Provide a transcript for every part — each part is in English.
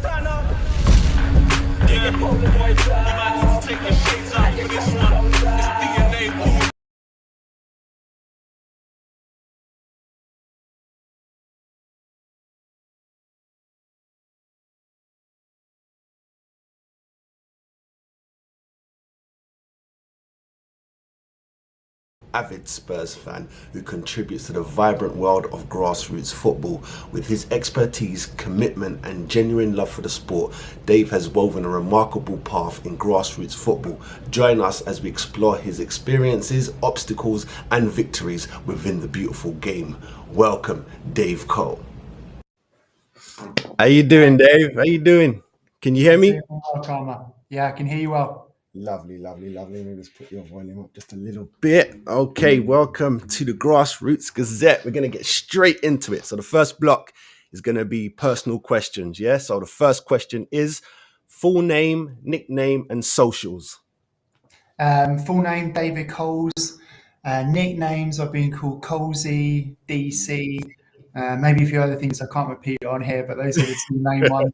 Stand up. Yeah, you might need to take your shades off for this one. It's DNA. Avid Spurs fan who contributes to the vibrant world of grassroots football. With his expertise, commitment and genuine love for the sport, Dave has woven a remarkable path in grassroots football. Join us as we explore his experiences, obstacles and victories within the beautiful game. Welcome, Dave Cole. How you doing, Dave? How you doing? Can you hear me? Yeah, I can hear you well. Lovely. Let me just put your volume up just a little bit. Okay, welcome to the Grassroots Gazette. We're going to get straight into it. So the first block is going to be personal questions. Yeah. So the first question is full name, nickname, and socials. Full name David Coles. Nicknames I've been called Colesy, DC, maybe a few other things I can't repeat on here, but those are the two main ones.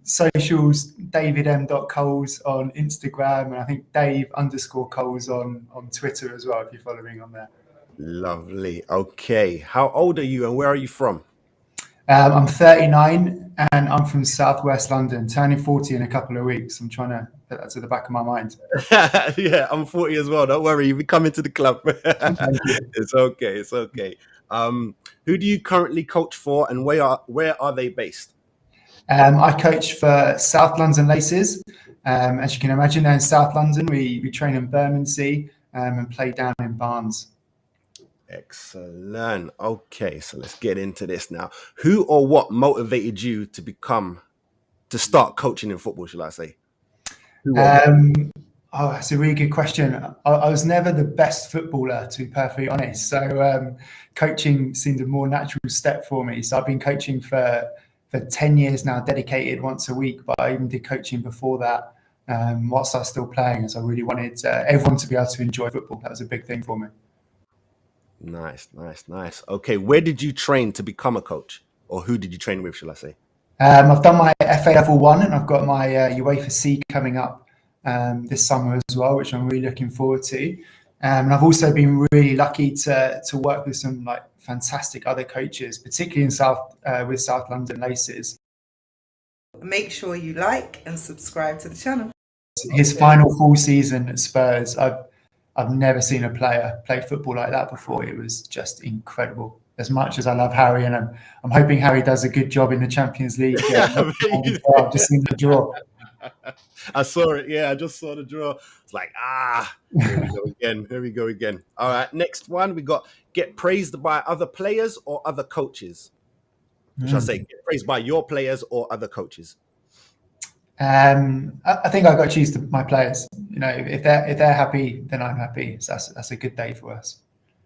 Socials David M.Coles on Instagram, and I think Dave_Coles on Twitter as well, if you're following on there. Lovely. Okay. How old are you and where are you from? I'm 39 and I'm from Southwest London, turning 40 in a couple of weeks. I'm trying to put that to the back of my mind. Yeah, I'm 40 as well. Don't worry, you'll be coming to the club. It's okay. Who do you currently coach for and where are they based? I coach for South London Laces. As you can imagine, in South London, we train in Bermondsey and play down in Barnes. Excellent. Okay, so let's get into this now. Who or what motivated you to start coaching in football, shall I say? That's a really good question. I was never the best footballer, to be perfectly honest. So coaching seemed a more natural step for me. So I've been coaching for 10 years now, dedicated once a week, but I even did coaching before that whilst I was still playing, as I really wanted everyone to be able to enjoy football. That was a big thing for me. Nice. Okay, where did you train to become a coach? Or who did you train with, shall I say? I've done my FA Level 1 and I've got my UEFA C coming up this summer as well, which I'm really looking forward to. And I've also been really lucky to work with some fantastic other coaches, particularly in with South London Laces. Make sure you like and subscribe to the channel. His final full season at Spurs, I've never seen a player play football like that before. It was just incredible. As much as I love Harry, and I'm hoping Harry does a good job in the Champions League. I've just seen the draw. I saw it. Yeah, I just saw the draw. It's like, here we go again. All right, next one. We got get praised by other players or other coaches. Should I say get praised by your players or other coaches? I think I've got to choose my players. You know, if they're happy, then I'm happy. So that's a good day for us.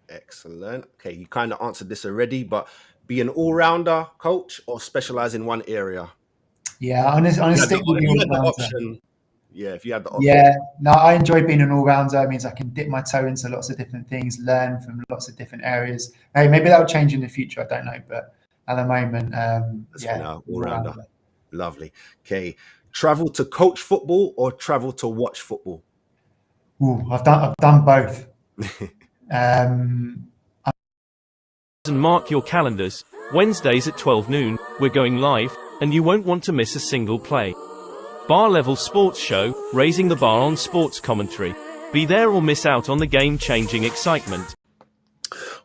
Excellent. Okay, you kind of answered this already, but be an all-rounder coach or specialize in one area? Yeah, I'm gonna stick with the all-rounder. Yeah, if you had the option. Yeah, no, I enjoy being an all-rounder. It means I can dip my toe into lots of different things, learn from lots of different areas. Hey, maybe that'll change in the future. I don't know, but at the moment, all-rounder. Lovely. Okay, travel to coach football or travel to watch football? Ooh, I've done both. Mark your calendars. Wednesdays at 12 noon, we're going live, and you won't want to miss a single play. Bar Level Sports Show, raising the bar on sports commentary. Be there or miss out on the game-changing excitement.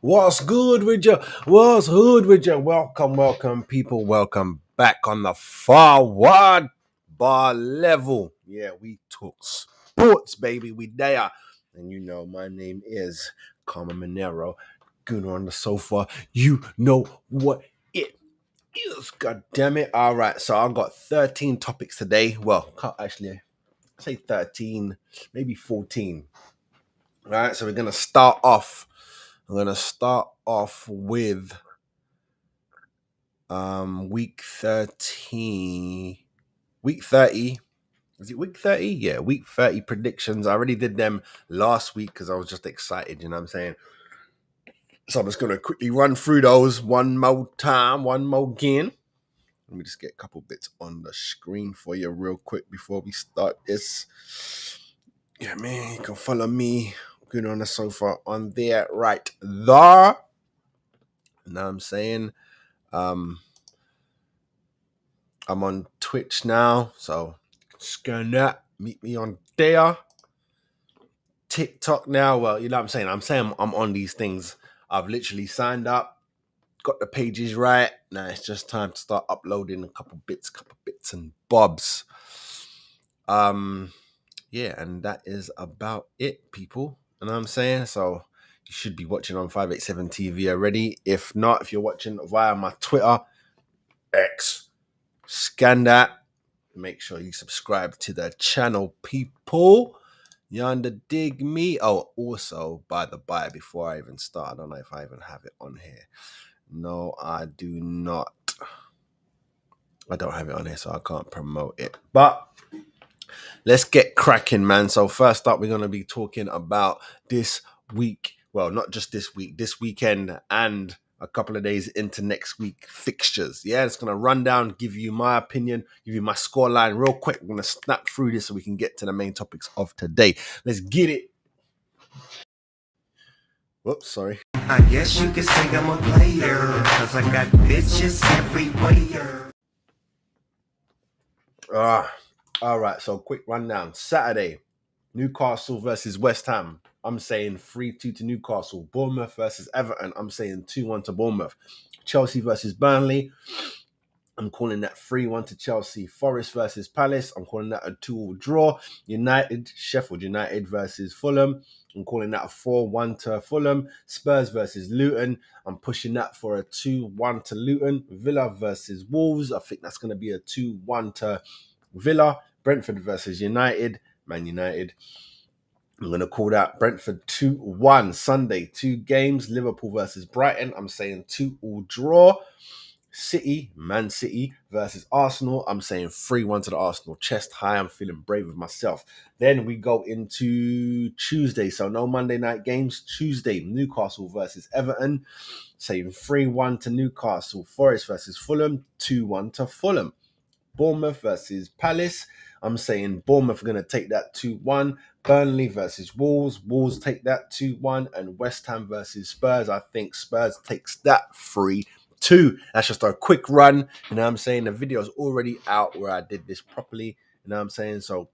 What's good with you? Welcome, people. Welcome back on the Forward Bar Level. Yeah, we talk sports, baby. We there. And you know, my name is Carmen Monero. Gooner on the sofa. You know what it is. God damn it. All right. So I've got 13 topics today. Well, can't actually say 13, maybe 14. All right. So we're going to start off. I'm going to start off with week 13. Week 30. Is it week 30? Yeah, week 30 predictions. I already did them last week because I was just excited, you know what I'm saying? So I'm just going to quickly run through those one more time, one more again. Let me just get a couple bits on the screen for you real quick before we start this. Yeah, man, you can follow me good on the sofa on there right there. Now I'm saying I'm on Twitch now, so scan that. Meet me on there. TikTok now. Well, you know what I'm saying I'm on these things. I've literally signed up, got the pages right. Now it's just time to start uploading a couple bits and bobs. Yeah, and that is about it, people. You know what I'm saying? So you should be watching on 587 TV already. If not, if you're watching via my Twitter, X, scan that. Make sure you subscribe to the channel, people. You under dig me? Oh, also, by the by, before I even start, I don't know if I even have it on here. No, I do not. I don't have it on here, so I can't promote it. But let's get cracking, man. So first up, we're going to be talking about this week. Well, not just this week, this weekend and a couple of days into next week fixtures. Yeah, it's going to run down, give you my opinion, give you my scoreline real quick. We're going to snap through this so we can get to the main topics of today. Let's get it. Whoops, sorry. I guess you could say I'm a player, cause I got bitches everywhere. All right, so quick rundown. Saturday, Newcastle versus West Ham. I'm saying 3-2 to Newcastle. Bournemouth versus Everton. I'm saying 2-1 to Bournemouth. Chelsea versus Burnley. I'm calling that 3-1 to Chelsea. Forest versus Palace. I'm calling that a 2-2 draw. Sheffield United versus Fulham. I'm calling that a 4-1 to Fulham. Spurs versus Luton. I'm pushing that for a 2-1 to Luton. Villa versus Wolves. I think that's going to be a 2-1 to Villa. Brentford versus United. Man United. I'm going to call that Brentford 2-1. Sunday, 2 games. Liverpool versus Brighton. I'm saying 2-2 draw. Man City versus Arsenal. I'm saying 3-1 to the Arsenal. Chest high. I'm feeling brave with myself. Then we go into Tuesday. So no Monday night games. Tuesday, Newcastle versus Everton. Saying 3-1 to Newcastle. Forest versus Fulham. 2-1 to Fulham. Bournemouth versus Palace. I'm saying Bournemouth are going to take that 2-1. Burnley versus Wolves. Wolves take that 2-1. And West Ham versus Spurs. I think Spurs takes that 3-2. That's just a quick run. You know what I'm saying? The video is already out where I did this properly. You know what I'm saying? So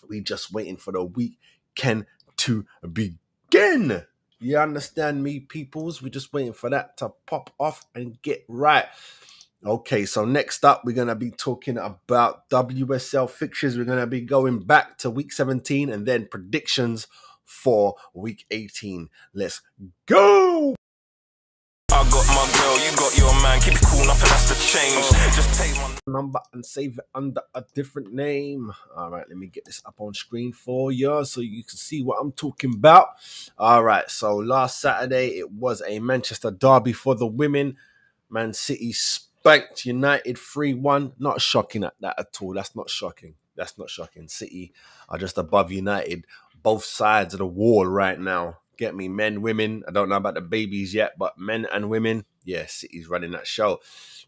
we just waiting for the weekend to begin. You understand me, peoples? We're just waiting for that to pop off and get right. Okay, so next up, we're going to be talking about WSL fixtures. We're going to be going back to week 17 and then predictions for week 18. Let's go! I got my girl, you got your man. Keep it cool, nothing has to change. Just take my Number and save it under a different name. All right, let me get this up on screen for you so you can see what I'm talking about. All right, so last Saturday, it was a Manchester derby for the women. Man City spanked United 3-1. Not shocking at that at all. That's not shocking. That's not shocking. City are just above United. Both sides of the wall right now. Get me, men, women. I don't know about the babies yet, but men and women, yeah, City's running that show.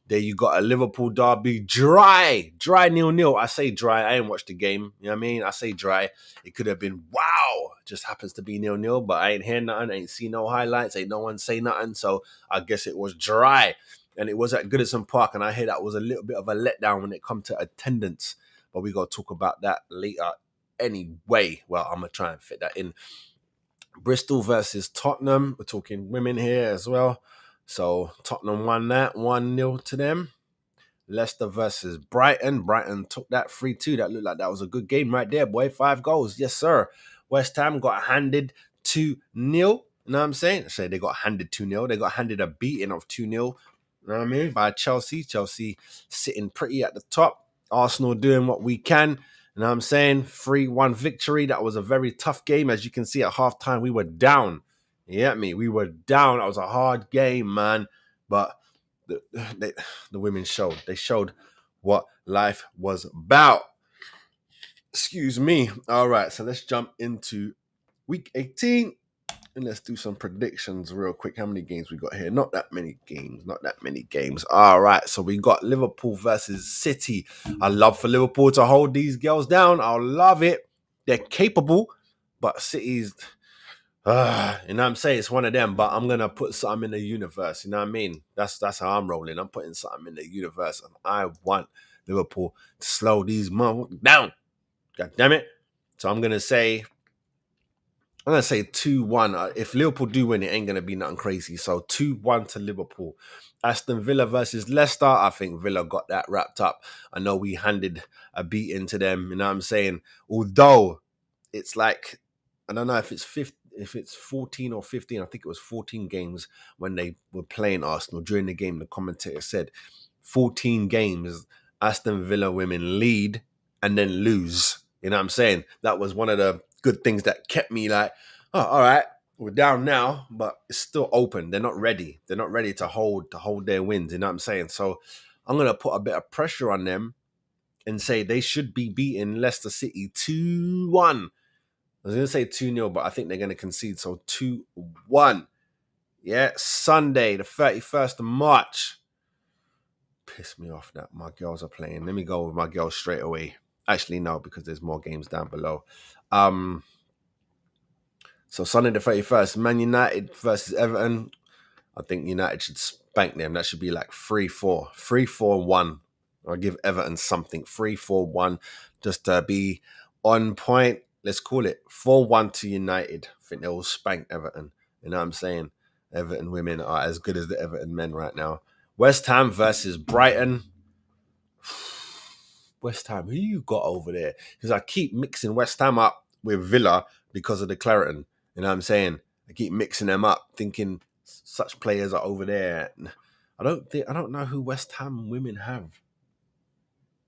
There you got a Liverpool derby. Dry 0-0. I say dry. I ain't watched the game. You know what I mean? I say dry. It could have been wow. Just happens to be 0-0, but I ain't hear nothing. I ain't see no highlights. Ain't no one say nothing. So I guess it was dry. And it was at Goodison Park. And I hear that was a little bit of a letdown when it comes to attendance. But we got to talk about that later anyway. Well, I'm going to try and fit that in. Bristol versus Tottenham. We're talking women here as well. So Tottenham won that 1-0 to them. Leicester versus Brighton. Brighton took that 3-2. That looked like that was a good game right there, boy. 5 goals. Yes, sir. West Ham got handed 2-0. You know what I'm saying? Say they got handed 2-0. They got handed a beating of 2-0. You know what I mean? By Chelsea. Chelsea sitting pretty at the top. Arsenal doing what we can. You know what I'm saying? 3-1 victory. That was a very tough game. As you can see at halftime, we were down. You get me? We were down. That was a hard game, man. But the women showed. They showed what life was about. Excuse me. All right, so let's jump into week 18. And let's do some predictions real quick. How many games we got here? Not that many games. Not that many games. All right. So we got Liverpool versus City. I love for Liverpool to hold these girls down. I'll love it. They're capable, but City's, you know what I'm saying? It's one of them, but I'm going to put something in the universe. You know what I mean? That's how I'm rolling. I'm putting something in the universe, and I want Liverpool to slow these motherfuckers down. God damn it. So I'm going to say 2-1. If Liverpool do win, it ain't going to be nothing crazy. So 2-1 to Liverpool. Aston Villa versus Leicester. I think Villa got that wrapped up. I know we handed a beating to them. You know what I'm saying? Although it's like, I don't know if it's 14 or 15. I think it was 14 games when they were playing Arsenal. During the game, the commentator said 14 games, Aston Villa women lead and then lose. You know what I'm saying? That was one of the good things that kept me like, oh, all right, we're down now, but it's still open. They're not ready. They're not ready to hold their wins. You know what I'm saying? So I'm gonna put a bit of pressure on them and say they should be beating Leicester City 2-1. I was gonna say 2-0, but I think they're gonna concede. So 2-1. Yeah, Sunday, the 31st of March. Piss me off that my girls are playing. Let me go with my girls straight away. Actually, no, because there's more games down below. So Sunday the 31st, Man United versus Everton. I think United should spank them. That should be like 3-4. 3-4-1. I'll give Everton something. 3-4-1. Just to be on point. Let's call it 4-1 to United. I think they will spank Everton. You know what I'm saying? Everton women are as good as the Everton men right now. West Ham versus Brighton. West Ham, who you got over there? Because I keep mixing West Ham up with Villa because of the Clareton. You know what I'm saying? I keep mixing them up, thinking such players are over there. I don't know who West Ham women have.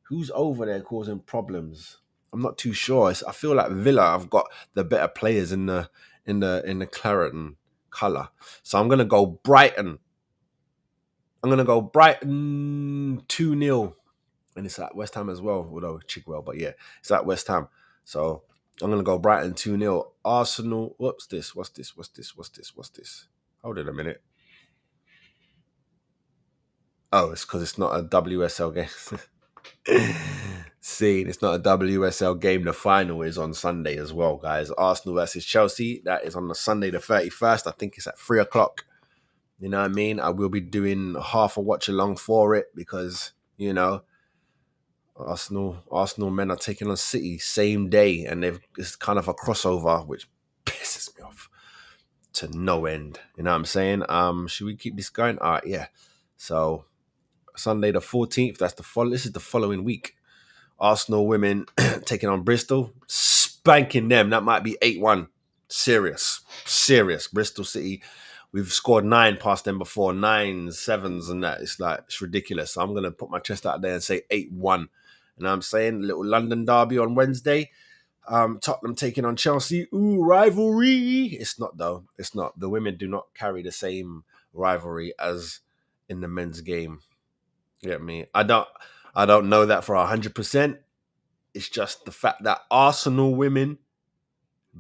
Who's over there causing problems? I'm not too sure. I feel like Villa have got the better players in the Clareton colour. So I'm gonna go Brighton. 2-0. And it's at West Ham as well, although Chigwell, but yeah, it's at West Ham. So I'm going to go Brighton 2-0. Arsenal, what's this? Hold on a minute. Oh, it's because it's not a WSL game. See, it's not a WSL game. The final is on Sunday as well, guys. Arsenal versus Chelsea. That is on the Sunday the 31st. I think it's at 3 o'clock. You know what I mean? I will be doing half a watch along for it because, you know, Arsenal men are taking on City same day, and it's kind of a crossover, which pisses me off to no end. You know what I'm saying? Should we keep this going? All right, yeah. So Sunday the 14th. This is the following week. Arsenal women taking on Bristol, spanking them. That might be 8-1. Serious. Bristol City. We've scored 9 past them before, 9, 7s, and that. It's ridiculous. So I'm gonna put my chest out there and say 8-1. You know what I'm saying? A little London derby on Wednesday. Tottenham taking on Chelsea. Ooh, rivalry. It's not, though. It's not. The women do not carry the same rivalry as in the men's game. You get me? I don't know that for 100%. It's just the fact that Arsenal women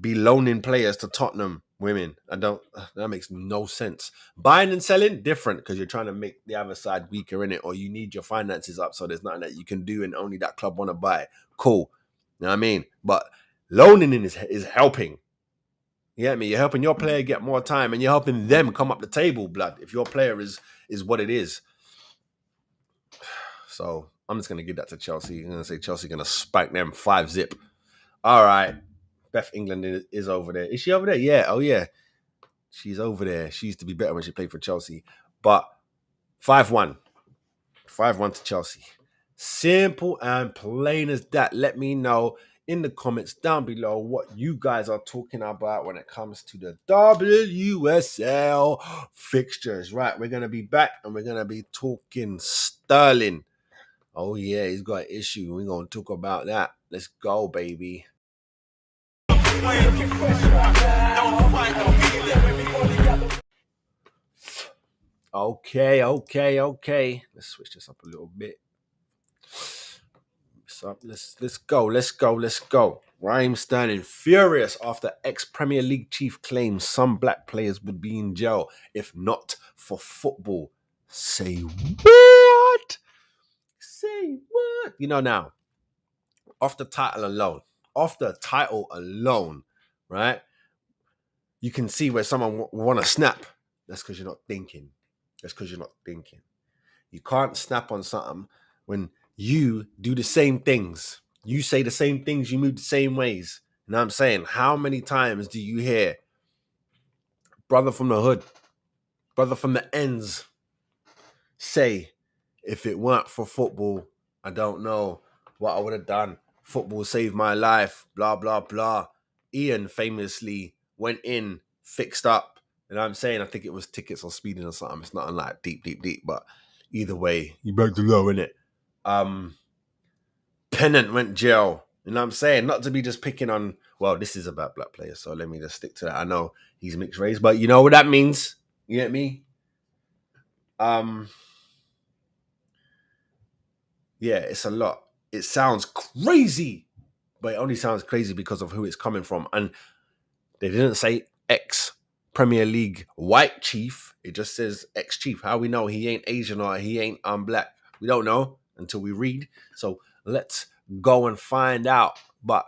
be loaning players to Tottenham women. That makes no sense. Buying and selling, different, because you're trying to make the other side weaker in it, or you need your finances up, so there's nothing that you can do and only that club want to buy. Cool. You know what I mean? But loaning is helping. You get me? You're helping your player get more time, and you're helping them come up the table, blood, if your player is what it is. So I'm just going to give that to Chelsea. I'm going to say Chelsea going to spike them 5-0. All right. Beth England is over there. Is she over there? Yeah. Oh, yeah. She's over there. She used to be better when she played for Chelsea. But 5-1. 5-1 to Chelsea. Simple and plain as that. Let me know in the comments down below what you guys are talking about when it comes to the WSL fixtures. Right. We're going to be back and we're going to be talking Sterling. Oh, yeah. He's got an issue. We're going to talk about that. Let's go, baby. Okay. Let's switch this up a little bit. So let's go. Raheem Sterling furious after ex-Premier League chief claims some black players would be in jail if not for football. Say what? Say what? You know, now, off the title alone, right? You can see where someone want to snap. That's because you're not thinking. You can't snap on something when you do the same things. You say the same things, you move the same ways. You know what I'm saying? How many times do you hear brother from the hood, brother from the ends say, if it weren't for football, I don't know what I would have done. Football saved my life, blah, blah, blah. Ian famously went in, fixed up. You know what I'm saying? I think it was tickets or speeding or something. It's not like deep, but either way, you broke the law, innit? Pennant went jail. You know what I'm saying? Not to be just picking on, well, this is about black players, so let me just stick to that. I know he's mixed race, but you know what that means? You get me? Yeah, it's a lot. It sounds crazy, but it only sounds crazy because of who it's coming from. And they didn't say ex-Premier League white chief. It just says ex-chief. How we know he ain't Asian or he ain't black? We don't know until we read. So let's go and find out. But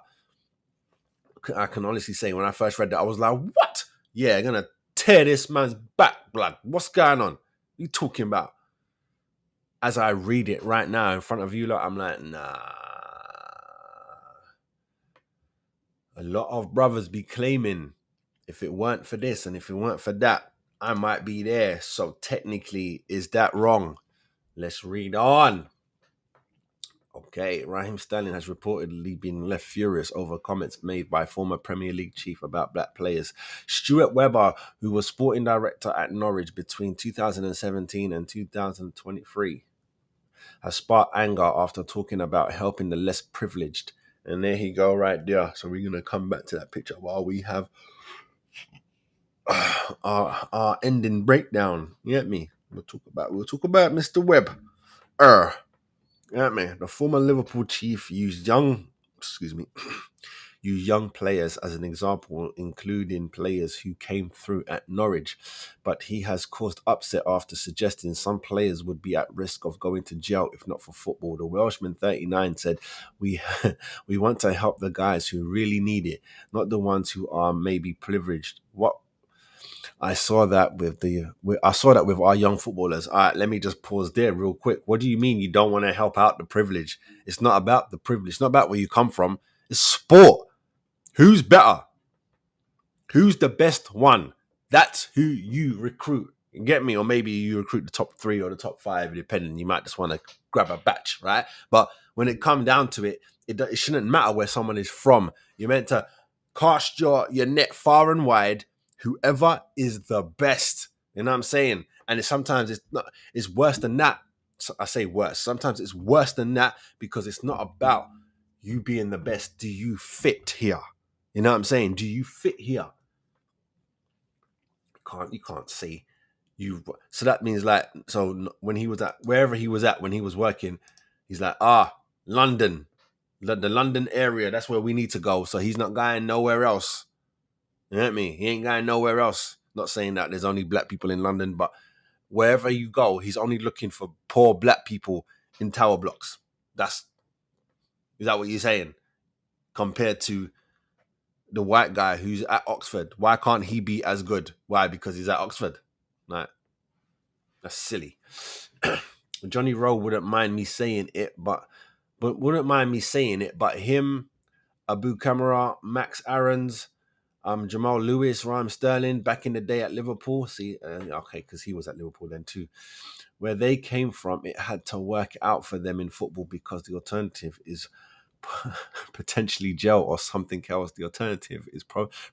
I can honestly say when I first read that, I was like, what? Yeah, gonna tear this man's back, blood. What's going on? What you talking about? As I read it right now in front of you lot, I'm like, nah. A lot of brothers be claiming, if it weren't for this and if it weren't for that, I might be there. So technically, is that wrong? Let's read on. Okay, Raheem Sterling has reportedly been left furious over comments made by former Premier League chief about black players. Stuart Webber, who was sporting director at Norwich between 2017 and 2023, has sparked anger after talking about helping the less privileged. And there he go right there. So we're going to come back to that picture while we have our ending breakdown. You get me? We'll talk about Mr. Webb. Yeah, man. The former Liverpool chief used young players as an example, including players who came through at Norwich. But he has caused upset after suggesting some players would be at risk of going to jail if not for football. The Welshman 39 said, we want to help the guys who really need it, not the ones who are maybe privileged. I saw that with our young footballers. All right, let me just pause there real quick. What do you mean you don't want to help out the privilege? It's not about the privilege. It's not about where you come from. It's sport. Who's better? Who's the best one? That's who you recruit. You get me? Or maybe you recruit the top 3 or the top 5, depending. You might just want to grab a batch, right? But when it comes down to it, it shouldn't matter where someone is from. You're meant to cast your net far and wide. Whoever is the best, you know what I'm saying? And sometimes it's worse than that. So I say worse. Sometimes it's worse than that because it's not about you being the best. Do you fit here? You know what I'm saying? Do you fit here? You can't say you. So that means like, so when he was at wherever he was at when he was working, he's like, London, the London area. That's where we need to go. So he's not going nowhere else. You know what I mean? He ain't going nowhere else. Not saying that there's only black people in London, but wherever you go, he's only looking for poor black people in tower blocks. Is that what you're saying? Compared to the white guy who's at Oxford, why can't he be as good? Why? Because he's at Oxford. Like, that's silly. Johnny Rowe wouldn't mind me saying it, but him, Abu Kamara, Max Aarons, Jamal Lewis, Raheem Sterling, back in the day at Liverpool. See, okay, because he was at Liverpool then too. Where they came from, it had to work out for them in football because the alternative is potentially jail or something else. The alternative is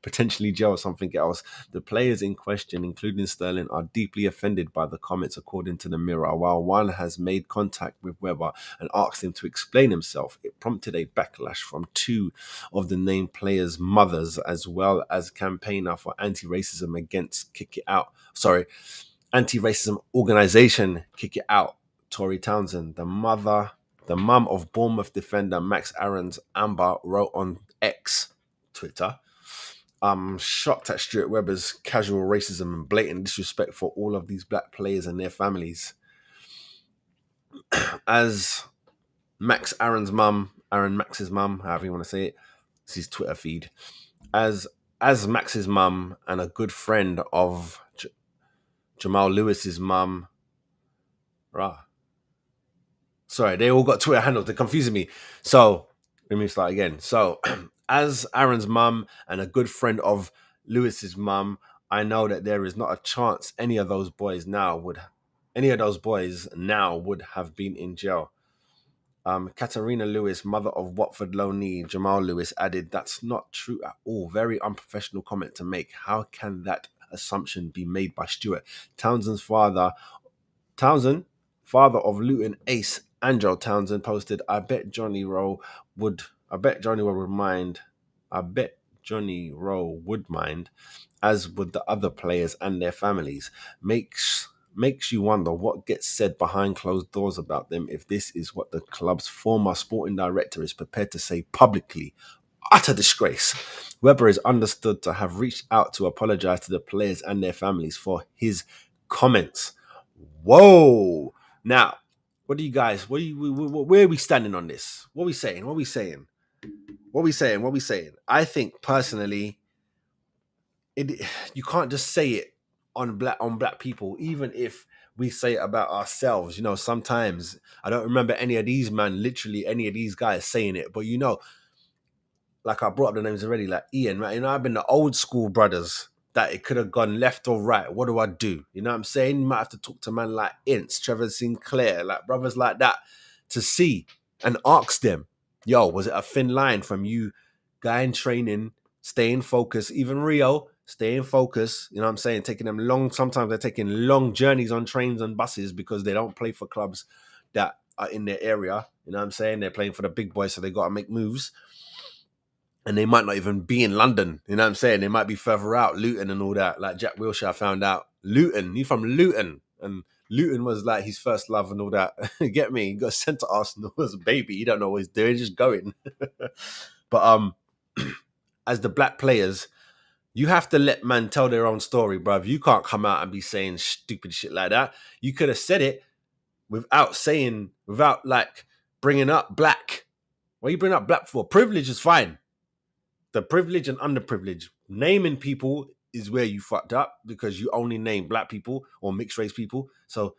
potentially jail or something else. The players in question, including Sterling, are deeply offended by the comments, according to the Mirror. While one has made contact with Webber and asked him to explain himself, it prompted a backlash from 2 of the named players' mothers, as well as campaigner for anti-racism anti-racism organization Kick It Out, Tory Townsend. The mum of Bournemouth defender Max Aarons, Amber, wrote on X, Twitter. I'm shocked at Stuart Webber's casual racism and blatant disrespect for all of these black players and their families. As Aaron Max's mum, however you want to say it, it's his Twitter feed. As Max's mum and a good friend of Jamal Lewis's mum, sorry, they all got Twitter handles. They're confusing me. So let me start again. So as Aaron's mum and a good friend of Lewis's mum, I know that there is not a chance any of those boys now would have been in jail. Katarina Lewis, mother of Watford loanee Jamal Lewis, added, "That's not true at all. Very unprofessional comment to make. How can that assumption be made by Stuart? Townsend, father of Luton ace Angel Townsend, posted, I bet Johnny Rowe would mind, as would the other players and their families. Makes you wonder what gets said behind closed doors about them if this is what the club's former sporting director is prepared to say publicly. Utter disgrace. Webber is understood to have reached out to apologize to the players and their families for his comments." Whoa. Now, what do you guys, where are we standing on this? What are we saying? I think personally, you can't just say it on black people, even if we say it about ourselves. You know, sometimes I don't remember any of these guys saying it, but like I brought up the names already, like Ian, right? I've been the old school brothers that it could have gone left or right. What do I do? You know what I'm saying? You might have to talk to man like Ince, Trevor Sinclair, like brothers like that, to see and ask them, yo, was it a thin line from you guy in training, staying focused, even Rio, staying focused, you know what I'm saying? Sometimes they're taking long journeys on trains and buses because they don't play for clubs that are in their area. You know what I'm saying? They're playing for the big boys, so they got to make moves. And they might not even be in London, you know what I'm saying? They might be further out, Luton and all that. Like Jack Wilshere found out. He's from Luton. And Luton was like his first love and all that. Get me? He got sent to Arsenal as a baby. You don't know what he's doing, just going. But as the black players, you have to let man tell their own story, bruv. You can't come out and be saying stupid shit like that. You could have said it without like bringing up black. What you bring up black for? Privilege is fine. The privilege and underprivilege. Naming people is where you fucked up because you only name black people or mixed race people. So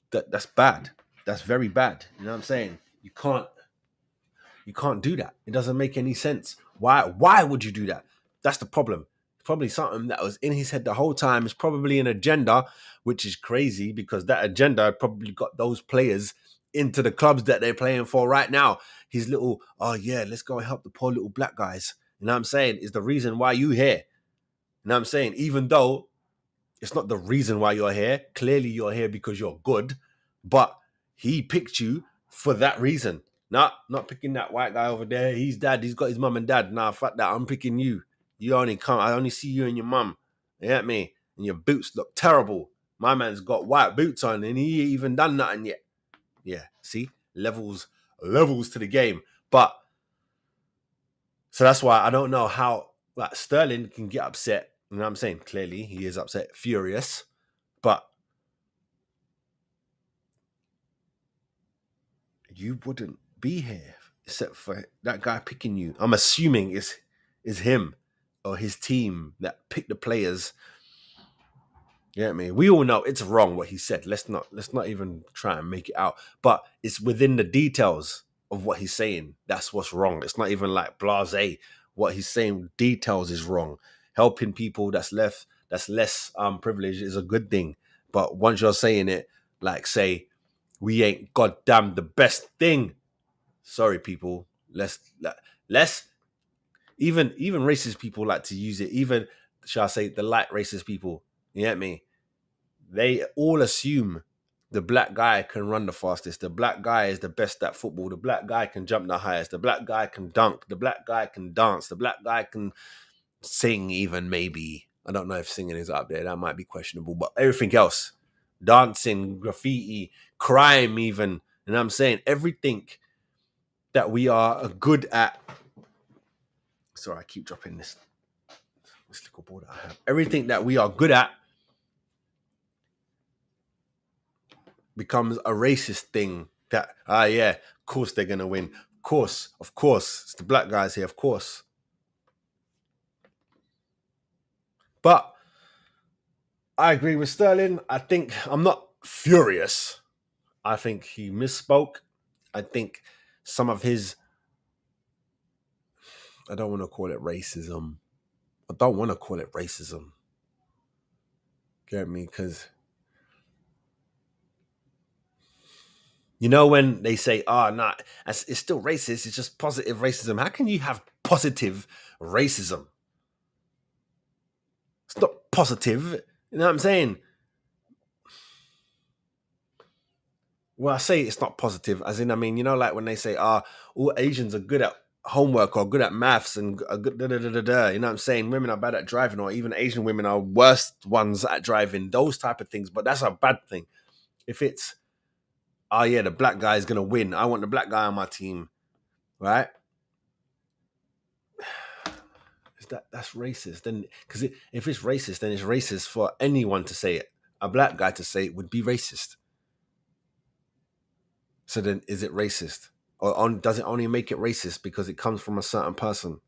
that's bad. That's very bad. You know what I'm saying? You can't do that. It doesn't make any sense. Why would you do that? That's the problem. It's probably something that was in his head the whole time. It's probably an agenda, which is crazy because that agenda probably got those players into the clubs that they're playing for right now. His little, oh yeah, let's go and help the poor little black guys. You know what I'm saying? Is the reason why you here. You know what I'm saying? Even though it's not the reason why you're here. Clearly you're here because you're good. But he picked you for that reason. Not picking that white guy over there. He's dad. He's got his mum and dad. Nah, fuck that. I'm picking you. I only see you and your mum. You get me? And your boots look terrible. My man's got white boots on and he ain't even done nothing yet. Yeah, see? Levels to the game. But so that's why I don't know how like Sterling can get upset. You know what I'm saying? Clearly, he is upset, furious. But you wouldn't be here except for that guy picking you. I'm assuming is him or his team that picked the players. You know what I mean? We all know it's wrong what he said. Let's not even try and make it out. But it's within the details of what he's saying. That's what's wrong. It's not even like blasé. What he's saying, details is wrong. Helping people that's less privileged is a good thing. But once you're saying it, like say, we ain't goddamn the best thing. Sorry, people. Let's even racist people like to use it. Even shall I say the light racist people. You get me? They all assume the black guy can run the fastest. The black guy is the best at football. The black guy can jump the highest. The black guy can dunk. The black guy can dance. The black guy can sing even maybe. I don't know if singing is up there. That might be questionable. But everything else, dancing, graffiti, crime even. And I'm saying everything that we are good at Sorry, I keep dropping this little ball that I have. Everything that we are good at becomes a racist thing. That yeah, of course they're gonna win. Of course, it's the black guys here, of course. But I agree with Sterling. I think I'm not furious. I think he misspoke. I think some of his, I don't want to call it racism. Get me? Because you know when they say, "Oh, nah, it's still racist. It's just positive racism." How can you have positive racism? It's not positive. You know what I'm saying? Well, I say it's not positive, as in, I mean, you know, like when they say, all Asians are good at homework or good at maths and are good, you know what I'm saying? Women are bad at driving, or even Asian women are worst ones at driving, those type of things. But that's a bad thing. If it's, oh yeah, the black guy is going to win. I want the black guy on my team, right? That's racist. Then, because if it's racist, then it's racist for anyone to say it. A black guy to say it would be racist. So then, is it racist, or does it only make it racist because it comes from a certain person?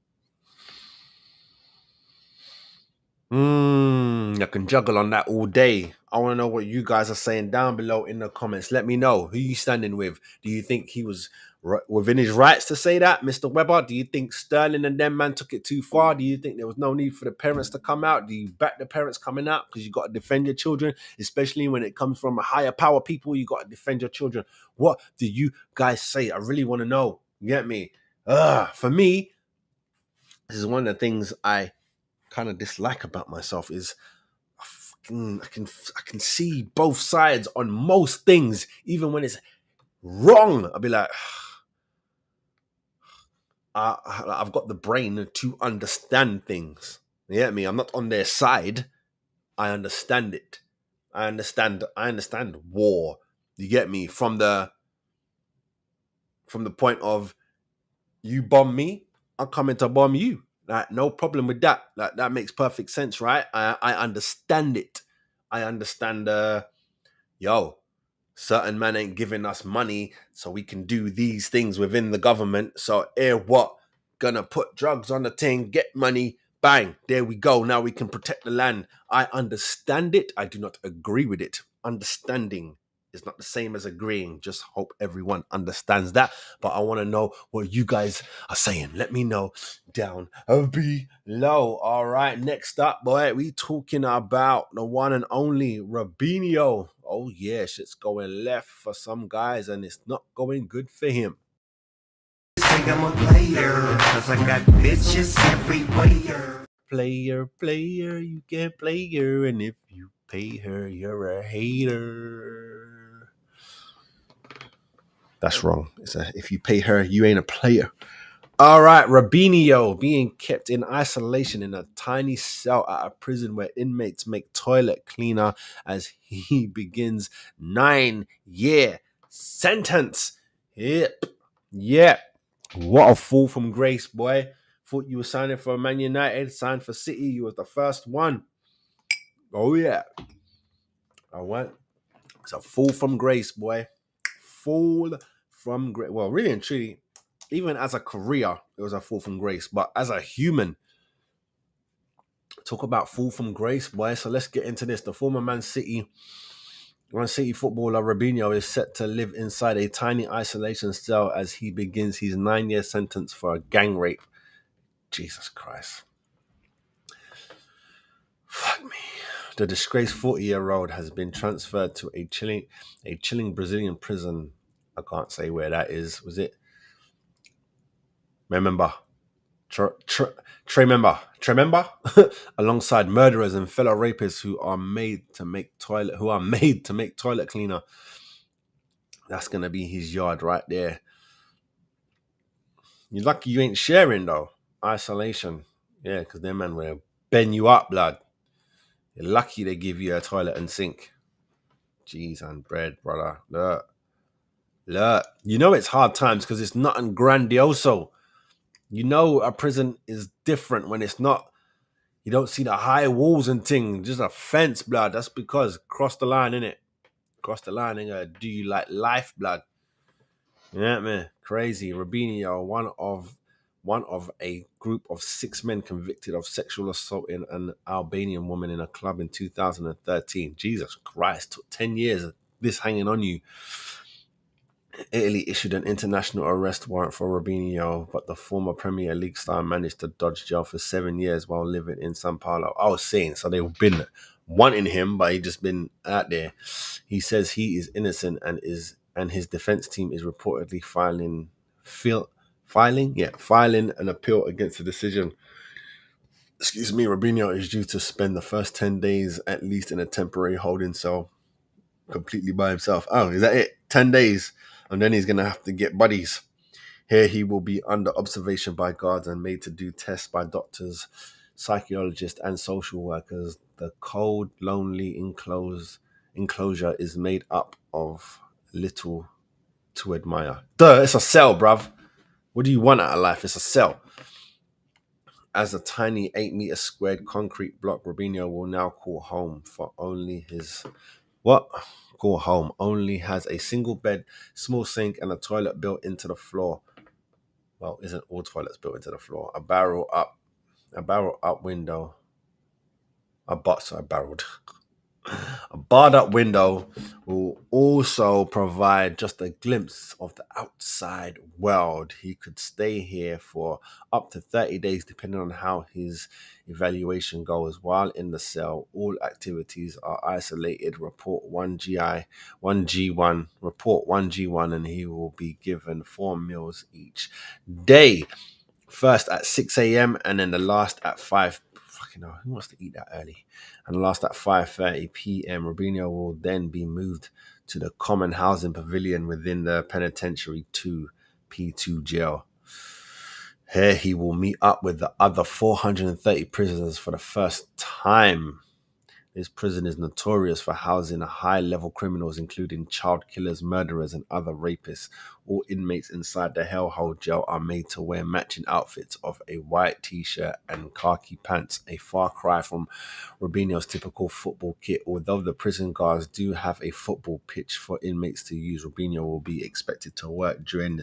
I can juggle on that all day. I want to know what you guys are saying down below in the comments. Let me know who you standing with. Do you think he was within his rights to say that, Mr. Webber? Do you think Sterling and them man took it too far? Do you think there was no need for the parents to come out? Do you back the parents coming out because you got to defend your children, especially when it comes from a higher power people? You got to defend your children. What do you guys say? I really want to know. You get me? For me, this is one of the things I kind of dislike about myself is I can see both sides on most things, even when it's wrong. I'll be like, I've got the brain to understand things. You get me? I'm not on their side. I understand it. I understand war. You get me? From the point of you bomb me, I'm coming to bomb you. Like, no problem with that. Like, that makes perfect sense, right? I understand it. I understand, certain man ain't giving us money so we can do these things within the government. So what? Gonna put drugs on the thing, get money, bang, there we go. Now we can protect the land. I understand it. I do not agree with it. Understanding is not the same as agreeing. Just hope everyone understands that. But I want to know what you guys are saying. Let me know down below. All right, next up, boy, we talking about the one and only Robinho. Oh yeah, shit's going left for some guys and it's not going good for him. Think I'm a player, cause I got bitches everywhere. Player, you can play her, and if you pay her, you're a hater. That's wrong. If you pay her, you ain't a player. All right, Robinho being kept in isolation in a tiny cell at a prison where inmates make toilet cleaner as he begins 9-year sentence. Yep. What a fall from grace, boy. Thought you were signing for Man United, signed for City. You was the first one. Oh, yeah. I went. It's a fall from grace, boy. Fall from grace. Well, really and truly, even as a career, it was a fall from grace. But as a human, talk about fall from grace, boy. So let's get into this. The former Man City footballer Robinho is set to live inside a tiny isolation cell as he begins his 9-year sentence for a gang rape. Jesus Christ. Fuck me. The disgraced 40-year-old has been transferred to a chilling Brazilian prison. I can't say where that is. Was it? Remember? Tremember, alongside murderers and fellow rapists who are made to make toilet cleaner. That's gonna be his yard right there. You're lucky you ain't sharing though. Isolation, yeah, because them man will bend you up, blood. You're lucky they give you a toilet and sink. Cheese and bread, brother. Look. You know it's hard times because it's nothing grandioso. You know a prison is different when it's not. You don't see the high walls and things, just a fence, blood. That's because cross the line, innit? Cross the line, ain't gonna do you like life, blood. Yeah, man, crazy. Rubinho, one of a group of 6 men convicted of sexual assault in an Albanian woman in a club in 2013. Jesus Christ, took 10 years of this hanging on you. Italy issued an international arrest warrant for Robinho, but the former Premier League star managed to dodge jail for 7 years while living in Sao Paulo. I was saying, so they've been wanting him, but he just been out there. He says he is innocent and his defense team is reportedly filing an appeal against the decision. Excuse me, Robinho is due to spend the first 10 days at least in a temporary holding cell completely by himself. Oh, is that it? 10 days. And then he's going to have to get buddies. Here he will be under observation by guards and made to do tests by doctors, psychologists, and social workers. The cold, lonely enclosure is made up of little to admire. Duh, it's a cell, bruv. What do you want out of life? It's a cell. As a tiny 8-meter squared concrete block, Robinho will now call home for only his... What? Call home. Only has a single bed, small sink, and a toilet built into the floor. Well, isn't all toilets built into the floor? A barrel up window. A barred up window will also provide just a glimpse of the outside world. He could stay here for up to 30 days, depending on how his evaluation goes. While in the cell, all activities are isolated. Report 1G1, and he will be given 4 meals each day. First at 6 a.m. and then the last at 5. Fucking hell, who wants to eat that early? And the last at 5:30 p.m. Robinho will then be moved to the common housing pavilion within the penitentiary 2P2 jail. Here he will meet up with the other 430 prisoners for the first time. This prison is notorious for housing high-level criminals, including child killers, murderers, and other rapists. All inmates inside the hellhole jail are made to wear matching outfits of a white t-shirt and khaki pants, a far cry from Robinho's typical football kit. Although the prison guards do have a football pitch for inmates to use, Robinho will be expected to work during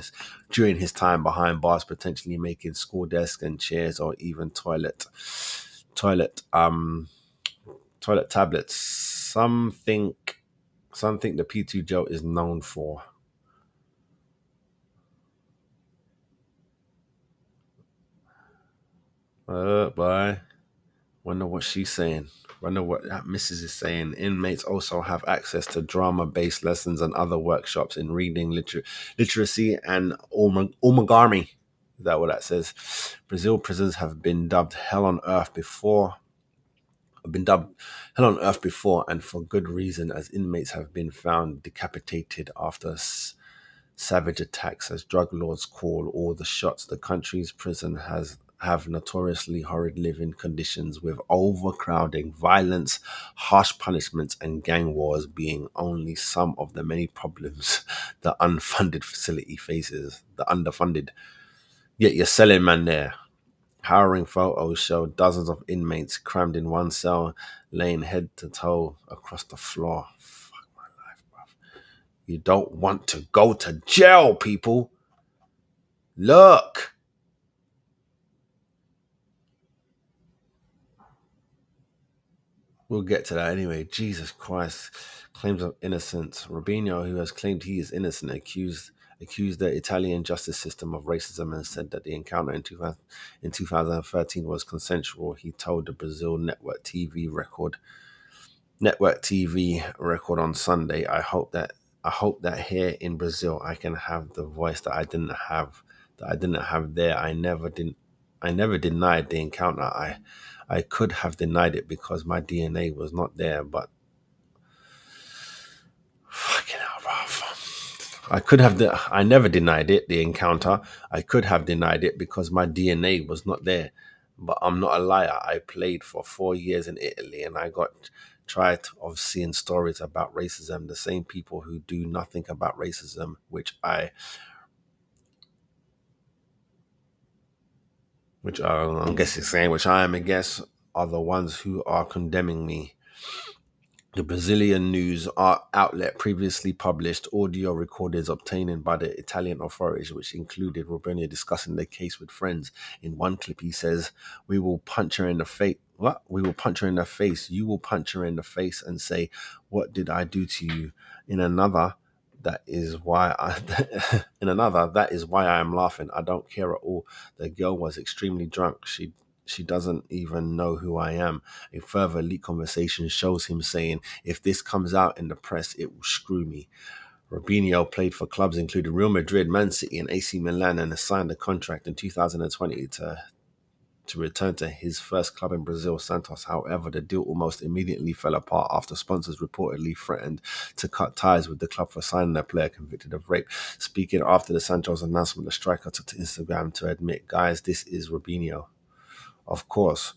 his time behind bars, potentially making school desks and chairs or even toilet tablets, something the P2 jail is known for. Boy, wonder what she's saying. Wonder what that missus is saying. Inmates also have access to drama-based lessons and other workshops in reading, literacy, and origami. Is that what that says? Brazil prisons have been dubbed hell on earth before, and for good reason, as inmates have been found decapitated after savage attacks, as drug lords call all the shots. The country's prison have notoriously horrid living conditions, with overcrowding, violence, harsh punishments, and gang wars being only some of the many problems the unfunded facility faces. The underfunded. Yet you're selling man there. Harrowing photos show dozens of inmates crammed in one cell, laying head to toe across the floor. Fuck my life, bruv. You don't want to go to jail, people. Look. We'll get to that anyway. Jesus Christ. Claims of innocence. Robinho, who has claimed he is innocent, accused the Italian justice system of racism and said that the encounter in 2013 was consensual. He told the Brazil Network TV record on Sunday, I hope that here in Brazil I can have the voice that I didn't have there. I never denied the encounter. I could have denied it because my DNA was not there, but fucking hell, bro. I never denied it, the encounter. I could have denied it because my DNA was not there. But I'm not a liar. I played for 4 years in Italy and I got tired of seeing stories about racism. The same people who do nothing about racism, which I which I'm guessing saying, which I am a guess, are the ones who are condemning me. The Brazilian news outlet previously published audio recordings obtained by the Italian authorities, which included Robinho discussing the case with friends. In one clip, he says, "We will punch her in the face. What? We will punch her in the face. You will punch her in the face and say, 'What did I do to you?' In another, that is why that is why I am laughing. I don't care at all. The girl was extremely drunk. She doesn't even know who I am." A further leaked conversation shows him saying, "If this comes out in the press, it will screw me." Robinho played for clubs including Real Madrid, Man City, and AC Milan, and signed a contract in 2020 to return to his first club in Brazil, Santos. However, the deal almost immediately fell apart after sponsors reportedly threatened to cut ties with the club for signing a player convicted of rape. Speaking after the Santos announcement, the striker took to Instagram to admit, "Guys, this is Robinho. Of course,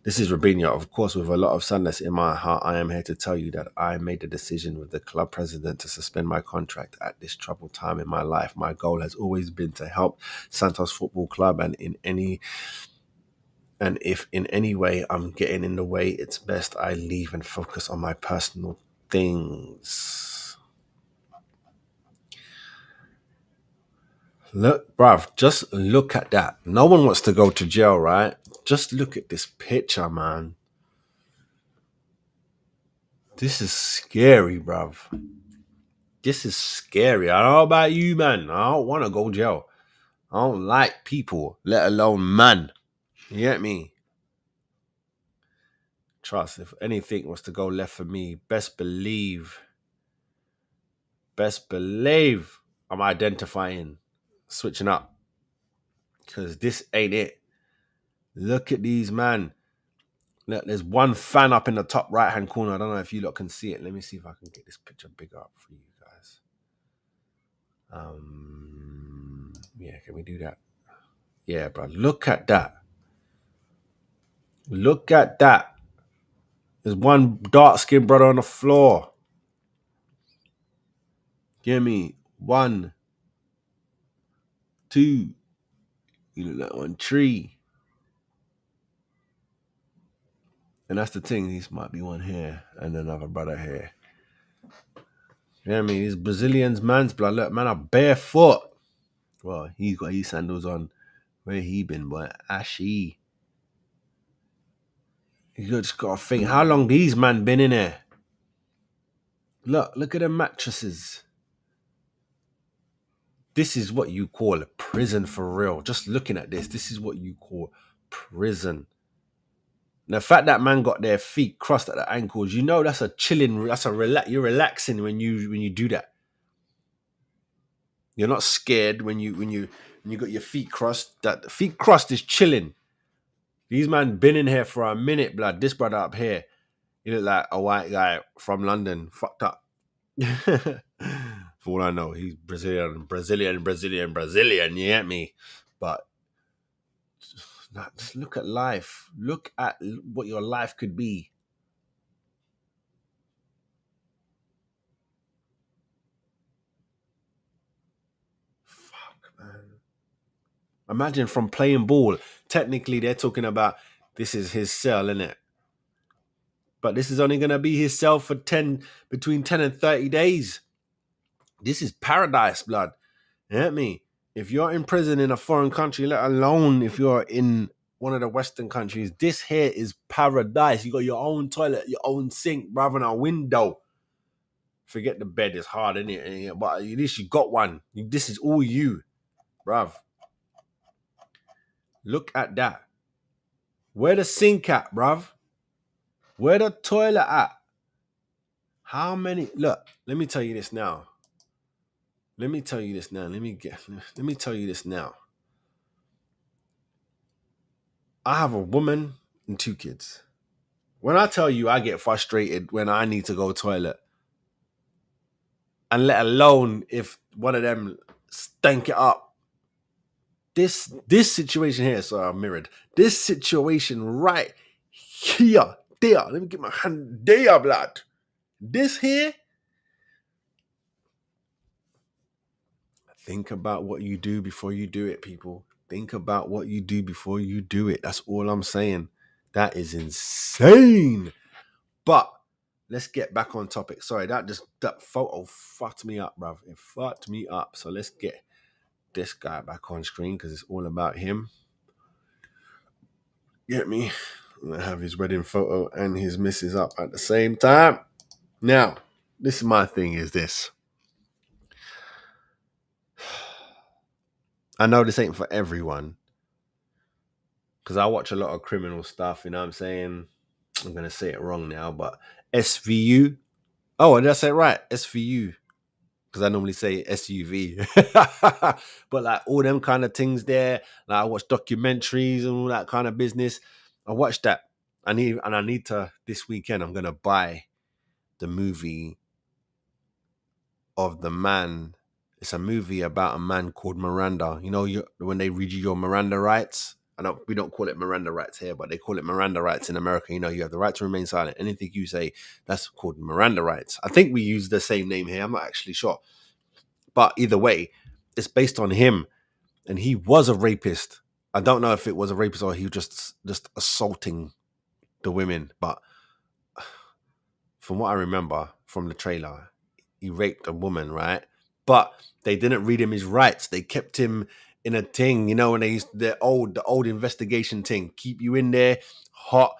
this is Robinho. Of course, with a lot of sadness in my heart, I am here to tell you that I made the decision with the club president to suspend my contract at this troubled time in my life. My goal has always been to help Santos Football Club, and if in any way I'm getting in the way, it's best I leave and focus on my personal things." Look, bruv, just look at that. No one wants to go to jail, right? Just look at this picture, man. This is scary, bruv. This is scary. I don't know about you, man. I don't want to go to jail. I don't like people, let alone man. You get me? Trust, if anything was to go left for me, best believe I'm identifying, switching up. Because this ain't it. Look at these, man. Look, there's one fan up in the top right-hand corner. I don't know if you lot can see it. Let me see if I can get this picture bigger up for you guys. Yeah, can we do that? Yeah, bro. Look at that. Look at that. There's one dark-skinned brother on the floor. Give me 1, 2. You look like on 3. And that's the thing. These might be one here and another brother here. You know what I mean? These Brazilians, man's blood. Look, man, are barefoot. Well, he's got his sandals on. Where he been, boy? Ashy. You just got to think, how long these man been in there? Look at the mattresses. This is what you call a prison for real. Just looking at this is what you call prison. And the fact that man got their feet crossed at the ankles, you know that's a chilling, you're relaxing when you do that. You're not scared when you got your feet crossed. That feet crossed is chilling. These man been in here for a minute, blood. This brother up here, he look like a white guy from London, fucked up. For all I know, he's Brazilian. You get me? But just look at life. Look at what your life could be. Fuck, man. Imagine from playing ball. Technically, they're talking about this is his cell, innit? But this is only going to be his cell for between 10 and 30 days. This is paradise, blood. You get me? If you're in prison in a foreign country, let alone if you're in one of the Western countries, this here is paradise. You got your own toilet, your own sink, rather than a window. Forget the bed, it's hard, isn't it? But at least you got one. This is all you, bruv. Look at that. Where the sink at, bruv? Where the toilet at? How many? Look, let me tell you this now. Let me tell you this now. I have a woman and 2 kids. When I tell you I get frustrated when I need to go toilet, and let alone if one of them stank it up. This situation here, so I mirrored. This situation right here, there. Let me get my hand there, blood. This here. Think about what you do before you do it, people. Think about what you do before you do it. That's all I'm saying. That is insane. But let's get back on topic. Sorry, that photo fucked me up, bruv. It fucked me up. So let's get this guy back on screen because it's all about him. Get me? I'm gonna have his wedding photo and his missus up at the same time. Now, this is my thing, is this. I know this ain't for everyone. Because I watch a lot of criminal stuff, you know what I'm saying? I'm gonna say it wrong now, but SVU. Oh, did I say it right? SVU. Because I normally say SUV. But like all them kind of things there. Like I watch documentaries and all that kind of business. I watch that. I need to this weekend. I'm gonna buy the movie of the man. It's a movie about a man called Miranda. You know, when they read you your Miranda rights. We don't call it Miranda rights here, but they call it Miranda rights in America. You know, you have the right to remain silent. Anything you say, that's called Miranda rights. I think we use the same name here. I'm not actually sure. But either way, it's based on him. And he was a rapist. I don't know if it was a rapist or he was just assaulting the women. But from what I remember from the trailer, he raped a woman, right? But they didn't read him his rights. They kept him in a thing, you know, when they used the old investigation thing, keep you in there, hot,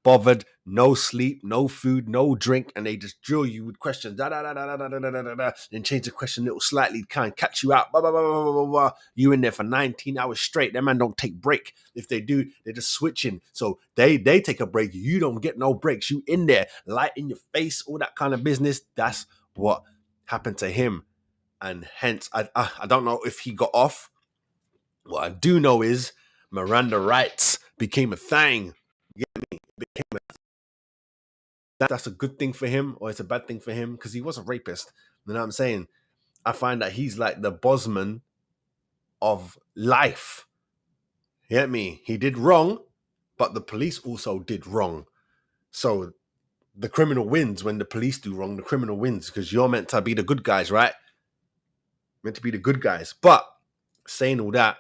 bothered, no sleep, no food, no drink, and they just drill you with questions, then change the question a little slightly, kind of catch you out, blah, blah, blah, blah, blah, blah. You in there for 19 hours straight. That man don't take break. If they do, they're just switching. So they take a break. You don't get no breaks. You in there, light in your face, all that kind of business. That's what happened to him. And hence, I don't know if he got off. What I do know is Miranda rights became a thing. You get me? That's a good thing for him or it's a bad thing for him because he was a rapist. You know what I'm saying? I find that he's like the Bosman of life. You get me? He did wrong, but the police also did wrong. So the criminal wins when the police do wrong. The criminal wins because you're meant to be the good guys, right? Meant to be the good guys. But saying all that,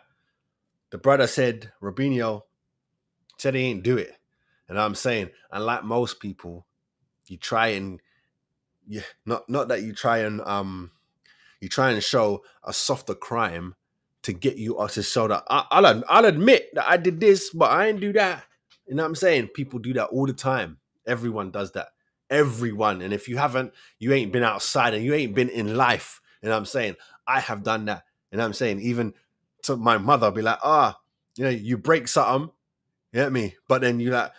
the brother said, Robinho said he ain't do it. And I'm saying, and like most people, you try and not that you try and show a softer crime to get you to show that I'll admit that I did this, but I ain't do that. You know what I'm saying? People do that all the time. Everyone does that. Everyone. And if you haven't, you ain't been outside and you ain't been in life. You know what I'm saying? I have done that. You know what I'm saying? Even to my mother, I'll be like, you know, you break something, you get me? But then you like,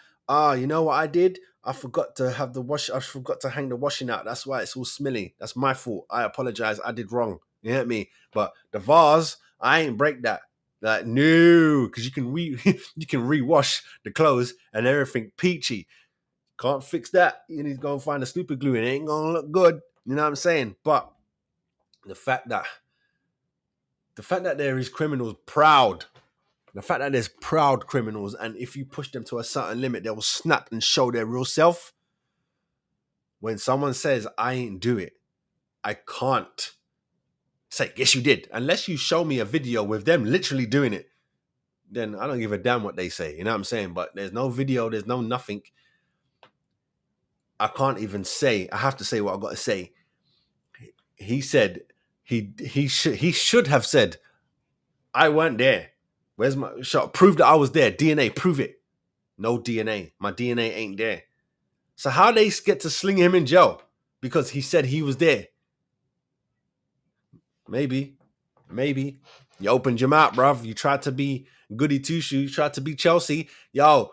you know what I did? I forgot to hang the washing out. That's why it's all smelly. That's my fault. I apologize. I did wrong. You get me? But the vase, I ain't break that. Like, no, because you can you can rewash the clothes and everything peachy. Can't fix that. You need to go and find a stupid glue. It ain't gonna look good. You know what I'm saying? But the fact that there is criminals proud. The fact that there's proud criminals, and if you push them to a certain limit, they will snap and show their real self. When someone says, I ain't do it, I can't say, yes, you did. Unless you show me a video with them literally doing it, then I don't give a damn what they say. You know what I'm saying? But there's no video, there's no nothing. I can't even say. I have to say what I've got to say. He said, he should have said, I weren't there. Where's my shot? Prove that I was there. DNA, prove it. No DNA. My DNA ain't there. So how they get to sling him in jail? Because he said he was there. Maybe. You opened your mouth, bruv. You tried to be goody two-shoes. You tried to be Chelsea. Yo,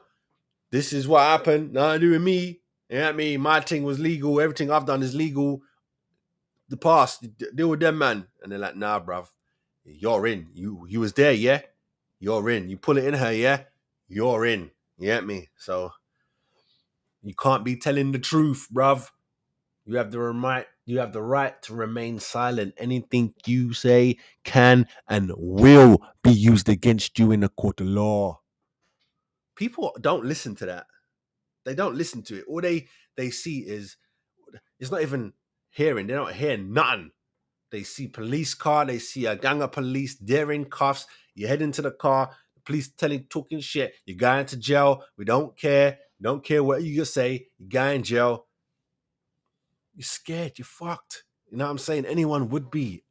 this is what happened. Nothing to do with me. You know what I mean? My thing was legal. Everything I've done is legal. The past, deal with them, man. And they're like, nah, bruv. You're in. You was there, yeah? You're in. You pull it in her, yeah? You're in. You get me? So you can't be telling the truth, bruv. You have the right to remain silent. Anything you say can and will be used against you in a court of law. People don't listen to that. They don't listen to it. All they see is, it's not even hearing. They don't hear nothing. They see police car. They see a gang of police. They're in cuffs. You head into the car, the police talking shit, you go into jail, we don't care what you say, you go in jail. You're scared, you're fucked. You know what I'm saying? Anyone would be.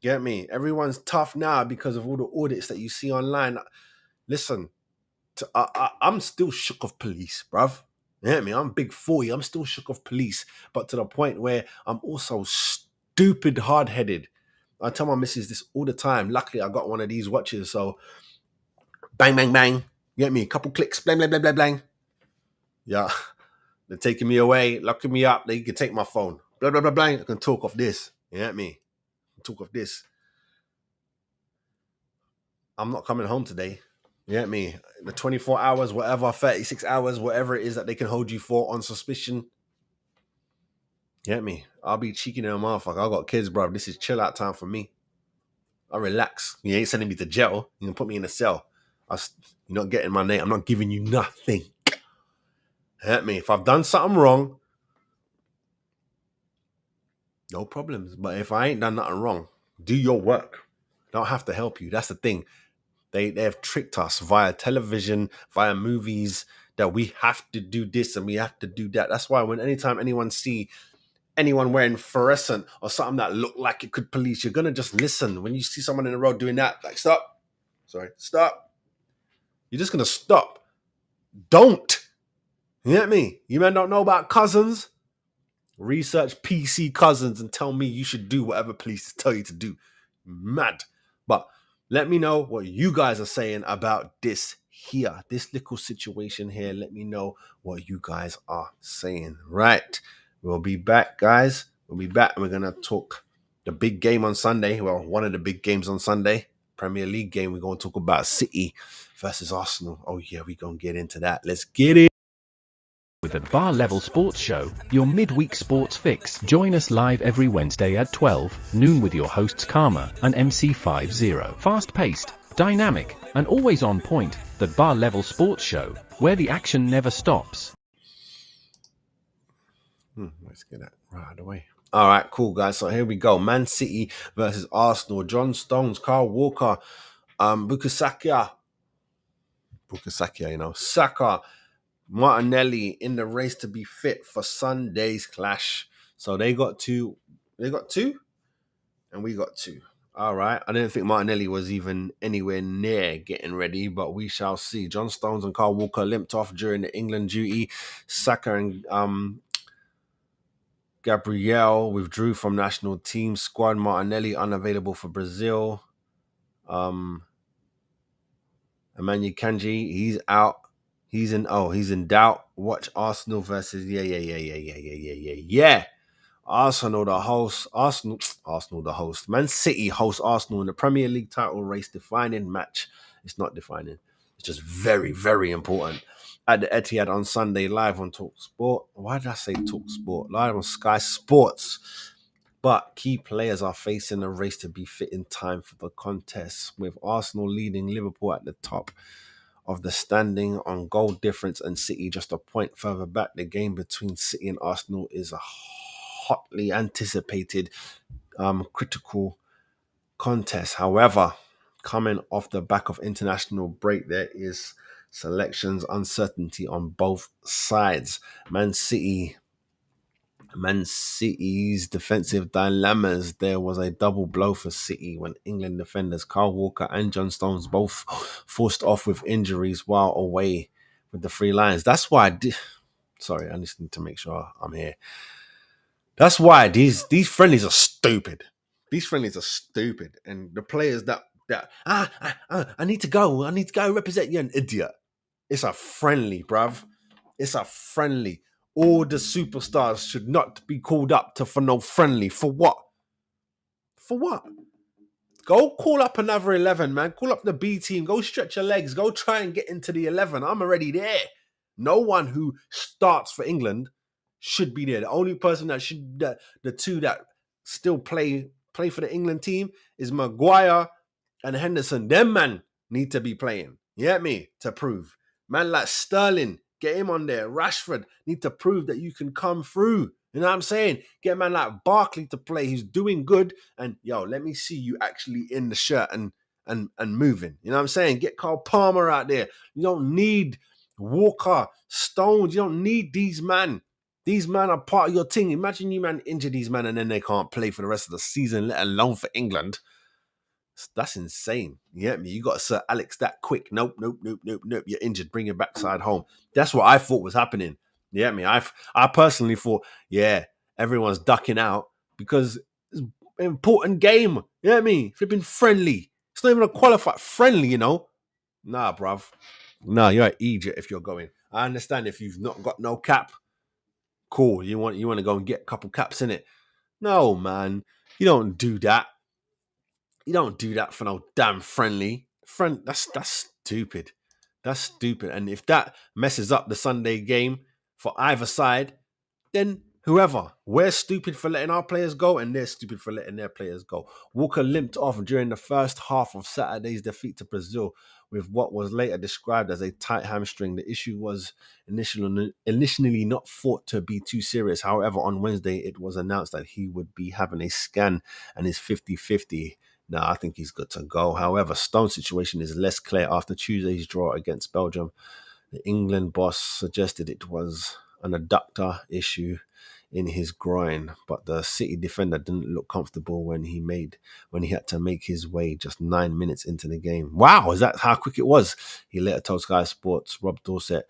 Get me? Everyone's tough now because of all the audits that you see online. Listen, I'm still shook of police, bruv. You know what I mean? I'm big 40. I'm still shook of police, but to the point where I'm also stupid hard-headed. I tell my missus this all the time. Luckily, I got one of these watches, so bang, bang, bang. You get me? A couple clicks, blang, blang, blang, blang, blang. Yeah, they're taking me away, locking me up. They can take my phone. Blah, blah, blah, blah. I can talk of this. You know what I mean? Talk of this. I'm not coming home today. You get me? The 24 hours, whatever, 36 hours, whatever it is that they can hold you for on suspicion. You get me? I'll be cheeky in a motherfucker. I got kids, bro. This is chill out time for me. I relax. You ain't sending me to jail. You can put me in a cell. You're not getting my name. I'm not giving you nothing. You get me? If I've done something wrong, no problems. But if I ain't done nothing wrong, do your work. Don't have to help you. That's the thing. They have tricked us via television, via movies, that we have to do this and we have to do that. That's why anytime anyone see anyone wearing fluorescent or something that look like it could police, you're gonna just listen. When you see someone in the road doing that, like stop. You're just gonna stop. Don't. You get me? You men don't know about cousins. Research PC cousins and tell me you should do whatever police tell you to do. Mad. But let me know what you guys are saying about this here, this little situation here. Let me know what you guys are saying. Right. We'll be back, guys. We'll be back and we're going to talk the big game on Sunday. Well, one of the big games on Sunday, Premier League game. We're going to talk about City versus Arsenal. Oh, yeah, we're going to get into that. Let's get it. With the Bar Level Sports Show, your midweek sports fix. Join us live every Wednesday at 12 noon with your hosts Karma and MC50. Fast-paced, dynamic, and always on point. The Bar Level Sports Show, where the action never stops. Let's get that right away. All right, cool, guys. So here we go. Man City versus Arsenal. John Stones, Carl Walker, Bukayo, Saka, Martinelli in the race to be fit for Sunday's clash. So they got two, and we got two. All right. I didn't think Martinelli was even anywhere near getting ready, but we shall see. John Stones and Carl Walker limped off during the England duty. Saka and Gabriel withdrew from national team squad. Martinelli unavailable for Brazil. Emmanuel Kanji, he's out. He's in doubt. Watch Arsenal versus Arsenal the host. Man City hosts Arsenal in the Premier League title race, defining match. It's not defining. It's just very, very important. At the Etihad on Sunday, live on Talk Sport. Why did I say Talk Sport? Live on Sky Sports. But key players are facing a race to be fit in time for the contest, with Arsenal leading Liverpool at the top of the standing on goal difference and City just a point further back. The game between City and Arsenal is a hotly anticipated critical contest. However, coming off the back of international break, there is selections uncertainty on both sides. Man City's defensive dilemmas. There was a double blow for City when England defenders Carl Walker and John Stones both forced off with injuries while away with the Three Lions. That's why sorry, I just need to make sure I'm here. That's why these friendlies are stupid. These friendlies are stupid. And the players that I need to go represent you, an idiot. It's a friendly, bruv. It's a friendly. All the superstars should not be called up for no friendly. For what? For what? Go call up another 11, man. Call up the B team. Go stretch your legs. Go try and get into the 11. I'm already there. No one who starts for England should be there. The only person that should, the two that still play for the England team is Maguire and Henderson. Them man need to be playing. You get me? To prove. Man like Sterling, get him on there. Rashford need to prove that you can come through. You know what I'm saying? Get a man like Barkley to play. He's doing good. And yo, let me see you actually in the shirt and moving. You know what I'm saying? Get Carl Palmer out there. You don't need Walker, Stones. You don't need these man. These man are part of your team. Imagine you man injure these man and then they can't play for the rest of the season, let alone for England. That's insane. You get me? You got Sir Alex that quick. Nope. You're injured. Bring your backside home. That's what I thought was happening. You get me? I personally thought, yeah, everyone's ducking out because it's an important game. You get me? Flipping friendly. It's not even a qualified friendly, you know? Nah, bruv. Nah, you're at Egypt if you're going. I understand if you've not got no cap. Cool. You want to go and get a couple caps in it. No, man. You don't do that. You don't do that for no damn friendly. That's stupid. That's stupid. And if that messes up the Sunday game for either side, then whoever, we're stupid for letting our players go and they're stupid for letting their players go. Walker limped off during the first half of Saturday's defeat to Brazil with what was later described as a tight hamstring. The issue was initially not thought to be too serious. However, on Wednesday, it was announced that he would be having a scan and is 50-50. Now, I think he's good to go. However, Stone's situation is less clear after Tuesday's draw against Belgium. The England boss suggested it was an adductor issue in his groin, but the City defender didn't look comfortable when he had to make his way just 9 minutes into the game. Wow, is that how quick it was? He later told Sky Sports Rob Dorset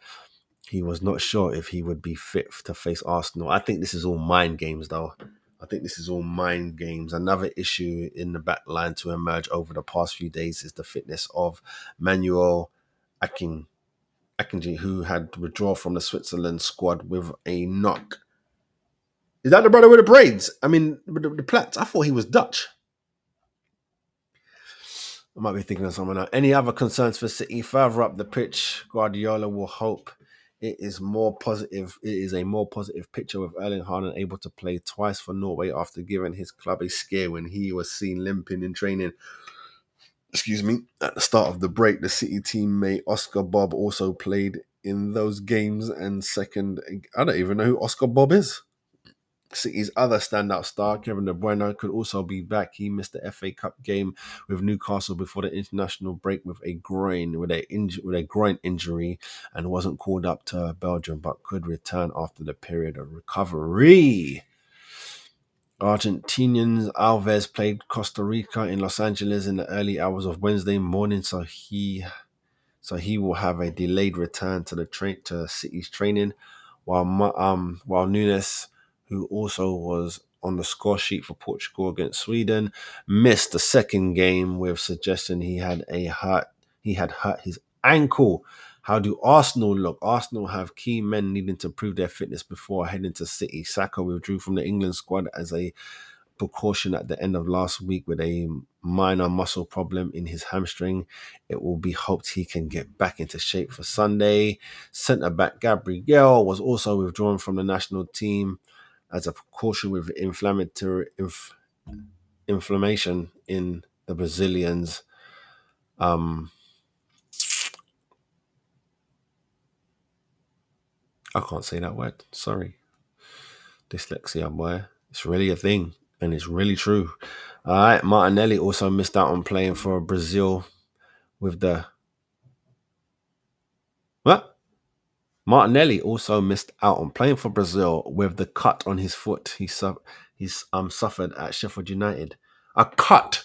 he was not sure if he would be fit to face Arsenal. I think this is all mind games, though. I think this is all mind games. Another issue in the back line to emerge over the past few days is the fitness of Manuel Akanji, who had withdrawn from the Switzerland squad with a knock. Is that the brother with the braids? I mean, the plaits. I thought he was Dutch. I might be thinking of someone else. Any other concerns for City? Further up the pitch, Guardiola will hope it is more positive. It is a more positive picture with Erling Haaland able to play twice for Norway after giving his club a scare when he was seen limping in training. Excuse me. At the start of the break, the City teammate Oscar Bob also played in those games. And second, I don't even know who Oscar Bob is. City's other standout star, Kevin De Bruyne, could also be back. He missed the FA Cup game with Newcastle before the international break with a groin injury and wasn't called up to Belgium, but could return after the period of recovery. Argentinians Alves played Costa Rica in Los Angeles in the early hours of Wednesday morning, so he will have a delayed return to City's training, while Nunes, who also was on the score sheet for Portugal against Sweden, missed the second game with suggestion he had hurt his ankle. How do Arsenal look? Arsenal have key men needing to prove their fitness before heading to City. Saka withdrew from the England squad as a precaution at the end of last week with a minor muscle problem in his hamstring. It will be hoped he can get back into shape for Sunday. Centre-back Gabriel was also withdrawn from the national team as a precaution with inflammation in the Brazilians. I can't say that word. Sorry. Dyslexia, boy. It's really a thing. And it's really true. All right. Martinelli also missed out on playing for Brazil with the... What? Martinelli also missed out on playing for Brazil with the cut on his foot he's suffered at Sheffield United. A cut.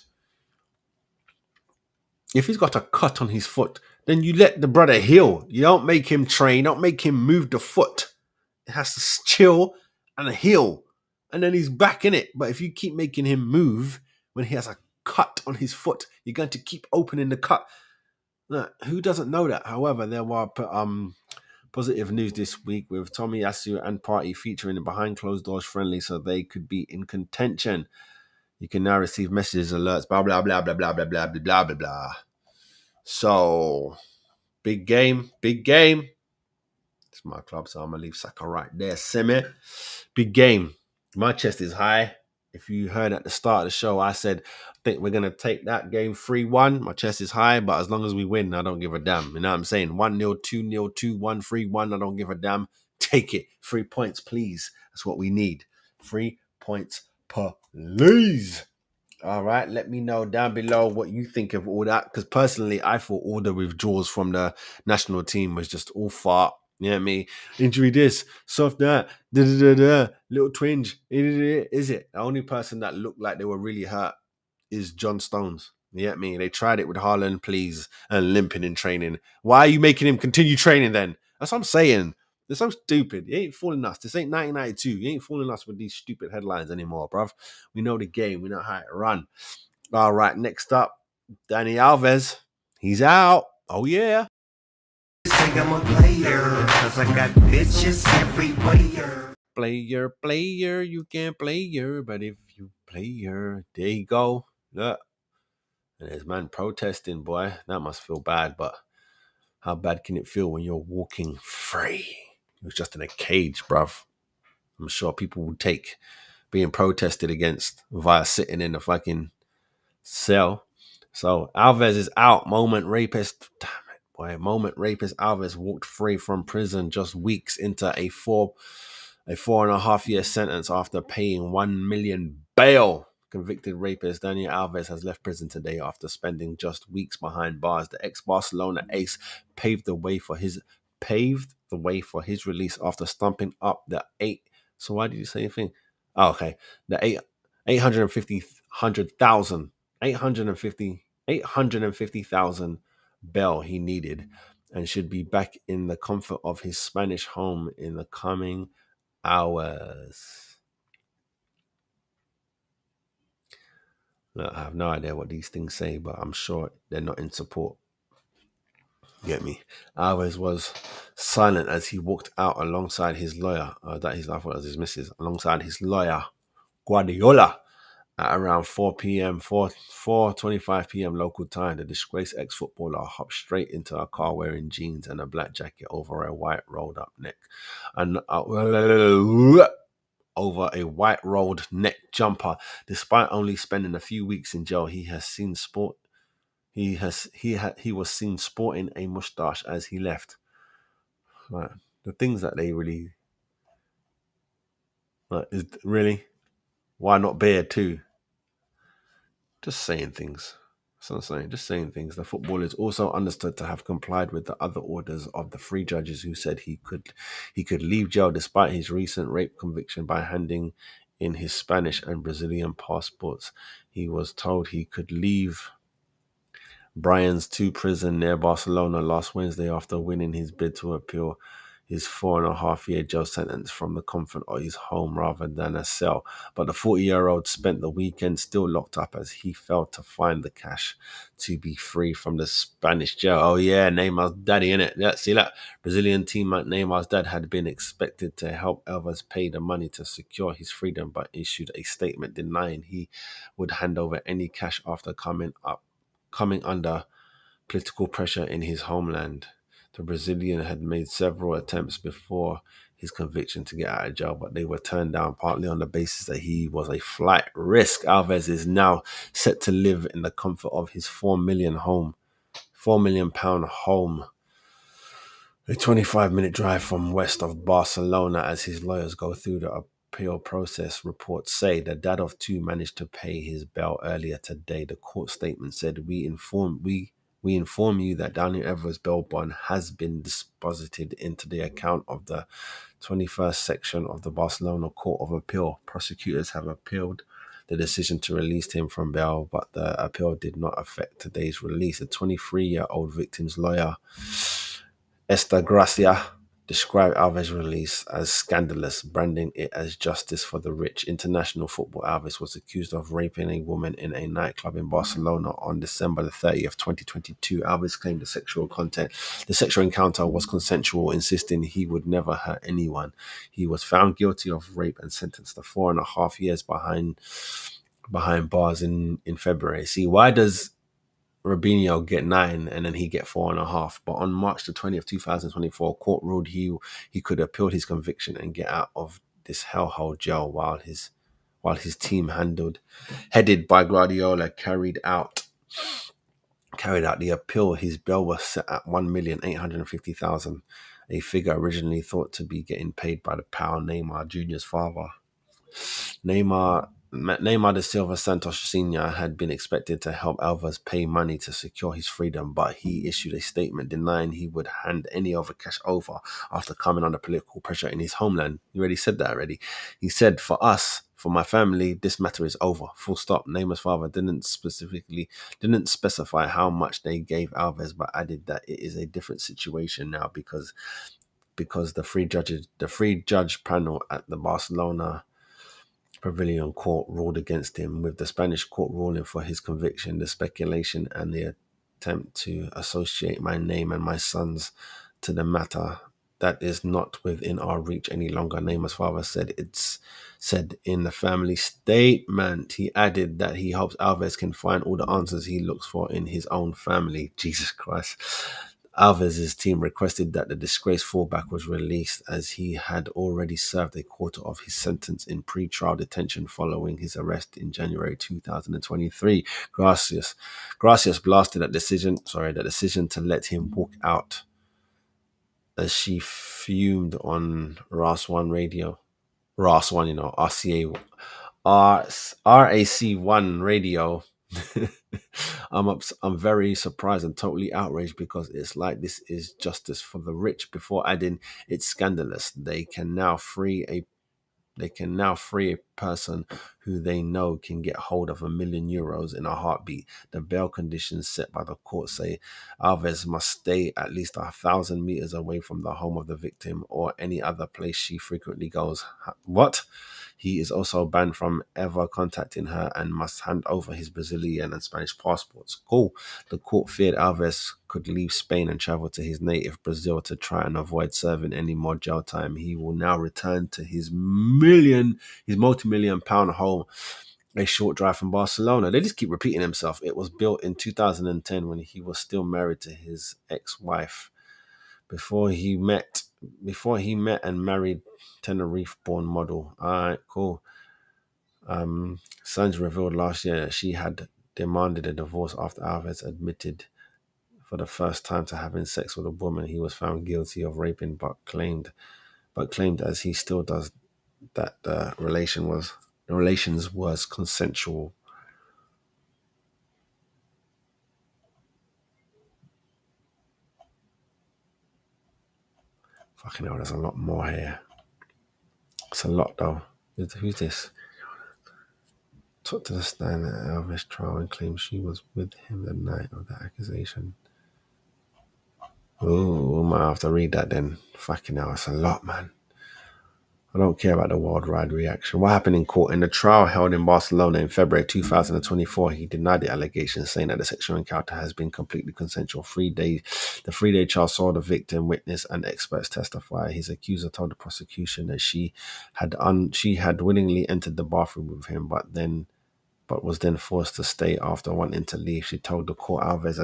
If he's got a cut on his foot, then you let the brother heal. You don't make him train. Don't make him move the foot. It has to chill and heal. And then he's back in it. But if you keep making him move when he has a cut on his foot, you're going to keep opening the cut. Now, who doesn't know that? However, there were positive news this week with Tomiyasu and Partey featuring in behind closed doors friendly, so they could be in contention. You can now receive messages, alerts, blah, blah, blah, blah, blah, blah, blah, blah, blah, blah, blah. So, big game. It's my club, so I'm going to leave Saka right there. Semi. Big game. My chest is high. If you heard at the start of the show, I said, I think we're going to take that game 3-1. My chest is high, but as long as we win, I don't give a damn. You know what I'm saying? 1-0, 2-0, 2-1, 3-1, I don't give a damn. Take it. 3 points, please. That's what we need. 3 points, please. All right, let me know down below what you think of all that. Because personally, I thought all the withdrawals from the national team was just all fart. You know what I mean? Injury this, soft that, little twinge. Is it? The only person that looked like they were really hurt is John Stones. You know what I mean? They tried it with Haaland, please, and limping in training. Why are you making him continue training then? That's what I'm saying. They're so stupid. You ain't fooling us. This ain't 1992. You ain't fooling us with these stupid headlines anymore, bruv. We know the game. We know how to run. All right, next up, Danny Alves. He's out. Oh, yeah. Say I'm a player, cause I got bitches everywhere. Player, you can't play her, but if you play her, there you go. Look. And there's man protesting, boy. That must feel bad, but how bad can it feel when you're walking free? It was just in a cage, bruv. I'm sure people would take being protested against via sitting in a fucking cell. So Alves is out. Moment rapist. Damn it, boy. Moment rapist Alves walked free from prison just weeks into a 4.5 year sentence after paying 1 million bail. Convicted rapist Daniel Alves has left prison today after spending just weeks behind bars. The ex-Barcelona ace paved the way for his release after stumping up the eight. So why did you say anything? Oh, okay. The 850,000 bail he needed and should be back in the comfort of his Spanish home in the coming hours. Look, I have no idea what these things say, but I'm sure they're not in support. Get me? Alves was silent as he walked out alongside his lawyer. That his life was his missus, alongside his lawyer Guardiola at around 4 p.m. 4:25 p.m. local time. The disgraced ex-footballer hopped straight into a car wearing jeans and a black jacket over a white rolled-up neck, and over a white rolled neck jumper. Despite only spending a few weeks in jail, he was seen sporting a mustache as he left. Like, the things that they really is really, why not beard too? Just saying things. That's what I'm saying. Just saying things. The footballer is also understood to have complied with the other orders of the three judges who said he could leave jail despite his recent rape conviction by handing in his Spanish and Brazilian passports. He was told he could leave Brian's 2 prison near Barcelona last Wednesday after winning his bid to appeal his 4.5 year jail sentence from the comfort of his home rather than a cell. But the 40-year-old spent the weekend still locked up as he failed to find the cash to be free from the Spanish jail. Oh yeah, Neymar's daddy, innit? Yeah, see that? Brazilian teammate Neymar's dad had been expected to help Elvis pay the money to secure his freedom, but issued a statement denying he would hand over any cash after coming under political pressure in his homeland. The Brazilian had made several attempts before his conviction to get out of jail, but they were turned down partly on the basis that he was a flight risk. Alves is now set to live in the comfort of his £4 million home, a 25-minute drive from west of Barcelona as his lawyers go through the appeal process. Reports say the dad of 2 managed to pay his bail earlier today. The court statement said, We inform you that Daniel Everett's bail bond has been deposited into the account of the 21st section of the Barcelona Court of Appeal. Prosecutors have appealed the decision to release him from bail, but the appeal did not affect today's release. A 23-year-old victim's lawyer, Esther Gracia, described Alves' release as scandalous, branding it as justice for the rich. International football Alves was accused of raping a woman in a nightclub in Barcelona on December the 30th, 2022. Alves claimed the sexual encounter was consensual, insisting he would never hurt anyone. He was found guilty of rape and sentenced to 4.5 years behind bars in February. See, why does Robinho get 9 and then he get 4.5? But on March the 20th, 2024, court ruled he could appeal his conviction and get out of this hellhole jail while his team headed by Guardiola carried out the appeal. His bail was set at 1,850,000, a figure originally thought to be getting paid by the pal Neymar Jr.'s father. Neymar da Silva Santos Sr. had been expected to help Alves pay money to secure his freedom, but he issued a statement denying he would hand any other cash over after coming under political pressure in his homeland. He already said that already. He said, "For us, for my family, this matter is over. Full stop." Neymar's father didn't specify how much they gave Alves, but added that it is a different situation now because the free judge panel at the Barcelona Pavilion Court ruled against him, with the Spanish court ruling for his conviction. The speculation and the attempt to associate my name and my sons to the matter that is not within our reach any longer, Neymar's father said. It's said in the family statement. He added that he hopes Alves can find all the answers he looks for in his own family. Jesus Christ. Alves' team requested that the disgraced fullback was released, as he had already served a quarter of his sentence in pre-trial detention following his arrest in January 2023. Gracias blasted that decision to let him walk out, as she fumed on RAC1 radio. RAC1, RAC1 radio. I'm very surprised and totally outraged, because it's like this is justice for the rich, before adding, it's scandalous. They can now free a person who they know can get hold of €1 million in a heartbeat. The bail conditions set by the court say Alves must stay at least 1,000 meters away from the home of the victim or any other place she frequently goes. What? He is also banned from ever contacting her and must hand over his Brazilian and Spanish passports. Cool. The court feared Alves could leave Spain and travel to his native Brazil to try and avoid serving any more jail time. He will now return to his multi-million pound home, a short drive from Barcelona. They just keep repeating himself. It was built in 2010 when he was still married to his ex-wife. Before he met and married Tenerife-born model. All right, cool. Sanj revealed last year that she had demanded a divorce after Alves admitted for the first time to having sex with a woman he was found guilty of raping, but claimed, as he still does, that the relations was consensual. Fucking hell, there's a lot more here. It's a lot though. Who's this? Took to the stand at Elvis trial and claimed she was with him the night of the accusation. Oh, I might have to read that then. Fucking hell, it's a lot, man. I don't care about the worldwide reaction. What happened in court? In the trial held in Barcelona in February 2024, he denied the allegations, saying that the sexual encounter has been completely consensual. The 3-day trial saw the victim, witness, and experts testify. His accuser told the prosecution that she had willingly entered the bathroom with him, but was then forced to stay after wanting to leave. She told the court Alves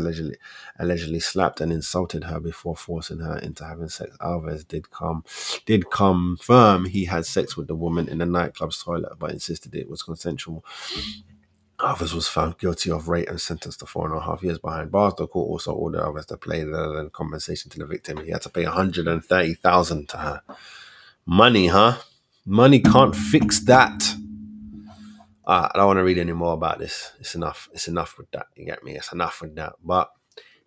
allegedly slapped and insulted her before forcing her into having sex. Alves did confirm he had sex with the woman in the nightclub's toilet, but insisted it was consensual. Alves was found guilty of rape and sentenced to 4.5 years behind bars. The court also ordered Alves to pay the compensation to the victim. He had to pay $130,000 to her. Money, huh? Money can't fix that. I don't want to read any more about this. It's enough. It's enough with that. You get me? It's enough with that. But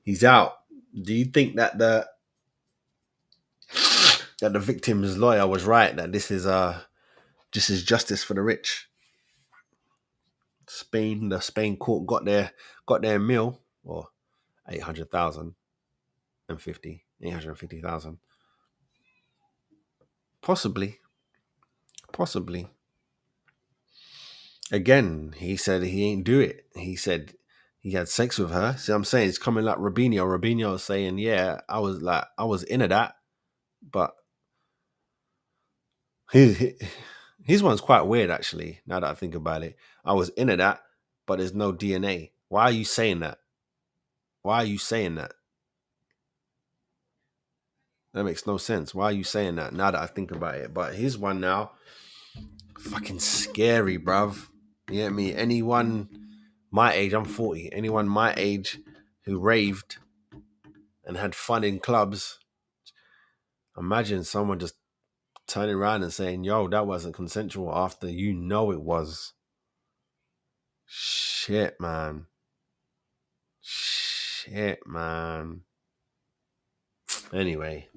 he's out. Do you think that the victim's lawyer was right? That this is justice for the rich? The Spain court got their meal, or 850,000. Possibly. Again, he said he ain't do it. He said he had sex with her. See what I'm saying? It's coming like Robinho. Robinho was saying, yeah, I was into that. But his one's quite weird, actually, now that I think about it. I was into that, but there's no DNA. Why are you saying that? That makes no sense. Why are you saying that now that I think about it? But his one now, fucking scary, bruv. You get me? Anyone my age, I'm 40. Anyone my age who raved and had fun in clubs, imagine someone just turning around and saying, yo, that wasn't consensual after you know it was. Shit, man. Anyway,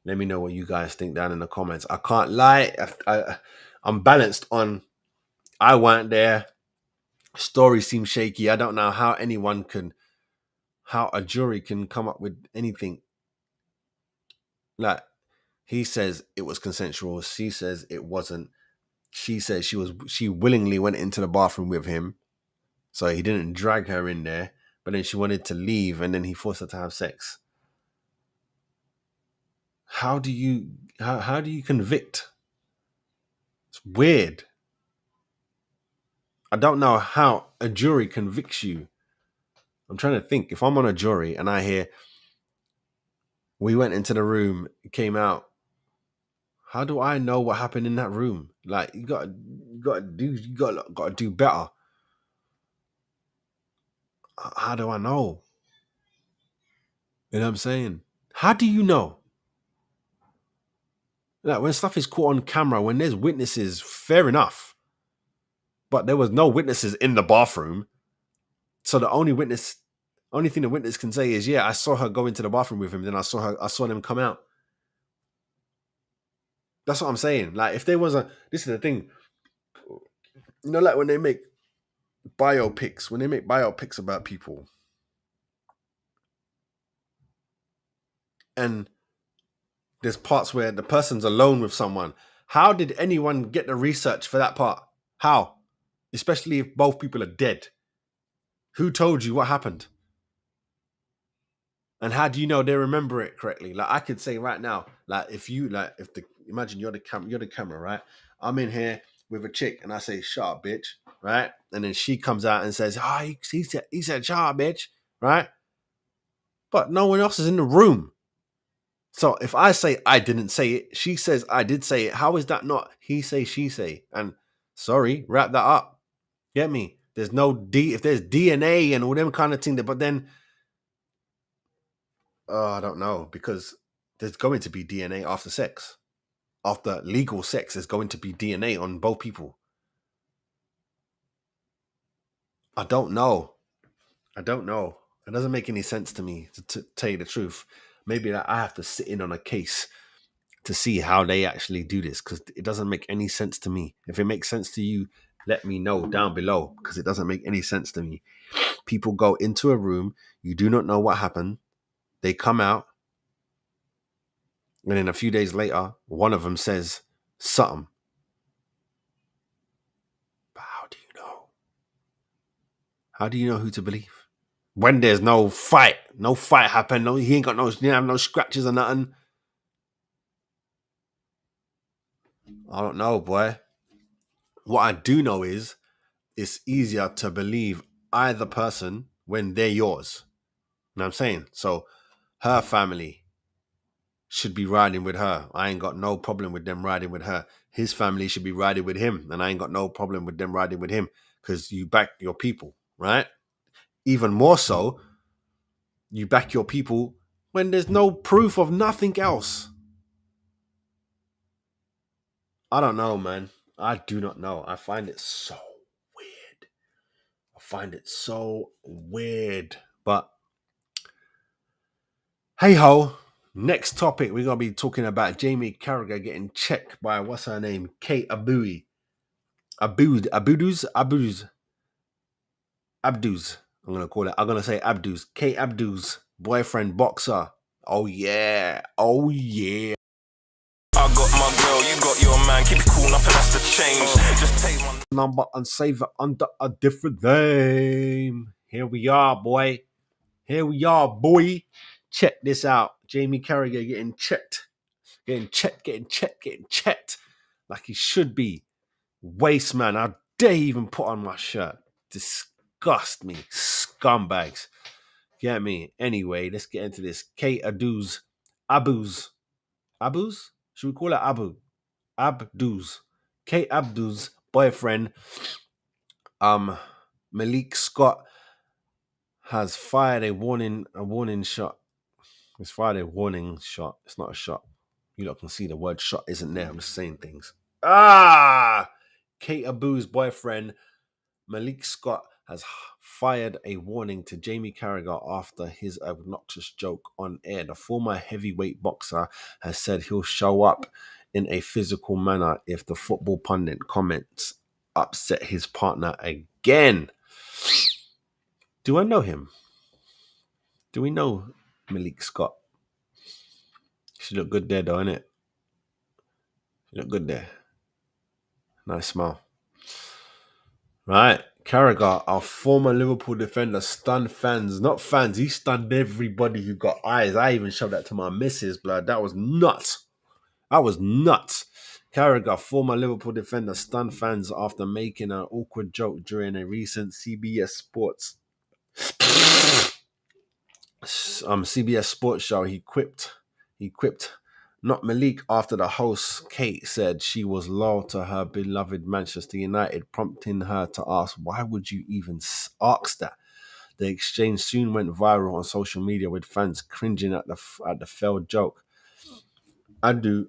let me know what you guys think down in the comments. I can't lie. I'm balanced on I weren't there. Story seems shaky. I don't know how how a jury can come up with anything. Like, he says it was consensual. She says it wasn't. She says she willingly went into the bathroom with him. So he didn't drag her in there, but then she wanted to leave and then he forced her to have sex. How do you convict? It's weird. I don't know how a jury convicts you. I'm trying to think. If I'm on a jury and I hear we went into the room, came out, how do I know what happened in that room? Like, you gotta do better. How do I know? You know what I'm saying? How do you know? Like, when stuff is caught on camera, when there's witnesses, fair enough. But there was no witnesses in the bathroom. So the only thing the witness can say is, yeah, I saw her go into the bathroom with him, then I saw them come out. That's what I'm saying. Like, if there was this is the thing. You know, like when they make biopics about people, and there's parts where the person's alone with someone. How did anyone get the research for that part? How? Especially if both people are dead. Who told you what happened? And how do you know they remember it correctly? Like, I could say right now, like, imagine you're the camera, right? I'm in here with a chick and I say, shut up, bitch, right? And then she comes out and says, he said, shut up, bitch, right? But no one else is in the room. So if I say I didn't say it, she says I did say it. How is that not he say, she say? And sorry, wrap that up. Get me? There's no if there's DNA and all them kind of things, but then I don't know, because there's going to be DNA after sex. After legal sex, there's going to be DNA on both people. I don't know. It doesn't make any sense to me, to tell you the truth. Maybe I have to sit in on a case to see how they actually do this, because it doesn't make any sense to me. If it makes sense to you, let me know down below, because it doesn't make any sense to me. People go into a room, you do not know what happened, they come out, and then a few days later, one of them says something. But how do you know? How do you know who to believe? When there's no fight happened, he ain't got he didn't have no scratches or nothing. I don't know, boy. What I do know is it's easier to believe either person when they're yours. You know what I'm saying? So her family should be riding with her. I ain't got no problem with them riding with her. His family should be riding with him, and I ain't got no problem with them riding with him, because you back your people, right? Even more so, you back your people when there's no proof of nothing else. I don't know, man. I do not know. I find it so weird. But hey ho, next topic, we're going to be talking about Jamie Carragher getting checked by, what's her name? Kate Abduz. I'm going to call it. I'm going to say Abduz. Kate Abduz, boyfriend, boxer. Oh yeah. I got my girl, you got your man. Keep it cool, nothing has to change. Just take my number and save it under a different name. Here we are, boy. Check this out. Jamie Carragher getting checked. Like he should be. Waste man, how dare you even put on my shirt? Disgust me. Scumbags. Get me? Anyway, let's get into this. Kate Abduz. Should we call it Abu? Abduz. Kate Abduz boyfriend, Malik Scott, has fired a warning shot. It's fired a warning shot. It's not a shot. You lot can see the word shot isn't there. I'm just saying things. Kate Abu's boyfriend, Malik Scott, has fired a warning to Jamie Carragher after his obnoxious joke on air. The former heavyweight boxer has said he'll show up in a physical manner if the football pundit comments upset his partner again. Do I know him? Do we know Malik Scott? She look good there, though, innit? She look good there. Nice smile. Right. Carragher, our former Liverpool defender, stunned fans. Not fans. He stunned everybody who got eyes. I even showed that to my missus, blood. That was nuts. That was nuts. Carragher, former Liverpool defender, stunned fans after making an awkward joke during a recent CBS Sports show. He quipped, not Malik, after the host Kate said she was loyal to her beloved Manchester United, prompting her to ask, why would you even ask that? The exchange soon went viral on social media with fans cringing at the failed joke. Adu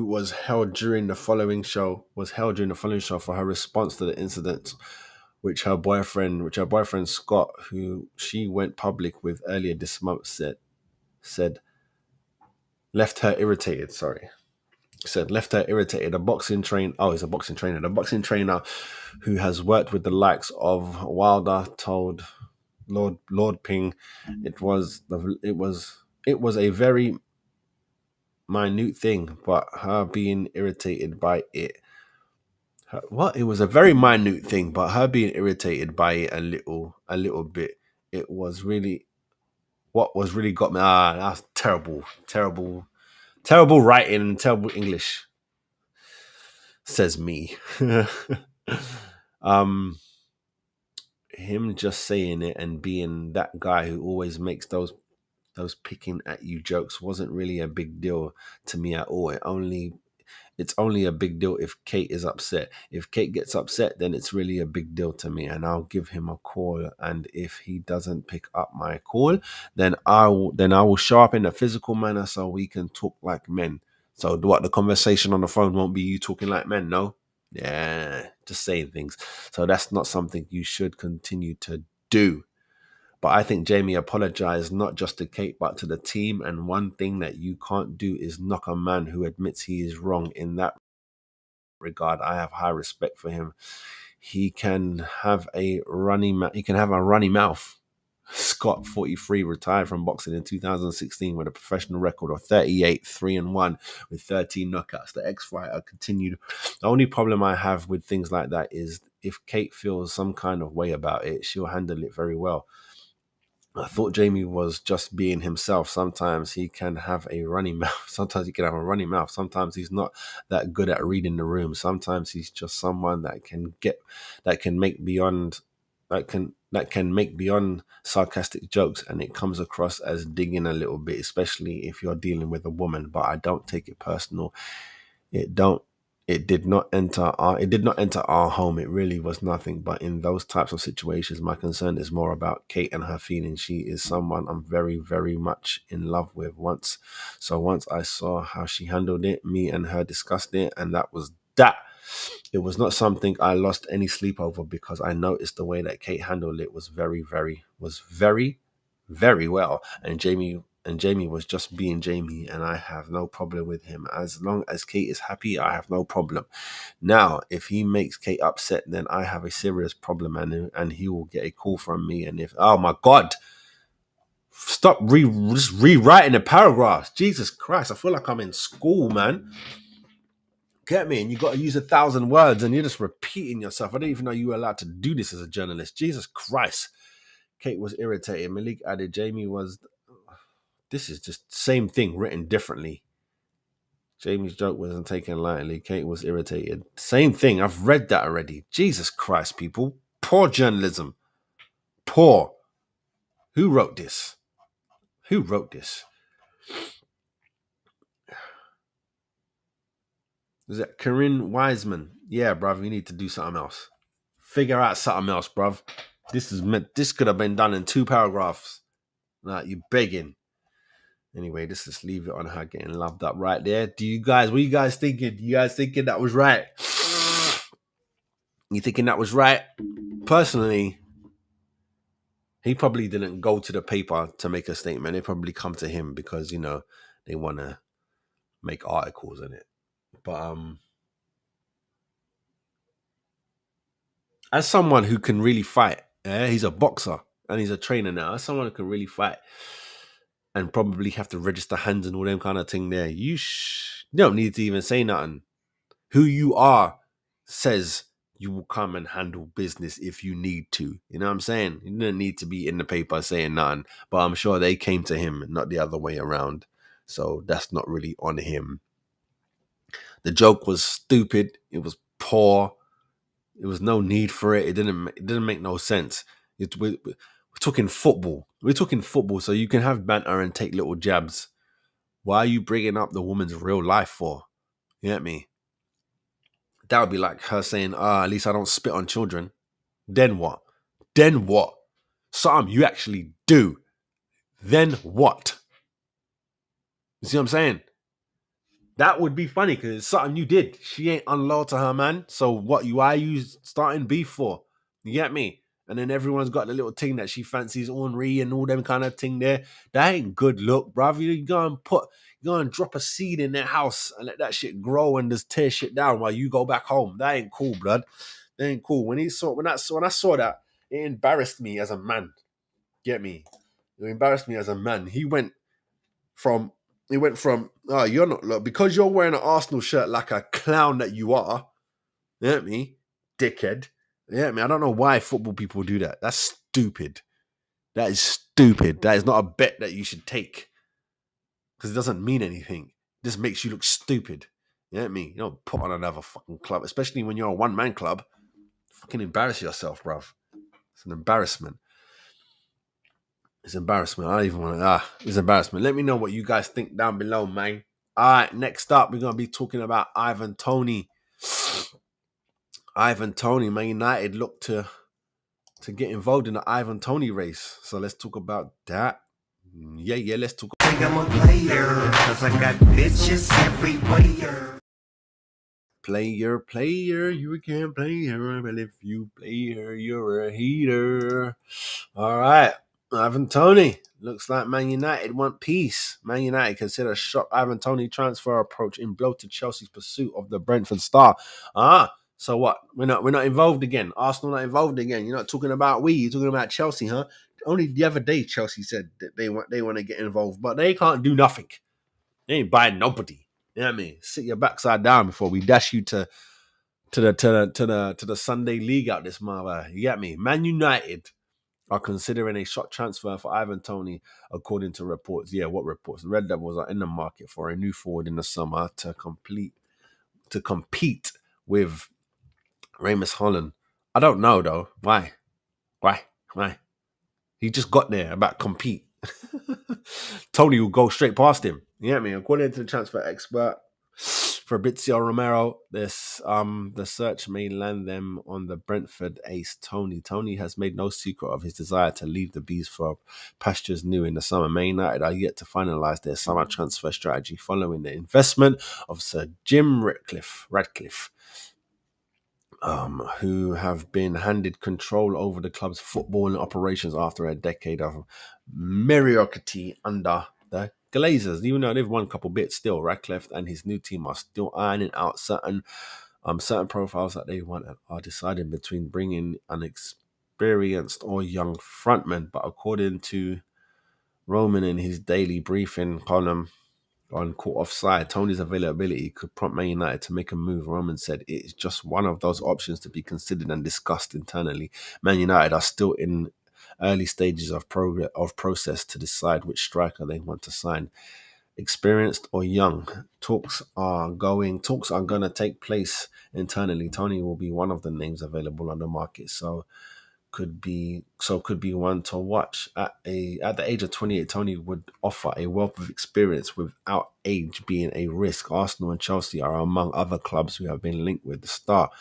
was held during the following show for her response to the incident, which her boyfriend Scott, who she went public with earlier this month, said left her irritated. Left her irritated. He's a boxing trainer. The boxing trainer who has worked with the likes of Wilder told Lord Ping it was a very minute thing, but her being irritated by it. It was a very minute thing, but her being irritated by it a little bit. It was really what was really got me. That's terrible writing and terrible English, says me. Him just saying it and being that guy who always makes those picking at you jokes wasn't really a big deal to me at all. It's only a big deal if Kate is upset. If Kate gets upset, then it's really a big deal to me, and I'll give him a call. And if he doesn't pick up my call, then I will show up in a physical manner so we can talk like men. So what, the conversation on the phone won't be you talking like men, no? Yeah, just saying things. So that's not something you should continue to do. But I think Jamie apologized not just to Kate, but to the team. And one thing that you can't do is knock a man who admits he is wrong. In that regard, I have high respect for him. He can have a runny mouth. Scott, 43, retired from boxing in 2016 with a professional record of 38, 3-1 with 13 knockouts. The ex-fighter continued. The only problem I have with things like that is if Kate feels some kind of way about it, she'll handle it very well. I thought Jamie was just being himself. Sometimes he can have a runny mouth. Sometimes he's not that good at reading the room. Sometimes he's just someone that can make beyond sarcastic jokes, and it comes across as digging a little bit, especially if you're dealing with a woman. But I don't take it personal. It did not enter our home. It really was nothing. But in those types of situations, my concern is more about Kate and her feelings. She is someone I'm very, very much in love with. Once I saw how she handled it, me and her discussed it, and that was that. It was not something I lost any sleep over, because I noticed the way that Kate handled it was very, very well. And Jamie was just being Jamie, and I have no problem with him. As long as Kate is happy, I have no problem. Now, if he makes Kate upset, then I have a serious problem, and he will get a call from me. And oh my God, stop just rewriting the paragraphs. Jesus Christ, I feel like I'm in school, man. Get me? And you got to use 1,000 words, and you're just repeating yourself. I didn't even know you were allowed to do this as a journalist. Jesus Christ. Kate was irritated. Malik added, Jamie was... This is just the same thing written differently. Jamie's joke wasn't taken lightly. Kate was irritated. Same thing. I've read that already. Jesus Christ, people. Poor journalism. Poor. Who wrote this? Is that Corinne Wiseman? Yeah, bruv, you need to do something else. Figure out something else, bruv. This could have been done in 2 paragraphs. Nah, you begging. Anyway, let's just leave it on her getting loved up right there. What you guys thinking? You guys thinking that was right? You thinking that was right? Personally, he probably didn't go to the paper to make a statement. They probably come to him because, they want to make articles in it. But as someone who can really fight, he's a boxer and he's a trainer now. As someone who can really fight and probably have to register hands and all them kind of thing there, you don't need to even say nothing. Who you are says you will come and handle business if you need to. You know what I'm saying? You don't need to be in the paper saying nothing. But I'm sure they came to him, not the other way around. So that's not really on him. The joke was stupid. It was poor. There was no need for it. It didn't make no sense. We're talking football. We're talking football, so you can have banter and take little jabs. Why are you bringing up the woman's real life for? You get me? That would be like her saying, at least I don't spit on children. Then what? Then what? Something you actually do. Then what? You see what I'm saying? That would be funny because it's something you did. She ain't unloyal to her man. So why are you starting beef for? You get me? And then everyone's got the little thing that she fancies ornery and all them kind of thing there. That ain't good look, bruv. You go and drop a seed in their house and let that shit grow and just tear shit down while you go back home. That ain't cool, blood. That ain't cool. When I saw that, it embarrassed me as a man. Get me? It embarrassed me as a man. He went from, oh, you're not, look, because you're wearing an Arsenal shirt like a clown that you are. You get me? Dickhead. Yeah, I don't know why football people do that. That's stupid. That is stupid. That is not a bet that you should take. Because it doesn't mean anything. It just makes you look stupid. You know what I mean? You don't put on another fucking club, especially when you're a one-man club. Fucking embarrass yourself, bruv. It's an embarrassment. It's embarrassment. I don't even want to... it's embarrassment. Let me know what you guys think down below, man. All right, next up, we're going to be talking about Ivan Toney. Ivan Toney, Man United look to get involved in the Ivan Toney race. So let's talk about that. Yeah, let's talk. I think I'm a player, cause I got bitches everywhere. Player, you can play her, but if you play her, you're a heater. All right, Ivan Toney. Looks like Man United want peace. Man United consider shock Ivan Toney transfer approach in blow to Chelsea's pursuit of the Brentford star. So what? We're not involved again. Arsenal not involved again. You're not talking about you're talking about Chelsea, huh? Only the other day Chelsea said that they want to get involved, but they can't do nothing. They ain't buying nobody. You know what I mean? Sit your backside down before we dash you to the Sunday league out this mother. You get me? Man United are considering a shock transfer for Ivan Toney, according to reports. Yeah, what reports? The Red Devils are in the market for a new forward in the summer to compete with Ramus Holland. I don't know though. Why? He just got there about compete. Toney will go straight past him. You know what I mean? According to the transfer expert Fabrizio Romero, the search may land them on the Brentford ace Toney. Toney has made no secret of his desire to leave the Bees for pastures new in the summer. Man United are yet to finalise their summer transfer strategy following the investment of Sir Jim Radcliffe. Who have been handed control over the club's footballing operations after a decade of mediocrity under the Glazers. Even though they've won a couple bits, still Radcliffe and his new team are still ironing out certain profiles that they want and are deciding between bringing an experienced or young frontman. But according to Roman in his daily briefing column on Caught Offside, Toney's availability could prompt Man United to make a move. Roman said it is just one of those options to be considered and discussed internally. Man United are still in early stages of process to decide which striker they want to sign, experienced or young. Talks are going to take place internally. Toney will be one of the names available on the market, so could be one to watch. At the age of 28, Toney would offer a wealth of experience without age being a risk. Arsenal and Chelsea are among other clubs who have been linked with the star.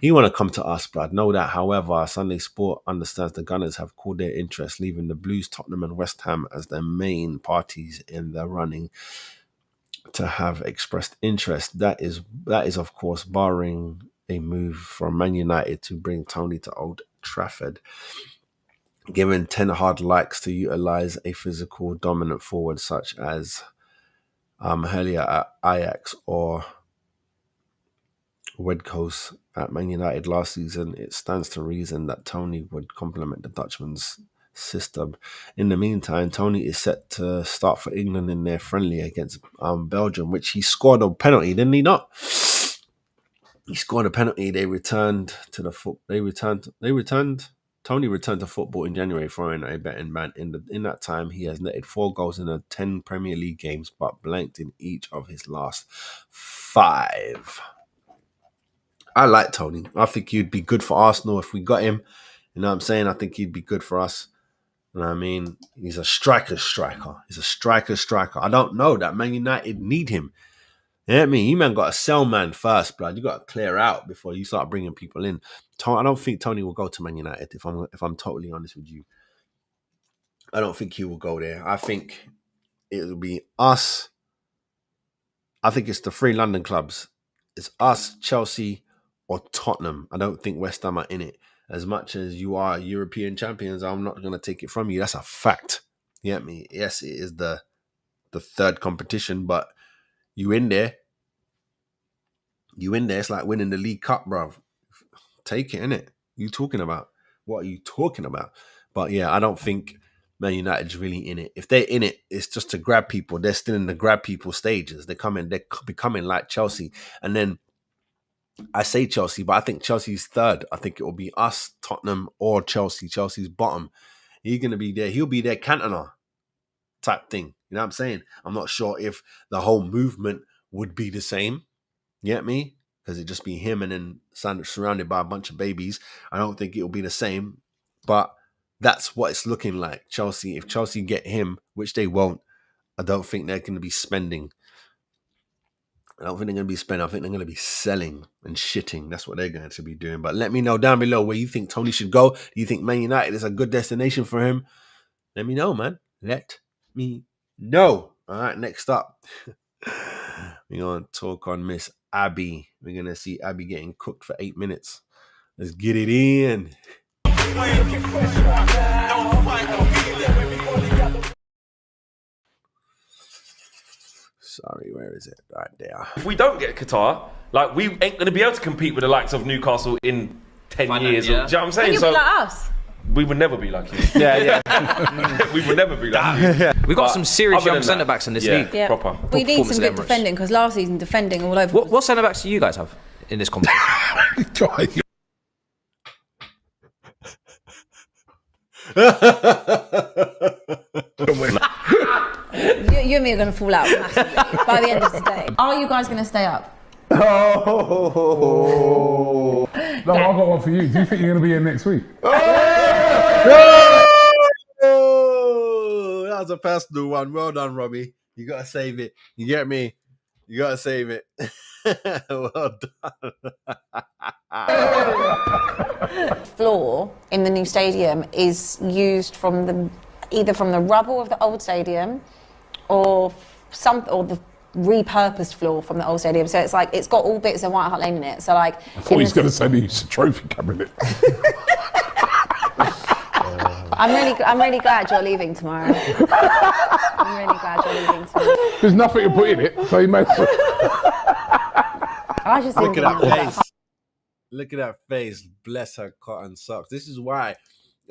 He want to come to us, blood. Know that. However, Sunday Sport understands the Gunners have called their interest, leaving the Blues, Tottenham, and West Ham as their main parties in the running to have expressed interest. That is, of course, barring a move from Man United to bring Tony to Old Trafford. Given 10 hard likes to utilise a physical dominant forward such as Helia at Ajax or Wedkos at Man United last season, it stands to reason that Tony would complement the Dutchman's system. In the meantime, Tony is set to start for England in their friendly against Belgium, which he scored a penalty, didn't he not? He scored a penalty. They returned to the foot. Tony returned to football in January, throwing a betting man. In that time, he has netted 4 goals in the 10 Premier League games, but blanked in each of his last 5. I like Tony. I think he'd be good for Arsenal if we got him. You know what I'm saying? I think he'd be good for us. You know what I mean? He's a striker. He's a striker. I don't know that Man United need him. You know what I mean? You man got to sell man first, blood. You got to clear out before you start bringing people in. I don't think Tony will go to Man United. If I'm totally honest with you, I don't think he will go there. I think it will be us. I think it's the 3 London clubs. It's us, Chelsea, or Tottenham. I don't think West Ham are in it. As much as you are European champions, I'm not going to take it from you. That's a fact. You get me? Yes, it is the 3rd competition, but you in there. It's like winning the League Cup, bruv. Take it, innit? You talking about? What are you talking about? But yeah, I don't think Man United's really in it. If they're in it, it's just to grab people. They're still in the grab people stages. They're becoming like Chelsea. And then I say Chelsea, but I think Chelsea's 3rd. I think it will be us, Tottenham, or Chelsea. Chelsea's bottom. He's going to be there. He'll be their Cantona type thing. You know what I'm saying? I'm not sure if the whole movement would be the same. You get me? Because it'd just be him and then surrounded by a bunch of babies. I don't think it'll be the same. But that's what it's looking like. Chelsea, if Chelsea get him, which they won't, I don't think they're going to be spending. I think they're going to be selling and shitting. That's what they're going to be doing. But let me know down below where you think Tony should go. Do you think Man United is a good destination for him? Let me know, man. Let me know. All right, next up. We're going to talk on Miss Abby. We're going to see Abby getting cooked for 8 minutes. Let's get it in. Sorry, where is it? Right there. If we don't get Qatar, like, we ain't going to be able to compete with the likes of Newcastle in 10 years. Do you know what I'm saying? You'll be like us. We would never be like you. Yeah. We would never be like you. We've got some serious young centre-backs in this league. Yeah. Proper. We need some good defending, because last season defending all over. What centre-backs do you guys have in this competition? You and me are going to fall out massively by the end of today. Are you guys going to stay up? No, I've got one for you. Do you think you're going to be in next week? Oh, that was a personal one. Well done, Robbie. You got to save it. You get me? You got to save it. Well done. Floor in the new stadium is used from either from the rubble of the old stadium or the repurposed floor from the old stadium. So it's like it's got all bits of White Hart Lane in it. So like I thought he was going to say the trophy cabinet. I'm really glad you're leaving tomorrow. I'm really glad you're leaving tomorrow. There's nothing to put in it, so he made it. I just Look at that face. Look at that face. Bless her cotton socks. This is why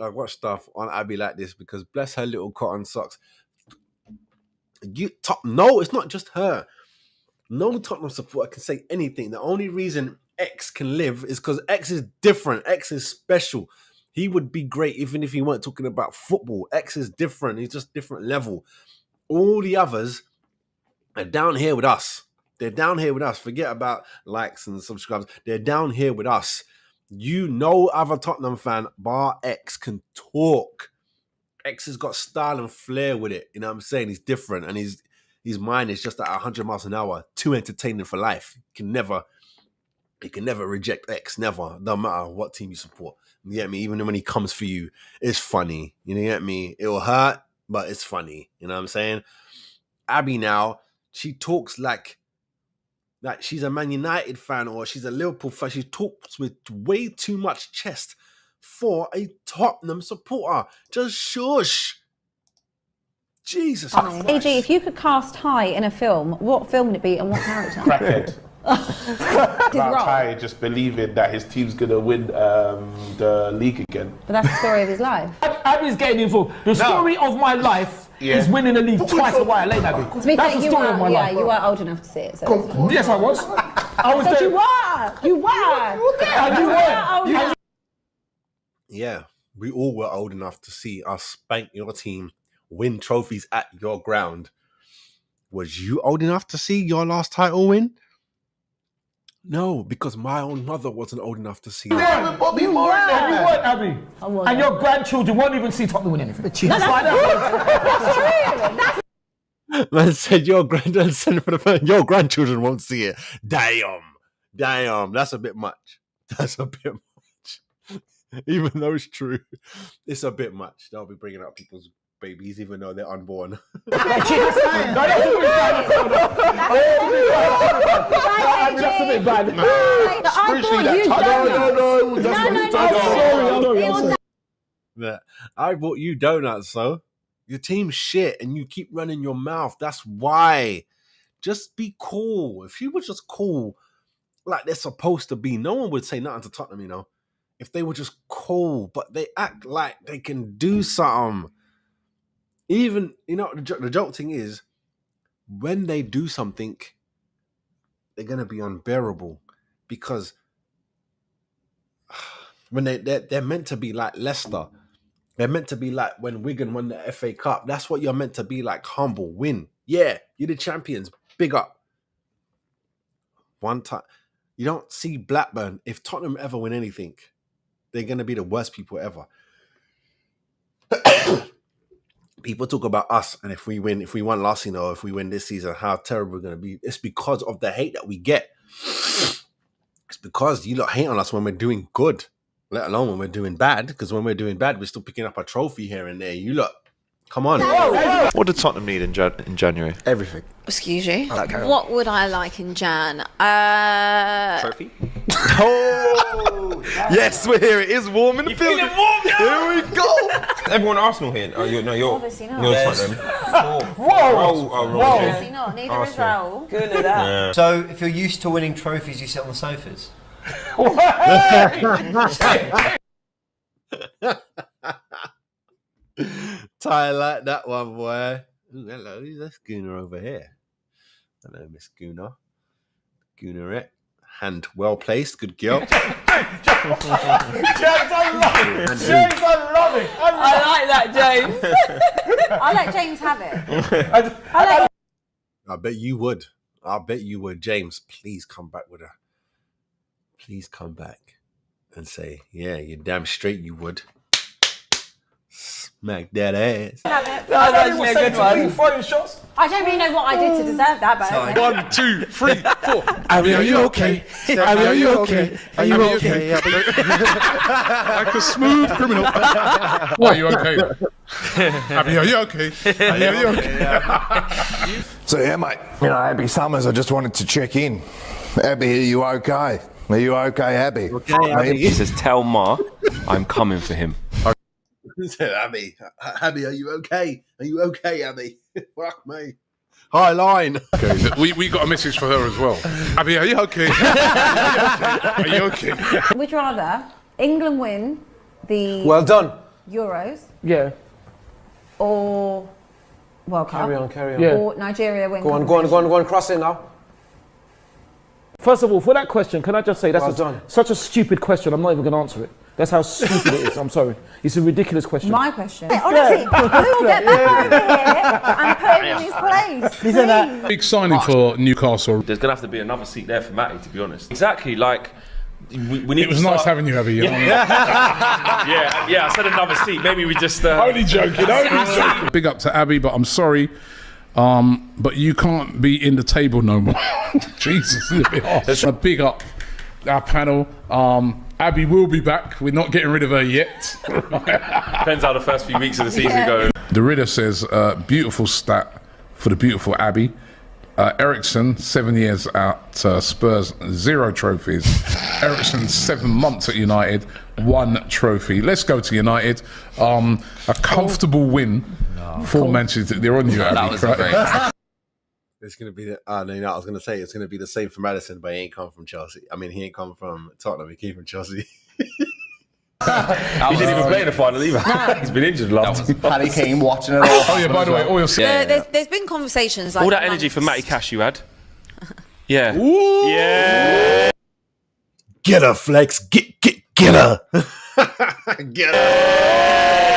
I watch stuff on Abby like this, because bless her little cotton socks. No, it's not just her. No Tottenham supporter can say anything. The only reason X can live is because X is different. X is special. He would be great even if he weren't talking about football. X is different. He's just different level. All the others are down here with us. They're down here with us. Forget about likes and subscribes. They're down here with us. You know, other Tottenham fan, bar X, can talk. X has got style and flair with it. You know what I'm saying? He's different, and his mind is just at 100 miles an hour. Too entertaining for life. Can never You can never reject X, never. No matter what team you support. You get me? Even when he comes for you, it's funny. You get me? It will hurt, but it's funny. You know what I'm saying? Abby now, she talks like she's a Man United fan or she's a Liverpool fan. She talks with way too much chest for a Tottenham supporter. Just shush. Jesus Christ. AG, if you could cast Ty in a film, what film would it be and what character? Crackhead. About Ty just believing that his team's gonna win the league again. But that's the story of his life. Abby's getting involved. The story of my life is winning the league twice a while lane, Abby. To be That's fair, the story of my life. you were old enough to see it. So. Yes, I was. I was But there. you were. Yeah, we all were old enough to see us spank your team, win trophies at your ground. Was you old enough to see your last title win? No, because my own mother wasn't old enough to see that. Yeah, with Bobby Moore in there. You weren't, Abby. And your grandchildren won't even see Tottenham win anything. Man said your grandchildren won't see it. Damn, that's a bit much. Even though it's true, it's a bit much. They'll be bringing up people's babies even though they're unborn. That's a bit bad. I bought you donuts, so your team's shit and you keep running your mouth. That's why. Just be cool. If you were just cool like they're supposed to be, no one would say nothing to Tottenham, you know. If they were just cool, but they act like they can do something. Even, you know, the joke thing is, when they do something, they're going to be unbearable. Because when they're meant to be like Leicester. They're meant to be like when Wigan won the FA Cup. That's what you're meant to be like, humble, win. Yeah, you're the champions. Big up. One time. You don't see Blackburn. If Tottenham ever win anything, they're going to be the worst people ever. People talk about us, and if we won last season or if we win this season, how terrible we're going to be. It's because of the hate that we get. It's because you lot hate on us when we're doing good, let alone when we're doing bad. Because when we're doing bad, we're still picking up a trophy here and there. You lot, come on. What did Tottenham need in January? Everything. Excuse you. Okay. What would I like in Jan? Trophy? Oh! Yes, we're here. It is warm in the field. Feeling warm now? Here we go. Everyone Arsenal here? Oh, you're Obviously not. You're Yes. Tottenham. Whoa! Obviously not. Neither is Raoul. Good at that. Yeah. So, if you're used to winning trophies, you sit on the sofas. Ty like that one, boy. Ooh, hello, who's that Schooner over here? Hello, Miss Schooner. Schoonerette. Hand well placed, good girl. James, I love it. James, I love it. I like that, James. I let James have it. I bet you would. I bet you would. James, please come back with her. Please come back and say, yeah, you're damn straight you would. Smack that ass. That was actually a good one. I don't really know what I did to deserve that, but okay. 1, 2, 3, 4. Abby, are you okay? Abby, are you okay? Are you okay? Like a smooth criminal. Are you okay? Abby, are you okay? Abby, are you okay? So yeah, mate. You know, Abby Summers, I just wanted to check in. Abby, are you okay? Are you okay, Abby? Okay, Abby. He says, tell Ma I'm coming for him. Abby, are you okay? Are you okay, Abby? Fuck me. High line. Okay, we got a message for her as well. Abby, are you okay? Are you okay? Would you rather England win the Well done. Euros Yeah. or World Cup? Carry on. Yeah. Or Nigeria win? Go on, cross it now. First of all, for that question, can I just say that's Well done. such a stupid question. I'm not even going to answer it. That's how stupid it is. I'm sorry. It's a ridiculous question. My question. Honestly, we will get back over here and put him in his place. Isn't that big signing for Newcastle? There's gonna have to be another seat there for Matty, to be honest. Exactly, like we need. It was to nice start... having you, Abby. You know what I mean? yeah. I said another seat. Maybe we just. Only joking. Big up to Abby, but I'm sorry. But you can't be in the table no more. Jesus, it's a bit harsh. A big up our panel. Abby will be back. We're not getting rid of her yet. Depends how the first few weeks of the season go. The Ridder says, beautiful stat for the beautiful Abby. Ericsson, 7 years at Spurs, 0 trophies. Ericsson, 7 months at United, 1 trophy. Let's go to United. A comfortable win for Manchester. They're on you, Abby. It's going to be I was going to say it's going to be the same for Madison, but he ain't come from Chelsea. I mean, he ain't come from Tottenham. He came from Chelsea. He didn't even play in the final either. He's been injured last. Harry Kane watching it all. Oh yeah, by the way, all your There's been conversations like all that energy for Matty Cash you had. Yeah. Ooh. Yeah. Get her, Flex. Get her. Get her.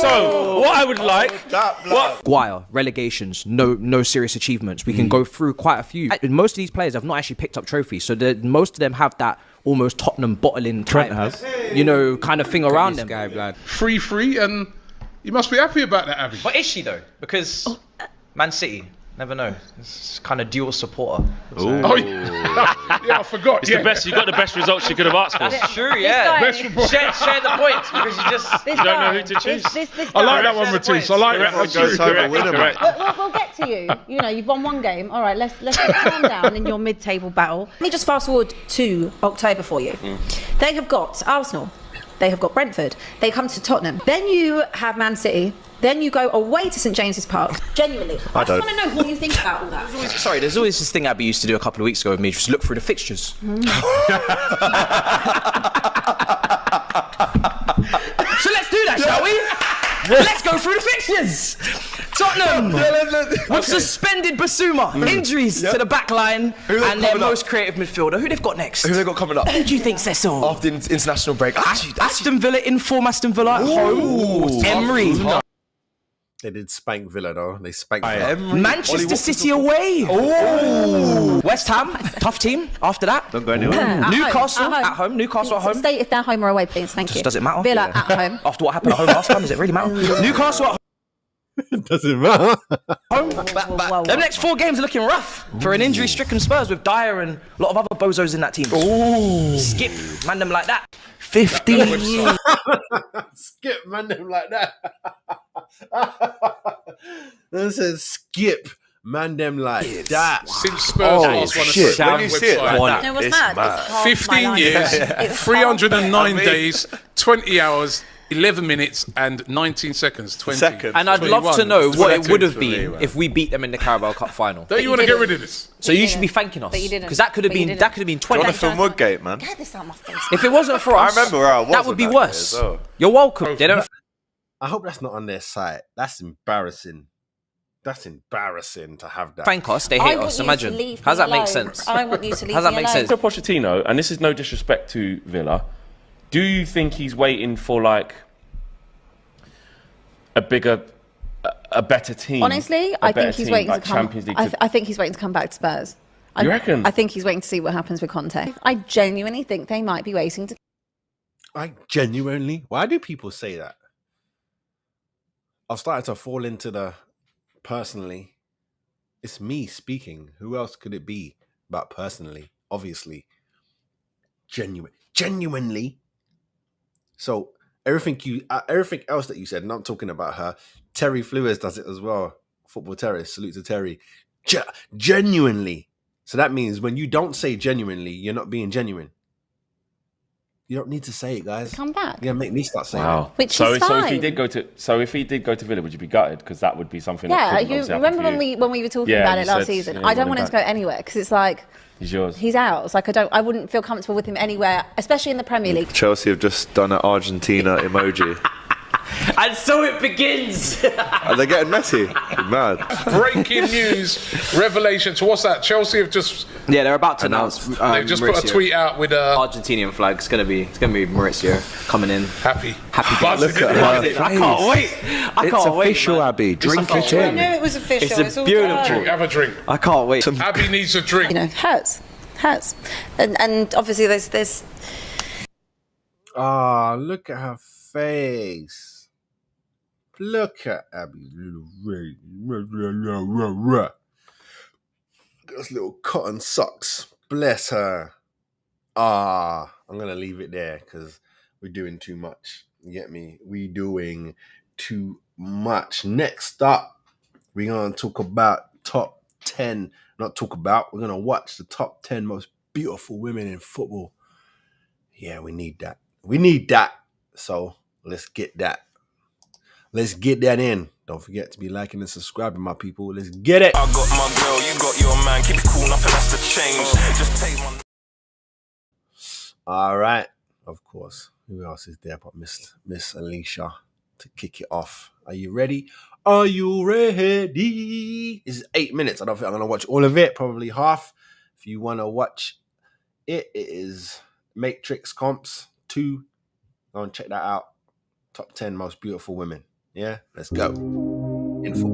So, what I would like... Guire, relegations, no serious achievements. We can go through quite a few. Most of these players have not actually picked up trophies, so most of them have that almost Tottenham bottling type, kind of thing around them. 3-3, and you must be happy about that, Abby. But is she though? Because Man City, never know. It's kind of dual supporter. Oh yeah, I forgot. It's the best. You got the best results you could have asked for. That's true, yeah. Best report. Share the points because you don't know who to choose. I like that one, Matisse. I like that one. We'll get to you. You know, you've won one game. All right, let's calm down in your mid-table battle. Let me just fast forward to October for you. They have got Arsenal. They have got Brentford. They come to Tottenham. Then you have Man City. Then you go away to St James's Park. Genuinely, I just want to know what you think about all that. There's always this thing Abby used to do a couple of weeks ago with me, just look through the fixtures. So let's do that, shall we? Let's go through the fixtures. Tottenham with suspended Basuma, injuries to the back line, and their most creative midfielder. Who they've got next? Who they got coming up? Who do you think, Cecil? After the international break. Aston Villa in form. Aston Villa at home. Emery. They did spank Villa though. They spanked Villa. Manchester City away. Oh. West Ham, tough team. After that, don't go anywhere. Newcastle at home. Newcastle at home. State if they're home or away, please. Thank you. Does it matter? Villa at home. After what happened at home last time, does it really matter? Newcastle at home. It doesn't matter. The next 4 games are looking rough for an injury-stricken Spurs with Dyer and a lot of other bozos in that team. Skip, man, them like that. 15 years. Skip, man, them like that. That says skip, man, them like that. Since Spurs last won shit. When you see it like that, No, what's it's mad? mad. It's half 15 my years, life. 309 days, 20 hours, 11 minutes and 19 seconds. 20. And I'd love to know what it would have been if we beat them in the Carabao Cup final. Don't you want to get rid of this? So you should be thanking us. But you didn't. Because that could have been 20. Jonathan Woodgate, man. Get this out of my face. If it wasn't for us, I remember where I was that would be on that worse. day as well. You're welcome. They don't. I hope that's not on their site. That's embarrassing. That's embarrassing to have that. Thank us. They I hate want us. you to Imagine. leave How does me that make alone. sense? I want you to leave How does that me make alone. sense? For Pochettino, and this is no disrespect to Villa, do you think he's waiting for like a better team? Honestly, I think he's waiting to come. Champions League I think he's waiting to come back to Spurs. You reckon? I think he's waiting to see what happens with Conte. I genuinely think they might be waiting to. I genuinely. Why do people say that? I've started to fall into the personally. It's me speaking. Who else could it be but personally? Obviously. Genuinely. So everything else that you said, and I'm talking about her, Terry Flewers does it as well. Football Terrace, salute to Terry. Genuinely. So that means when you don't say genuinely, you're not being genuine. You don't need to say it, guys. Come back. Yeah, make me start saying Wow. it. Which so is if fine. he did go to Villa, would you be gutted? Because that would be something. Yeah, that you obviously happen remember for you. when we were talking Yeah, about you it last said, season? yeah, I you don't want want him him to go anywhere because it's like He's yours. he's ours. Like I wouldn't feel comfortable with him anywhere, especially in the Premier League. Chelsea have just done an Argentina emoji. And so it begins. Are they getting Messi? Mad. Breaking news, revelation. So what's that? Chelsea have just Yeah, they're about to announce. they've just put a tweet out with Argentinian flag. It's gonna be Maurizio coming in. happy. Look at her I can't wait. I It's can't wait. official, man. Abby. Drink it I in. knew it was official. It's all beautiful. done. Have a drink. I can't wait. Abby needs a drink. You know, hurts, and obviously there's. Ah, look at her face. Look at Abby's little those little cotton socks. Bless her. I'm gonna leave it there because we're doing too much. You get me? We doing too much. Next up, we're gonna talk about top 10. Not talk about. We're gonna watch the top 10 most beautiful women in football. Yeah, we need that. We need that. So let's get that. Let's get that in. Don't forget to be liking and subscribing, my people. Let's get it. I got my girl, you got your man. Keep it cool, nothing has to change. Just take one. All right. Of course. Who else is there but Miss Alicia to kick it off? Are you ready? Are you ready? This is 8 minutes. I don't think I'm gonna watch all of it. Probably half. If you want to watch it, it is Matrix Comps 2. Go and check that out. Top 10 most beautiful women. Yeah, let's go. Info.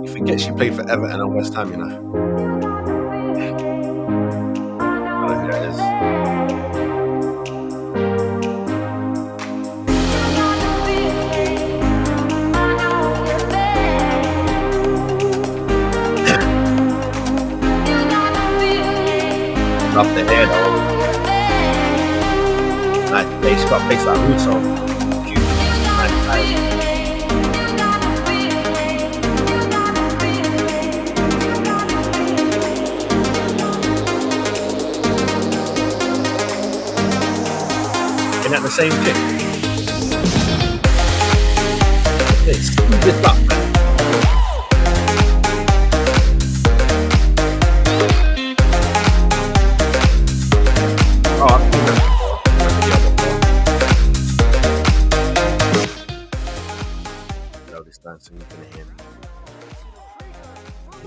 You forget she played for Everton and West Ham, you know. I don't know who that is. Love the hair though. Nice face, got a face like Russo. Cute. Nice. Isn't that the same chick? Okay, speed this up, man. Oh, I've seen that before. Low this time so you can hear me.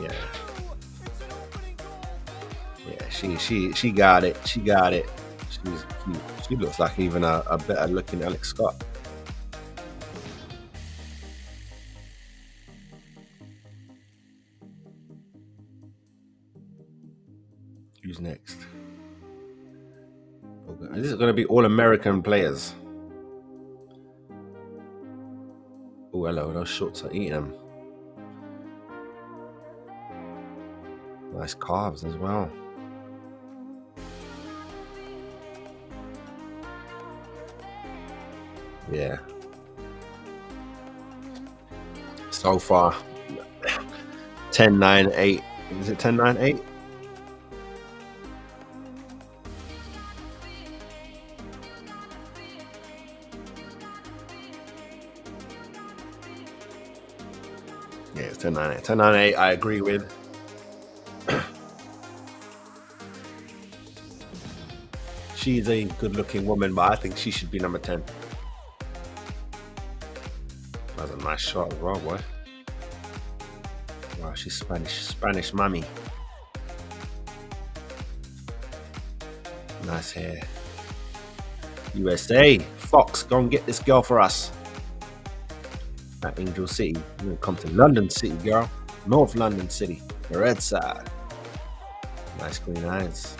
Yeah, she got it. She got it. She's cute. She looks like even a better looking Alex Scott. Who's next? This is going to be all American players. Oh, hello. Those shorts are eating them. Nice calves as well. Yeah. So far, 10, 9, 8. Is it 10, 9, 8? Yeah, it's 10, 9, 8. 10, 9, 8, I agree with. She's a good-looking woman, but I think she should be number 10. That's a nice shot as well, boy. Wow, she's Spanish mommy. Nice hair. USA, Fox, go and get this girl for us. At Angel City. You're gonna come to London City, girl. North London City, the red side. Nice green eyes.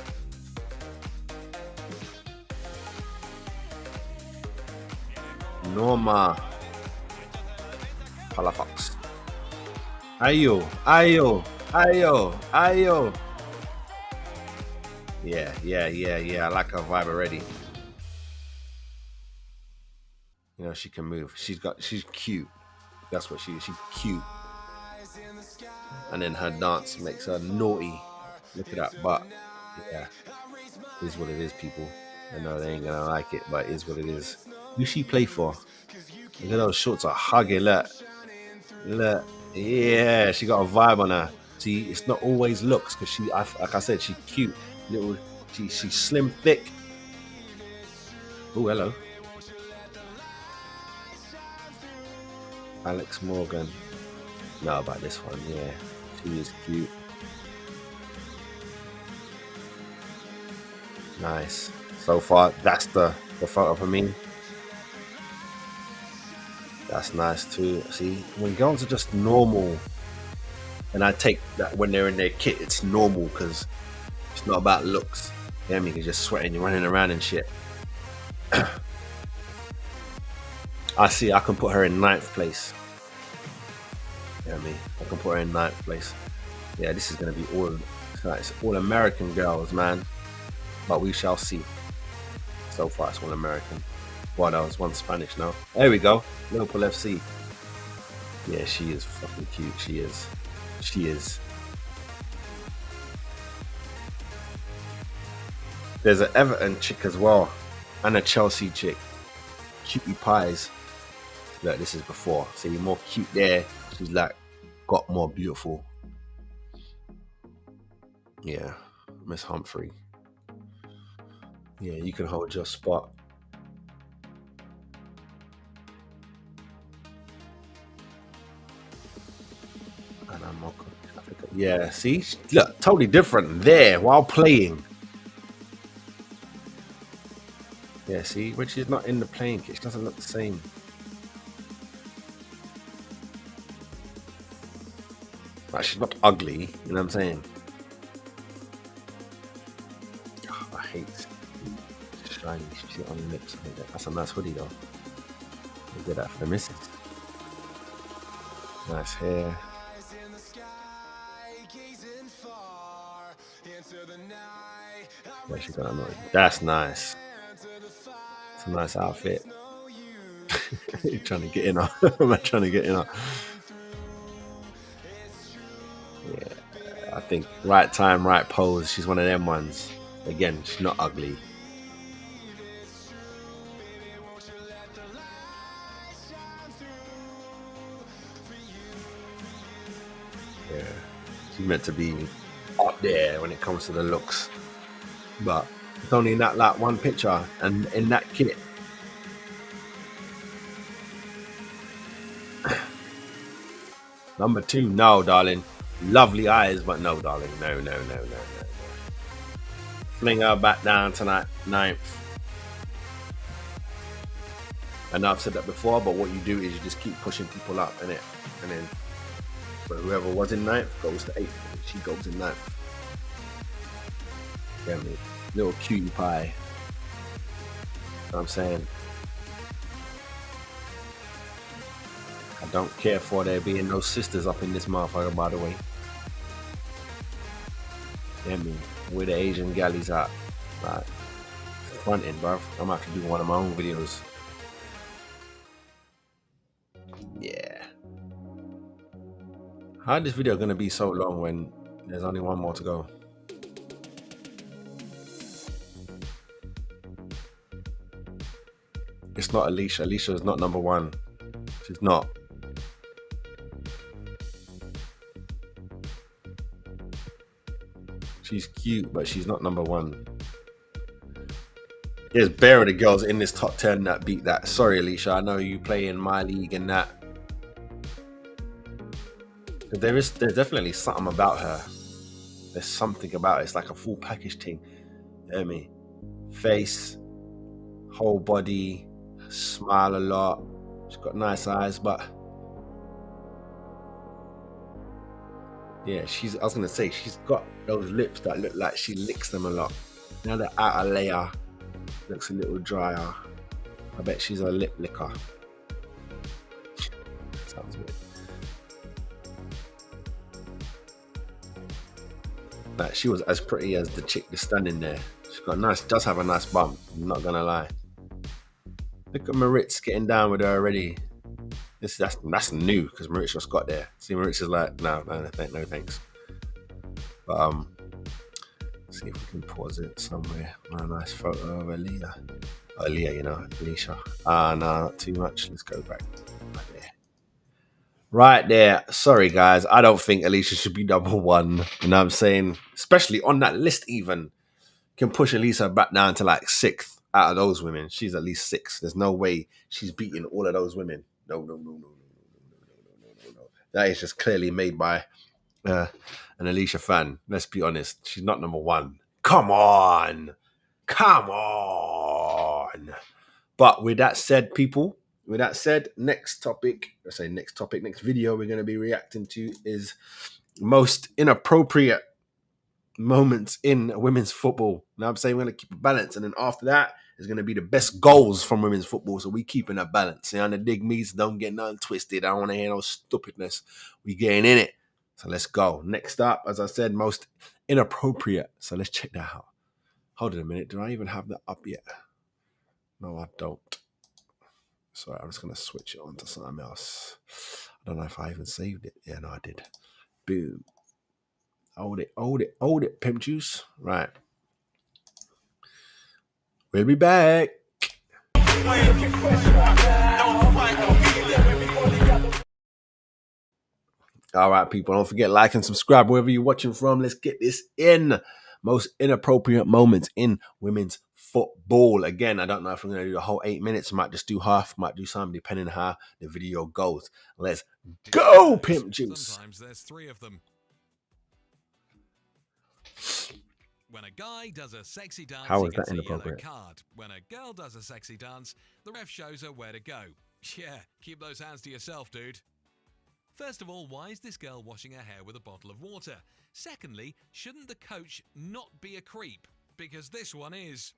Norma Palafox. Ayo. Yeah. I like her vibe already. You know, she can move. She's cute. That's what she's cute. And then her dance makes her naughty. Look at that butt. Yeah. It is what it is, people. I know they ain't gonna like it, but it is what it is. Who she play for? Look at those shorts are hugging. Look. Yeah, she got a vibe on her. See, it's not always looks because like I said, she's cute. She's slim, thick. Oh, hello. Alex Morgan. Know about this one, yeah. She is cute. Nice. So far, that's the photo for me. That's nice too. See, when girls are just normal, and I take that when they're in their kit, it's normal because it's not about looks. You know what I mean? You're just sweating, you're running around and shit. I can put her in 9th place. You know what I mean? I can put her in 9th place. Yeah, this is gonna be all So it's all American girls, man. But we shall see. So far, it's all American. Well, that was one Spanish now. There we go. Liverpool FC. Yeah, she is fucking cute. She is. She is. There's an Everton chick as well. And a Chelsea chick. Cutie pies. Look, this is before. So you're more cute there. She's like, got more beautiful. Yeah. Miss Humphrey. Yeah, you can hold your spot. Yeah, see? Look, totally different there while playing. Yeah, see? When she's not in the playing kit, she doesn't look the same. Like, she's not ugly, you know what I'm saying? Oh, I hate shiny shit on the lips. That's a nice hoodie, though. We'll get that for the missus. Nice hair. Yeah, she's got a noise. That's nice. It's a nice outfit. You're trying to get in her. I'm trying to get in her. Yeah, I think right time, right pose. She's one of them ones. Again, she's not ugly. Yeah, she's meant to be up there when it comes to the looks, but it's only in that like one picture and in that kit. Number 2, no, darling. Lovely eyes, but no, darling. No. Fling her back down to that 9th. I know I've said that before, but what you do is you just keep pushing people up, innit? And then but whoever was in 9th goes to 8th. She goes in 9th. Yeah, me. Little cutie pie. You know what I'm saying? I don't care for there being no sisters up in this motherfucker, by the way. Yeah, me. Where the Asian galleys at? Like, fronting, bruv. I'm gonna have to do one of my own videos. Yeah. How is this video gonna be so long when there's only one more to go? It's not Alicia. Alicia is not number 1. She's not. She's cute, but she's not number 1. There's bare of the girls in this top 10 that beat that. Sorry, Alicia. I know you play in my league and that. But there's definitely something about her. There's something about it. It's like a full package thing. You know what I mean? Face, whole body, smile a lot. She's got nice eyes, but yeah, I was gonna say she's got those lips that look like she licks them a lot. Now the outer layer looks a little drier. I bet she's a lip licker. Sounds weird. Like she was as pretty as the chick that's standing there. She's got does have a nice bum. I'm not gonna lie. Look at Maritz getting down with her already. That's new because Maritz just got there. See, Maritz is like, no thanks. But see if we can pause it somewhere. A nice photo of Aaliyah, you know, Alicia. No, not too much. Let's go back. Right there. Sorry, guys. I don't think Alicia should be number 1. You know what I'm saying? Especially on that list, even. Can push Alicia back down to like 6th out of those women. She's at least 6. There's no way she's beating all of those women. No. That is just clearly made by an Alicia fan. Let's be honest. She's not number 1. Come on. But with that said, people, next video we're going to be reacting to is most inappropriate moments in women's football. Now I'm saying we're going to keep a balance, and then after that is going to be the best goals from women's football. So we keeping a balance. You know, the dig me, so don't get nothing twisted. I don't want to hear no stupidness. We getting in it. So let's go. Next up, as I said, most inappropriate. So let's check that out. Hold on a minute. Do I even have that up yet? No, I don't. Sorry, I'm just going to switch it on to something else. I don't know if I even saved it. Yeah, no, I did. Boom. Hold it, pimp juice. Right. We'll be back. All right, people, don't forget like and subscribe wherever you're watching from. Let's get this in. Most inappropriate moments in women's football. Again, I don't know if I'm going to do the whole 8 minutes. Might just do half, might do some, depending on how the video goes. Let's go, pimp juice. Sometimes there's 3 of them. When a guy does a sexy dance, How he is that gets a yellow inappropriate? card. When a girl does a sexy dance, the ref shows her where to go. Yeah, keep those hands to yourself, dude. First of all, why is this girl washing her hair with a bottle of water? Secondly, shouldn't the coach not be a creep? Because this one is.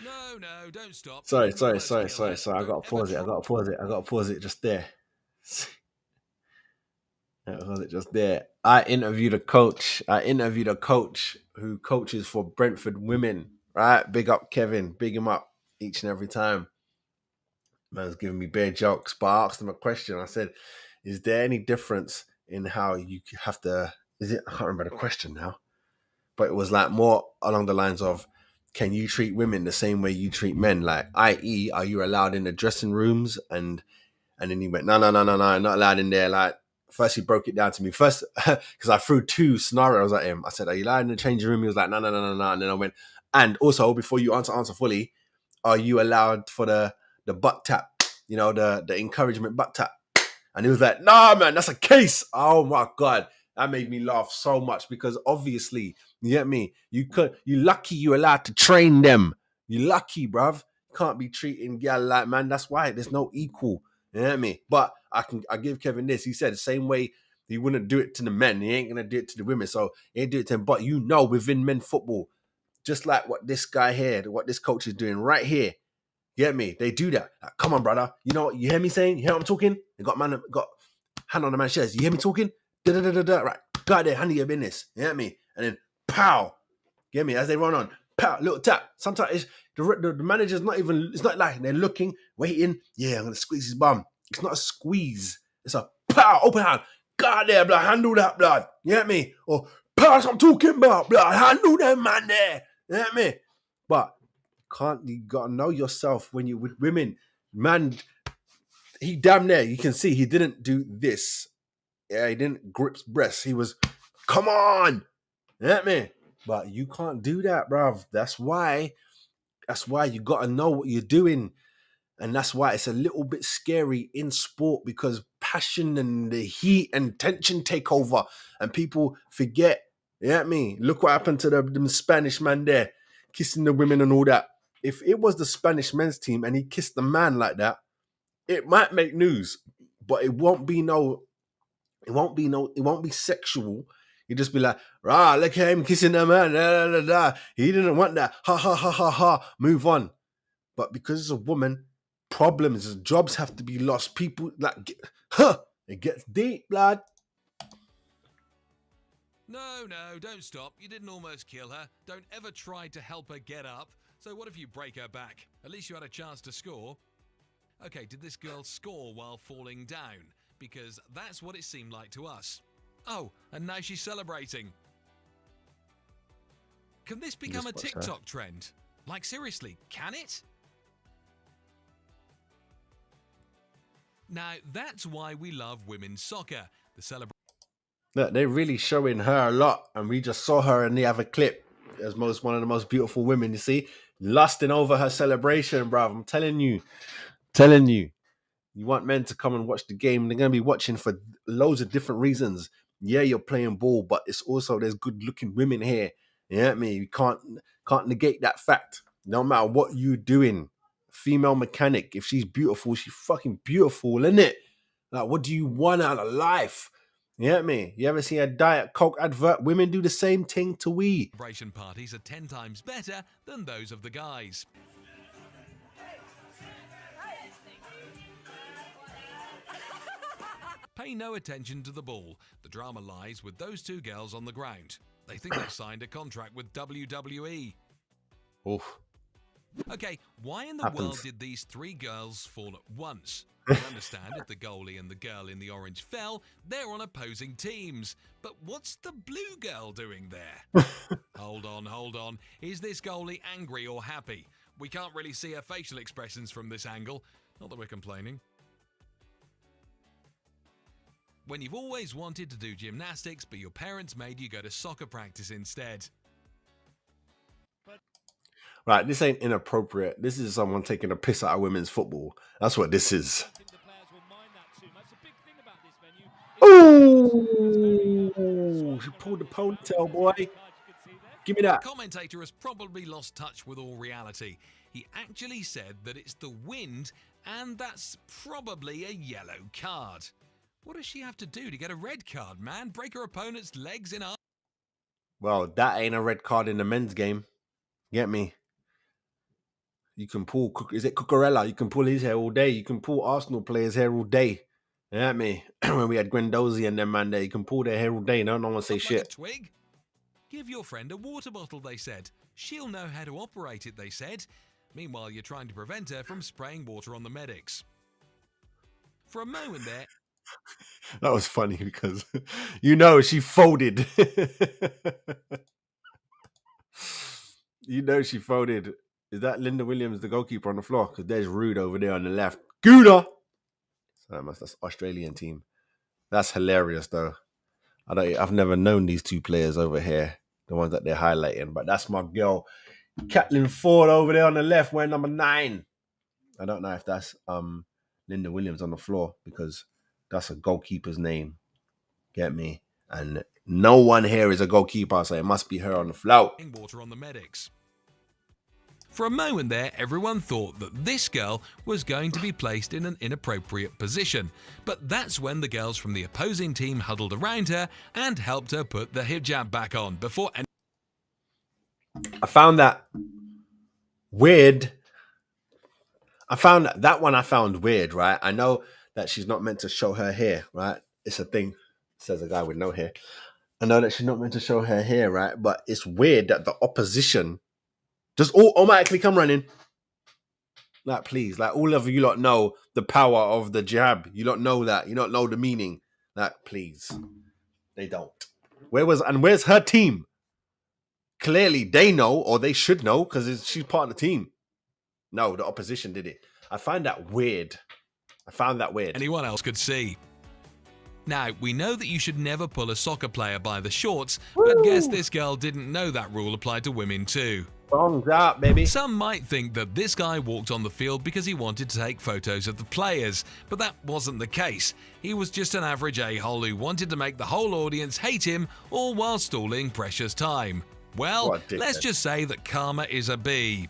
No, don't stop. Sorry. I got to pause it just there. I interviewed a coach who coaches for Brentford women, right? Big up Kevin, big him up each and every time. Man's giving me bare jokes, but I asked him a question. I said, is there any difference in how you have to, I can't remember the question now, but it was like more along the lines of, can you treat women the same way you treat men? Like, i.e., are you allowed in the dressing rooms? And then he went, no, not allowed in there. Like, first he broke it down to me. First, because I threw 2 scenarios at him. I said, are you allowed in the changing room? He was like, no. And then I went, and also, before you answer fully, are you allowed for the butt tap? You know, the encouragement butt tap. And he was like, nah, man, that's a case. Oh, my God. That made me laugh so much because obviously, you get me? You lucky you're allowed to train them. You lucky, bruv. You can't be treating girl like, man, that's why there's no equal. You know what I mean? But I give Kevin this. He said the same way he wouldn't do it to the men, he ain't going to do it to the women. So he ain't do it to them. But you know, within men football, just like what this guy here, what this coach is doing right here, you get me? They do that. Like, come on, brother. You know what you hear me saying? You hear what I'm talking? They got hand on the man's chest. You hear me talking? Da-da-da-da-da. Right. Got there, handle your business. You get me? And then pow. You get me? As they run on, pow, little tap. Sometimes the manager's not even, it's not like they're looking, waiting. Yeah, I'm going to squeeze his bum. It's not a squeeze. It's a pow, open hand. God there, blood. Handle that, blood. You get me? Or pow, that's what I'm talking about, blood. Handle that man there. You get me? But you got to know yourself when you're with women. Man, he damn near, you can see he didn't do this. Yeah, he didn't grip breasts. He was, come on. You get me? But you can't do that, bruv. That's why you got to know what you're doing. And that's why it's a little bit scary in sport because passion and the heat and tension take over and people forget. You get me? Look what happened to the Spanish man there, kissing the women and all that. If it was the Spanish men's team and he kissed the man like that, it might make news, but it won't be sexual. You just be like, rah, look at him kissing the man. Da, da, da, da. He didn't want that. Ha, ha, ha, ha, ha. Move on. But because it's a woman, problems, jobs have to be lost. People, like, it gets deep, blood. No, don't stop. You didn't almost kill her. Don't ever try to help her get up. So what if you break her back? At least you had a chance to score. Okay, did this girl score while falling down? Because that's what it seemed like to us. Oh, and now she's celebrating. Can this become a TikTok trend? Like, seriously, can it? Now, that's why we love women's soccer. The celebration. Look, they're really showing her a lot, and we just saw her in the other clip as one of the most beautiful women, you see, lusting over her celebration, bruv. I'm telling you. You want men to come and watch the game. They're going to be watching for loads of different reasons. Yeah, you're playing ball, but it's also there's good-looking women here. You know what I mean? You can't negate that fact. No matter what you're doing, female mechanic, if she's beautiful, she's fucking beautiful, isn't it? Like, what do you want out of life? You know what I mean? You ever see a Diet Coke advert? Women do the same thing to we. Celebration parties are 10 times better than those of the guys. Pay no attention to the ball. The drama lies with those two girls on the ground. They think they've signed a contract with WWE. Oof. Okay, why in the Happens. world did these three girls fall at once? I understand if the goalie and the girl in the orange fell, they're on opposing teams. But what's the blue girl doing there? Hold on. Is this goalie angry or happy? We can't really see her facial expressions from this angle. Not that we're complaining. When you've always wanted to do gymnastics, but your parents made you go to soccer practice instead. Right, this ain't inappropriate. This is someone taking a piss out of women's football. That's what this is. Ooh, she pulled the ponytail, boy. Give me that. The commentator has probably lost touch with all reality. He actually said that it's the wind, and that's probably a yellow card. What does she have to do to get a red card, man? Break her opponent's legs in half? Well, that ain't a red card in the men's game. Get me? You can pull, is it Cucurella? You can pull his hair all day. You can pull Arsenal players' hair all day. You get me? When we had Guendouzi and them man there, you can pull their hair all day. No one say shit. Twig? Give your friend a water bottle, they said. She'll know how to operate it, they said. Meanwhile, you're trying to prevent her from spraying water on the medics. For a moment there... That was funny because, you know, she folded. You know she folded. Is that Linda Williams, the goalkeeper, on the floor? Because there's Rude over there on the left. Gouda! So that's Australian team. That's hilarious, though. I've never known these two players over here, the ones that they're highlighting. But that's my girl, Caitlin Ford, over there on the left, wearing number 9. I don't know if that's Linda Williams on the floor because that's a goalkeeper's name. Get me? And no one here is a goalkeeper, so it must be her on the float. Water on the medics. For a moment there, everyone thought that this girl was going to be placed in an inappropriate position. But that's when the girls from the opposing team huddled around her and helped her put the hijab back on before... I found that weird. I found weird, right? I know that she's not meant to show her hair, right? It's a thing, says a guy with no hair. I know that she's not meant to show her hair, right? But it's weird that the opposition just automatically come running. Like, please, like, all of you lot know the power of the jab. You don't know that. You don't know the meaning. Like, please. They don't. Where's her team? Clearly, they know, or they should know, because she's part of the team. No, the opposition did it. I find that weird. I found that weird. Anyone else could see. Now, we know that you should never pull a soccer player by the shorts, but guess this girl didn't know that rule applied to women too. Thumbs up, baby. Some might think that this guy walked on the field because he wanted to take photos of the players, but that wasn't the case. He was just an average a-hole who wanted to make the whole audience hate him, all while stalling precious time. Well, let's just say that karma is a B.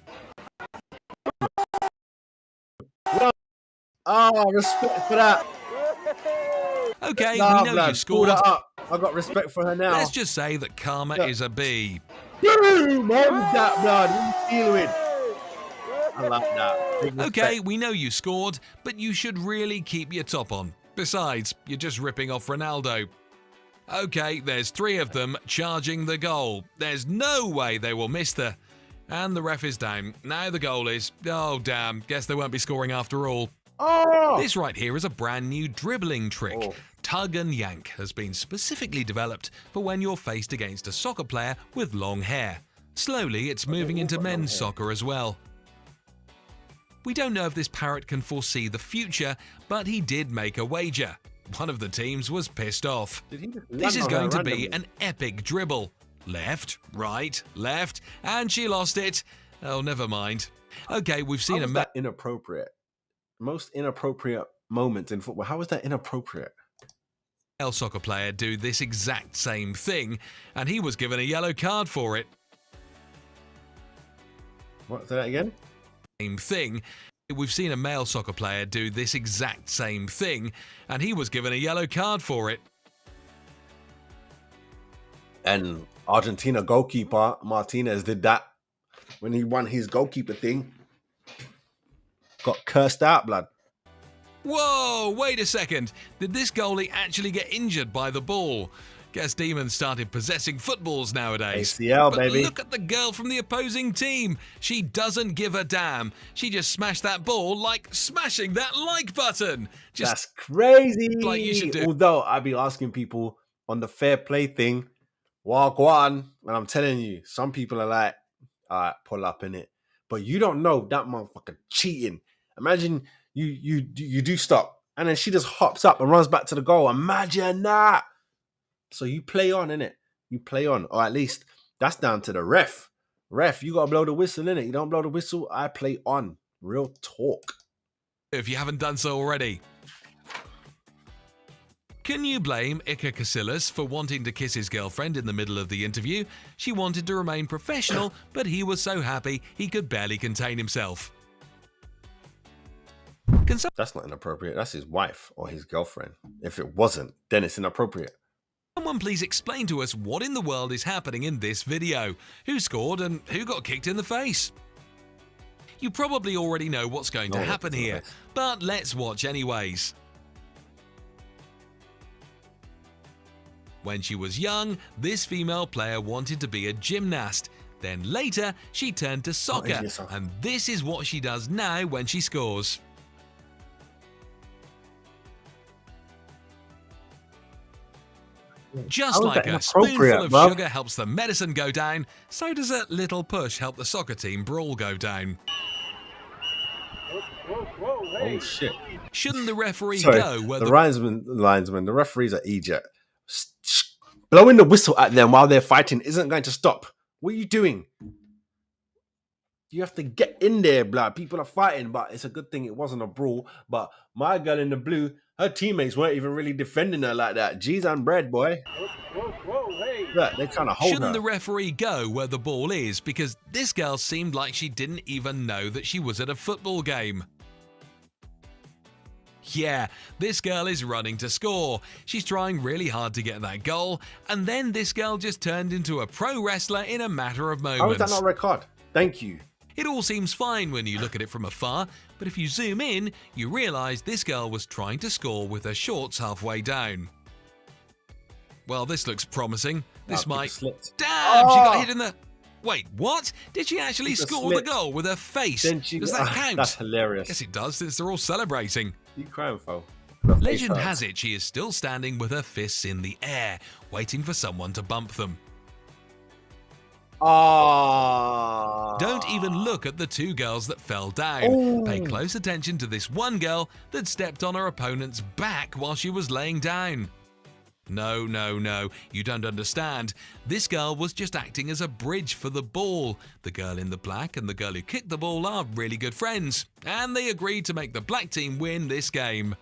Oh, respect for that. Okay, Nah, we know blood, you scored. pull that up. I got respect for her now. Let's just say that karma is a B. Boom! Hold that, blood. What are you dealing with? I like that. Big Okay, respect. we know you scored, but you should really keep your top on. Besides, you're just ripping off Ronaldo. Okay, there's 3 of them charging the goal. There's no way they will miss the... And the ref is down. Now the goal is... Oh, damn. Guess they won't be scoring after all. Oh! This right here is a brand new dribbling trick. Tug and yank has been specifically developed for when you're faced against a soccer player with long hair. Slowly, it's moving into men's soccer as well. We don't know if this parrot can foresee the future, but he did make a wager. One of the teams was pissed off. This is going to be an epic dribble. Left, right, left, and she lost it. Oh, never mind. Okay, we've seen How is that inappropriate? Most inappropriate moments in football. How is that inappropriate? male soccer player do this exact same thing, and he was given a yellow card for it. What? Say that again? Same thing. We've seen a male soccer player do this exact same thing, and he was given a yellow card for it. And Argentina goalkeeper Martinez did that when he won his goalkeeper thing. Got cursed out, blood. Whoa, wait a second. Did this goalie actually get injured by the ball? Guess demons started possessing footballs nowadays. ACL, But baby. look at the girl from the opposing team. She doesn't give a damn. She just smashed that ball like smashing that like button. Just That's crazy. like you should do. Although I'd be asking people on the fair play thing, walk on, and I'm telling you, some people are like, all right, pull up in it. But you don't know that motherfucker cheating. Imagine you do stop, and then she just hops up and runs back to the goal. Imagine that. So you play on, innit? You play on. Or at least that's down to the ref. Ref, you got to blow the whistle, innit? You don't blow the whistle, I play on. Real talk. If you haven't done so already. Can you blame Iker Casillas for wanting to kiss his girlfriend in the middle of the interview? She wanted to remain professional, but he was so happy he could barely contain himself. That's not inappropriate. That's his wife or his girlfriend. If it wasn't, then it's inappropriate. Someone please explain to us what in the world is happening in this video. Who scored and who got kicked in the face? You probably already know what's going to happen here, but let's watch anyways. When she was young, this female player wanted to be a gymnast. Then later, she turned to soccer, and this is what she does now when she scores. Just like a spoonful of sugar helps the medicine go down, so does a little push help the soccer team brawl go down. Oh shit! Shouldn't the referee go where the linesman, the referees are Egypt. Blowing the whistle at them while they're fighting isn't going to stop. What are you doing? You have to get in there, blood. People are fighting, but it's a good thing it wasn't a brawl. But my girl in the blue, her teammates weren't even really defending her like that. G's and bread, boy. Look, they're trying to hold Shouldn't her. the referee go where the ball is? Because this girl seemed like she didn't even know that she was at a football game. Yeah, this girl is running to score. She's trying really hard to get that goal, and then this girl just turned into a pro wrestler in a matter of moments. How is that not a red card? Thank you. It all seems fine when you look at it from afar, but if you zoom in, you realise this girl was trying to score with her shorts halfway down. Well, this looks promising. This might... Damn, she got hit in the... Wait, what? Did she actually score the goal with her face? Does that count? That's hilarious. Yes, it does, since they're all celebrating. You crying, fo? Legend has it she is still standing with her fists in the air, waiting for someone to bump them. Don't even look at the two girls that fell down. Pay close attention to this one girl that stepped on her opponent's back while she was laying down. No, you don't understand. This girl was just acting as a bridge for the ball. The girl in the black and the girl who kicked the ball are really good friends, and they agreed to make the black team win this game.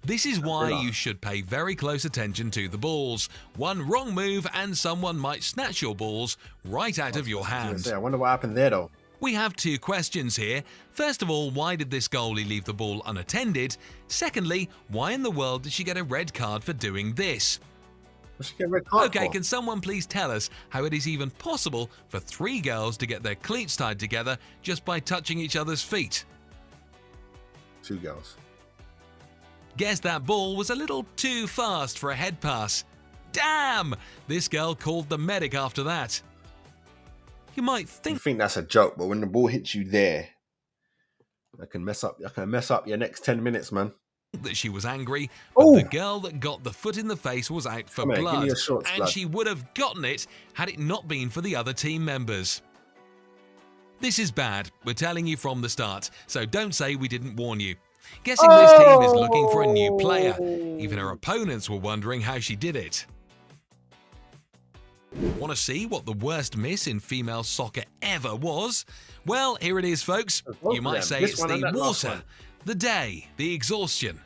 This is why you should pay very close attention to the balls. One wrong move and someone might snatch your balls right out of your hand. I wonder what happened there, though. We have two questions here. First of all, why did this goalie leave the ball unattended? Secondly, why in the world did she get a red card for doing this? What'd she get a red card Okay, for? can someone please tell us how it is even possible for three girls to get their cleats tied together just by touching each other's feet? Two girls. Guess that ball was a little too fast for a head pass. Damn! This girl called the medic after that. You might think that's a joke, but when the ball hits you there, I can mess up your next 10 minutes, man. that she was angry, but the girl that got the foot in the face was out for Come here, give me blood, your shorts, and blood. she would have gotten it had it not been for the other team members. This is bad, we're telling you from the start, so don't say we didn't warn you. Guessing this team is looking for a new player. Even her opponents were wondering how she did it. Want to see what the worst miss in female soccer ever was? Well, here it is, folks. You might say it's the water, the day, the exhaustion.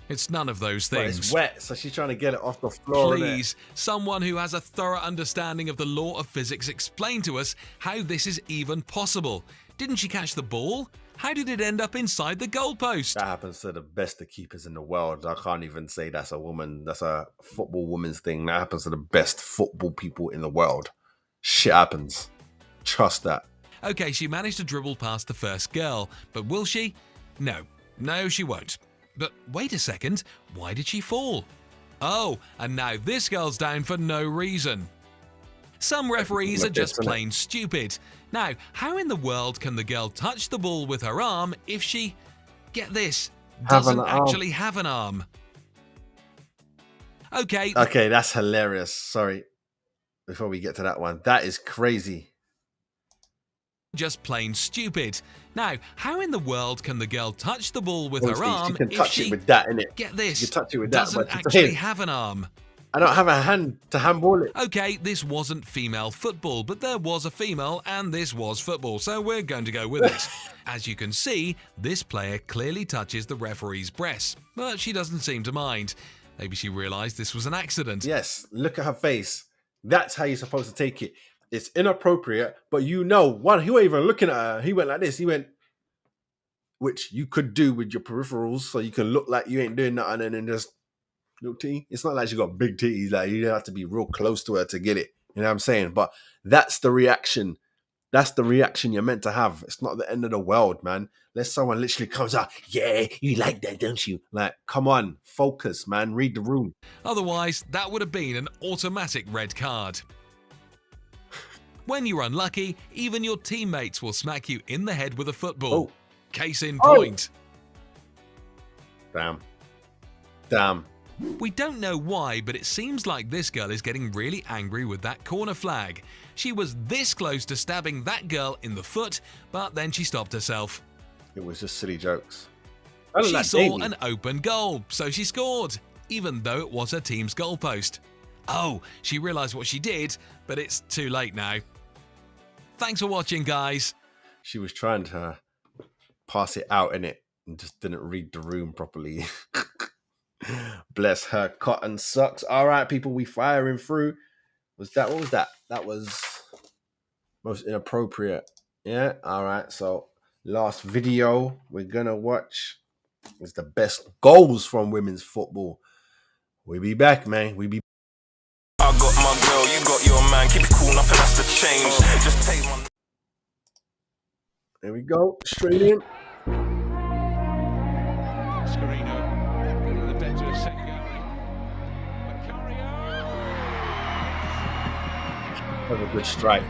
It's none of those But things. it's wet, so she's trying to get it off the floor. Please, someone who has a thorough understanding of the law of physics explain to us how this is even possible. Didn't she catch the ball? How did it end up inside the goalpost? That happens to the best of keepers in the world. I can't even say that's a woman. That's a football woman's thing. That happens to the best football people in the world. Shit happens. Trust that. Okay, she managed to dribble past the first girl, but will she? No. No, she won't. But wait a second, why did she fall? Oh, and now this girl's down for no reason. Some referees are just plain stupid. Now, how in the world can the girl touch the ball with her arm if she, get this, doesn't actually have an arm? Okay, that's hilarious. Sorry. Before we get to that one, that is crazy. Just plain stupid. Now, how in the world can the girl touch the ball with her arm you can if touch she, it with that, innit? get this, you can touch it with that, doesn't but actually have an arm? I don't have a hand to handball it. Okay, this wasn't female football, but there was a female and this was football, so we're going to go with it. As you can see, this player clearly touches the referee's breast, but she doesn't seem to mind. Maybe she realised this was an accident. Yes, look at her face. That's how you're supposed to take it. It's inappropriate, but you know, one, he wasn't even looking at her. He went like this. He went, which you could do with your peripherals, so you can look like you ain't doing nothing and then just little titty. It's not like she got big titties. Like, you don't have to be real close to her to get it. You know what I'm saying? But that's the reaction. That's the reaction you're meant to have. It's not the end of the world, man. Unless someone literally comes out, yeah, you like that, don't you? Like, come on, focus, man. Read the room. Otherwise, that would have been an automatic red card. When you're unlucky, even your teammates will smack you in the head with a football. Case in point. Damn. We don't know why, but it seems like this girl is getting really angry with that corner flag. She was this close to stabbing that girl in the foot, but then she stopped herself. It was just silly jokes. She saw an open goal, so she scored, even though it was her team's goalpost. Oh, she realised what she did, but it's too late now. Thanks for watching, guys. She was trying to pass it out, innit? And just didn't read the room properly. Bless her cotton socks. All right, people, we firing through. What was that? That was most inappropriate. Yeah, all right. So last video we're gonna watch is the best goals from women's football. We be back, man. We be. I got my girl, you got your man. Keep it cool, nothing has to change. Just take one. There we go. Straight in. That was a good strike.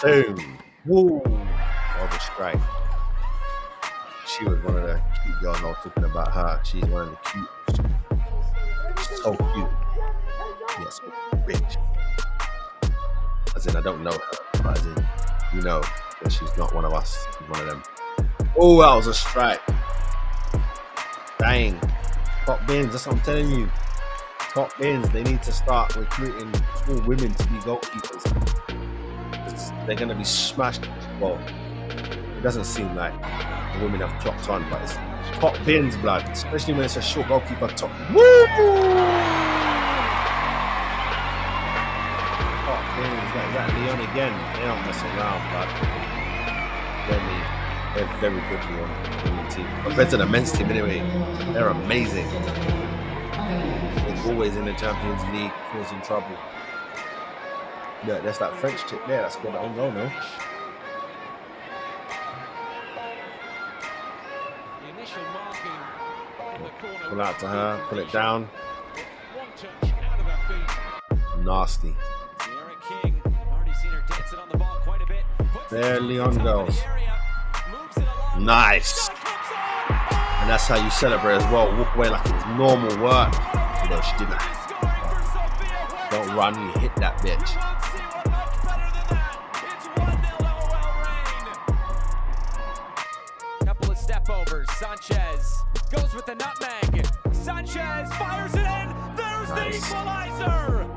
Boom. Woo. That was a strike. She was one of the cute girls. I was talking about her. She's one of the cute. So cute. Yes, bitch. As in, I don't know her, but as in, you know that she's not one of us. She's one of them. Oh, that was a strike. Dang. Top bins, that's what I'm telling you. Top bins, they need to start recruiting all women to be goalkeepers. They're going to be smashed. Well, it doesn't seem like the women have clocked on, but it's top bins, blood. Especially when it's a short goalkeeper top. Woo! Is that Leon again? They don't mess around, but they're very good, Leon team. Compared to the men's team, anyway, they're amazing. They're always in the Champions League, causing trouble. Yeah, that's that French chick there. That's got the own goal, no? Pull out to her, pull it down. Nasty. There Leon goes. Nice. And that's how you celebrate as well. Walk away like it was normal work. You know, she did that. Don't run, you hit that bitch. Couple of step overs. Sanchez goes with the nutmeg. Sanchez fires it in. There's the equalizer.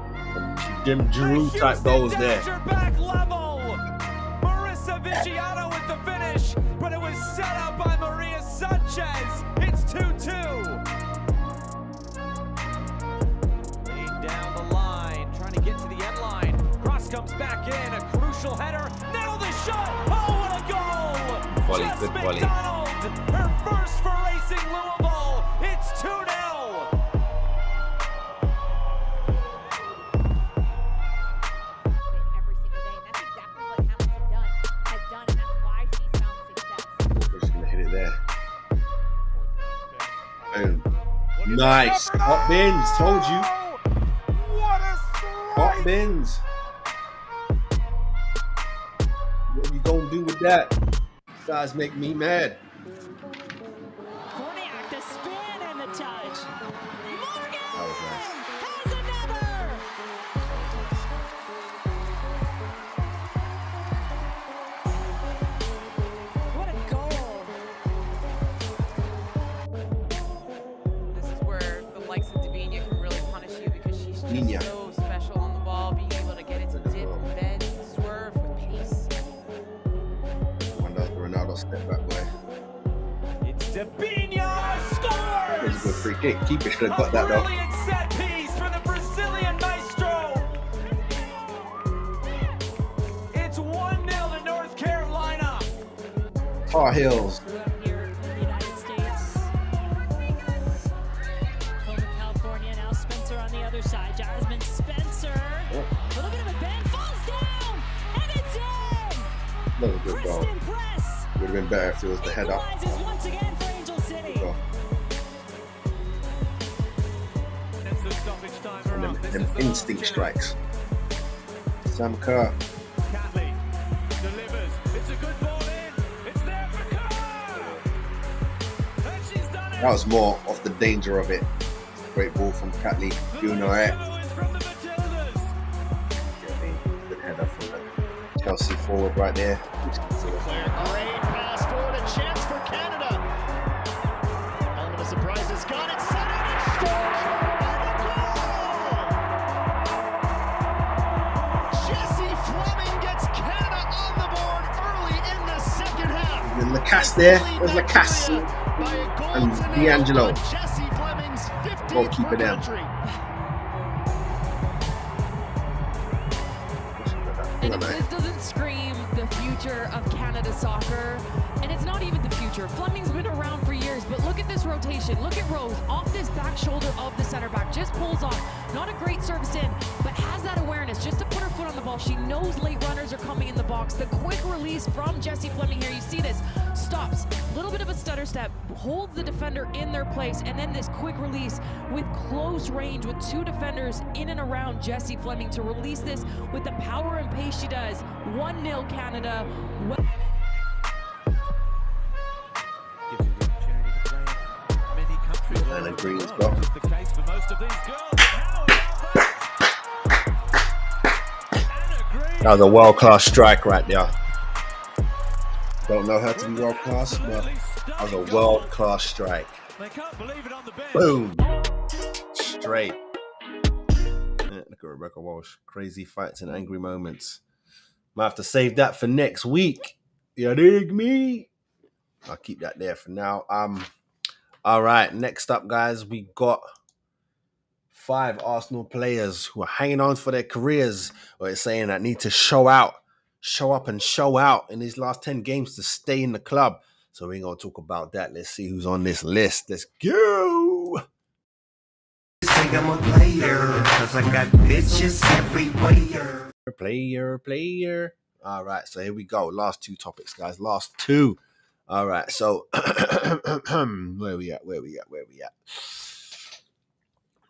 Jim Drew type goals there. Back level. Vigiano with the finish, but it was set up by Maria Sanchez. It's 2-2. Laid down the line, trying to get to the end line. Cross comes back in, a crucial header. Now the shot. Oh, what a goal! Volley, Jess good volley. McDonald, her first for Nice. Hot bins. Told you. Hot bins. What you gonna do with that? Guys make me mad. Korniak, the spin and the touch. That was nice. Has another. What a goal. This is where the likes of Davinia can really punish you because she's just Davinia. so special on the ball, being able to get it to dip, bend, swerve with pace. When does Ronaldo step back way? It's Davinia scores! It's a good free kick. Keeper should have got that though. Brilliant set piece for the Brazilian maestro. It's 1-0 to North Carolina. Tar Heels. United States. Coleman, California. Now Spencer on the other side. Jasmine Spencer. A little bit of a bend. Falls down. And it's in. That was a good goal. Kristen Press. Would have been better if it was the header. Equalizes once again for Angel City. Goal. That's the stoppage time And around. them instinct strikes. Sam Kerr. Catley delivers. It's a good ball in. It's there for Kerr. And she's done it. That was more off the danger of it. Great ball from Catley. Doing alright. From the Matildas. Good header from the Chelsea forward right there. Sinclair, great pass forward. A chance for Canada. Element of surprise has got it. Set it and scored. Jessie Fleming gets Canada on the board early in the second half. And Lacasse there. There's Lacasse and D'Angelo. Jessie Fleming's 15th Goalkeeper for there. country. And if this doesn't scream the future of Canada soccer, and it's not even the future. Fleming's been around for years, but look at this rotation. Look at Rose off this back shoulder of the center back. Just pulls off. Not a great service in, but has that awareness just to put her foot on the ball. She knows late runners are coming in the box. The quick release from Jessie Fleming here. You see this. Stops. Little bit of a stutter step. Holds the defender in their place. And then this quick release with close range with two defenders in and around Jessie Fleming to release this with the power and pace she does. 1-0 Canada. And a green spot. The case for most of these girls. That was a world-class strike right there. Don't know how to be world-class, but that was a world-class strike. They can't believe it on the bench. Boom. Straight. Yeah, look at Rebecca Walsh. Crazy fights and angry moments. Might have to save that for next week. You dig me? I'll keep that there for now. All right. Next up, guys, we got 5 Arsenal players who are hanging on for their careers, or it's saying that need to show up and show out in these last 10 games to stay in the club. So we're going to talk about that. Let's see who's on this list. Let's go. Think I'm a player, cause I got bitches everywhere. Player. All right, so here we go. Last 2 topics, guys. Last 2. All right, so where we at?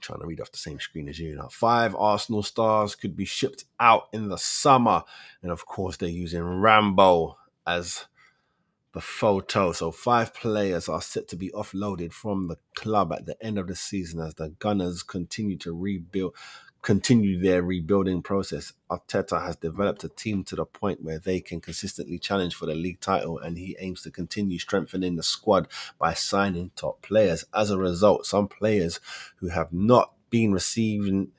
Trying to read off the same screen as you now. 5 Arsenal stars could be shipped out in the summer. And of course, they're using Rambo as the photo. So 5 players are set to be offloaded from the club at the end of the season as the Gunners continue their rebuilding process. Arteta has developed a team to the point where they can consistently challenge for the league title, and he aims to continue strengthening the squad by signing top players. As a result, some players who have not been receiving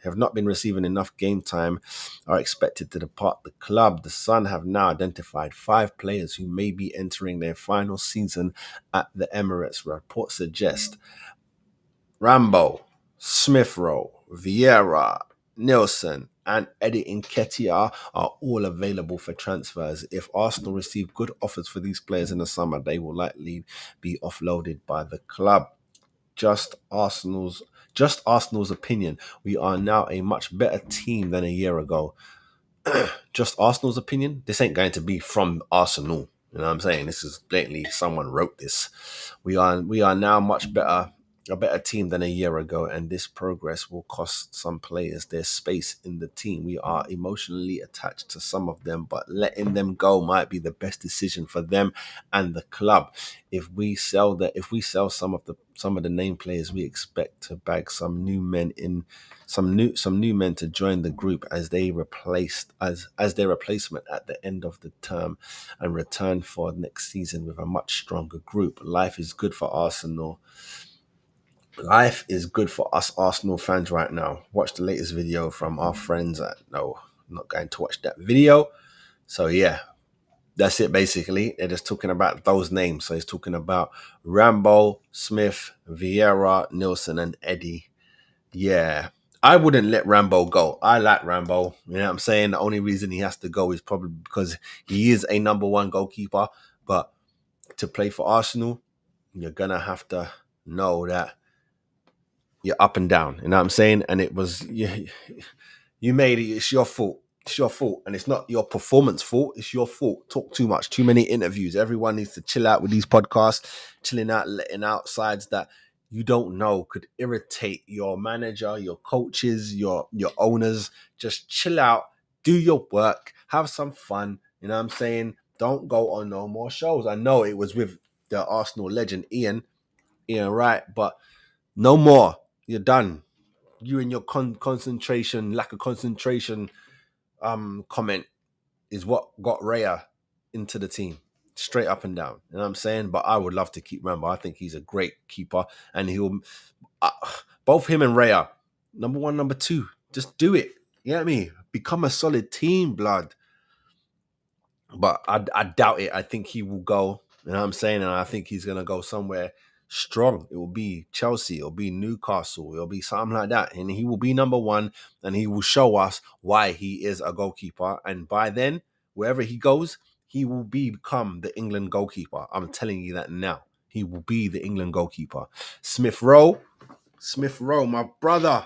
enough game time are expected to depart the club. The Sun have now identified 5 players who may be entering their final season at the Emirates. Reports suggest Rambo, Smith Rowe, Vieira, Nilsson and Eddie Nketiah are all available for transfers. If Arsenal receive good offers for these players in the summer, they will likely be offloaded by the club. Just Arsenal's opinion. We are now a much better team than a year ago. Just Arsenal's opinion? This ain't going to be from Arsenal. You know what I'm saying? This is blatantly someone wrote this. We are now much better a better team than a year ago, and this progress will cost some players their space in the team. We are emotionally attached to some of them, but letting them go might be the best decision for them and the club. If we sell some of the name players, we expect to bag some new men in, some new men to join the group as their replacement at the end of the term, and return for next season with a much stronger group. Life is good for Arsenal. Life is good for us Arsenal fans right now. Watch the latest video from our friends no, I'm not going to watch that video. So yeah, that's it basically. They're just talking about those names. So he's talking about Rambo, Smith, Vieira, Nilsson, and Eddie. Yeah, I wouldn't let Rambo go. I like Rambo. You know what I'm saying? The only reason he has to go is probably because he is a number one goalkeeper. But to play for Arsenal, you're going to have to know that you're up and down. You know what I'm saying? And it was, you made it. It's your fault. It's your fault. And it's not your performance fault. It's your fault. Talk too much. Too many interviews. Everyone needs to chill out with these podcasts. Chilling out, letting out sides that you don't know could irritate your manager, your coaches, your owners. Just chill out. Do your work. Have some fun. You know what I'm saying? Don't go on no more shows. I know it was with the Arsenal legend, Ian Wright, but no more. You're done. You and your concentration, lack of concentration comment is what got Raya into the team. Straight up and down. You know what I'm saying? But I would love to keep Rambo. I think he's a great keeper. And he'll... both him and Raya, number one, number two, just do it. You know what I mean? Become a solid team, blood. But I doubt it. I think he will go. You know what I'm saying? And I think he's going to go somewhere strong. It will be Chelsea. It'll be Newcastle. It'll be something like that. And he will be number one. And he will show us why he is a goalkeeper. And by then, wherever he goes, he will become the England goalkeeper. I'm telling you that now. He will be the England goalkeeper. Smith Rowe, my brother.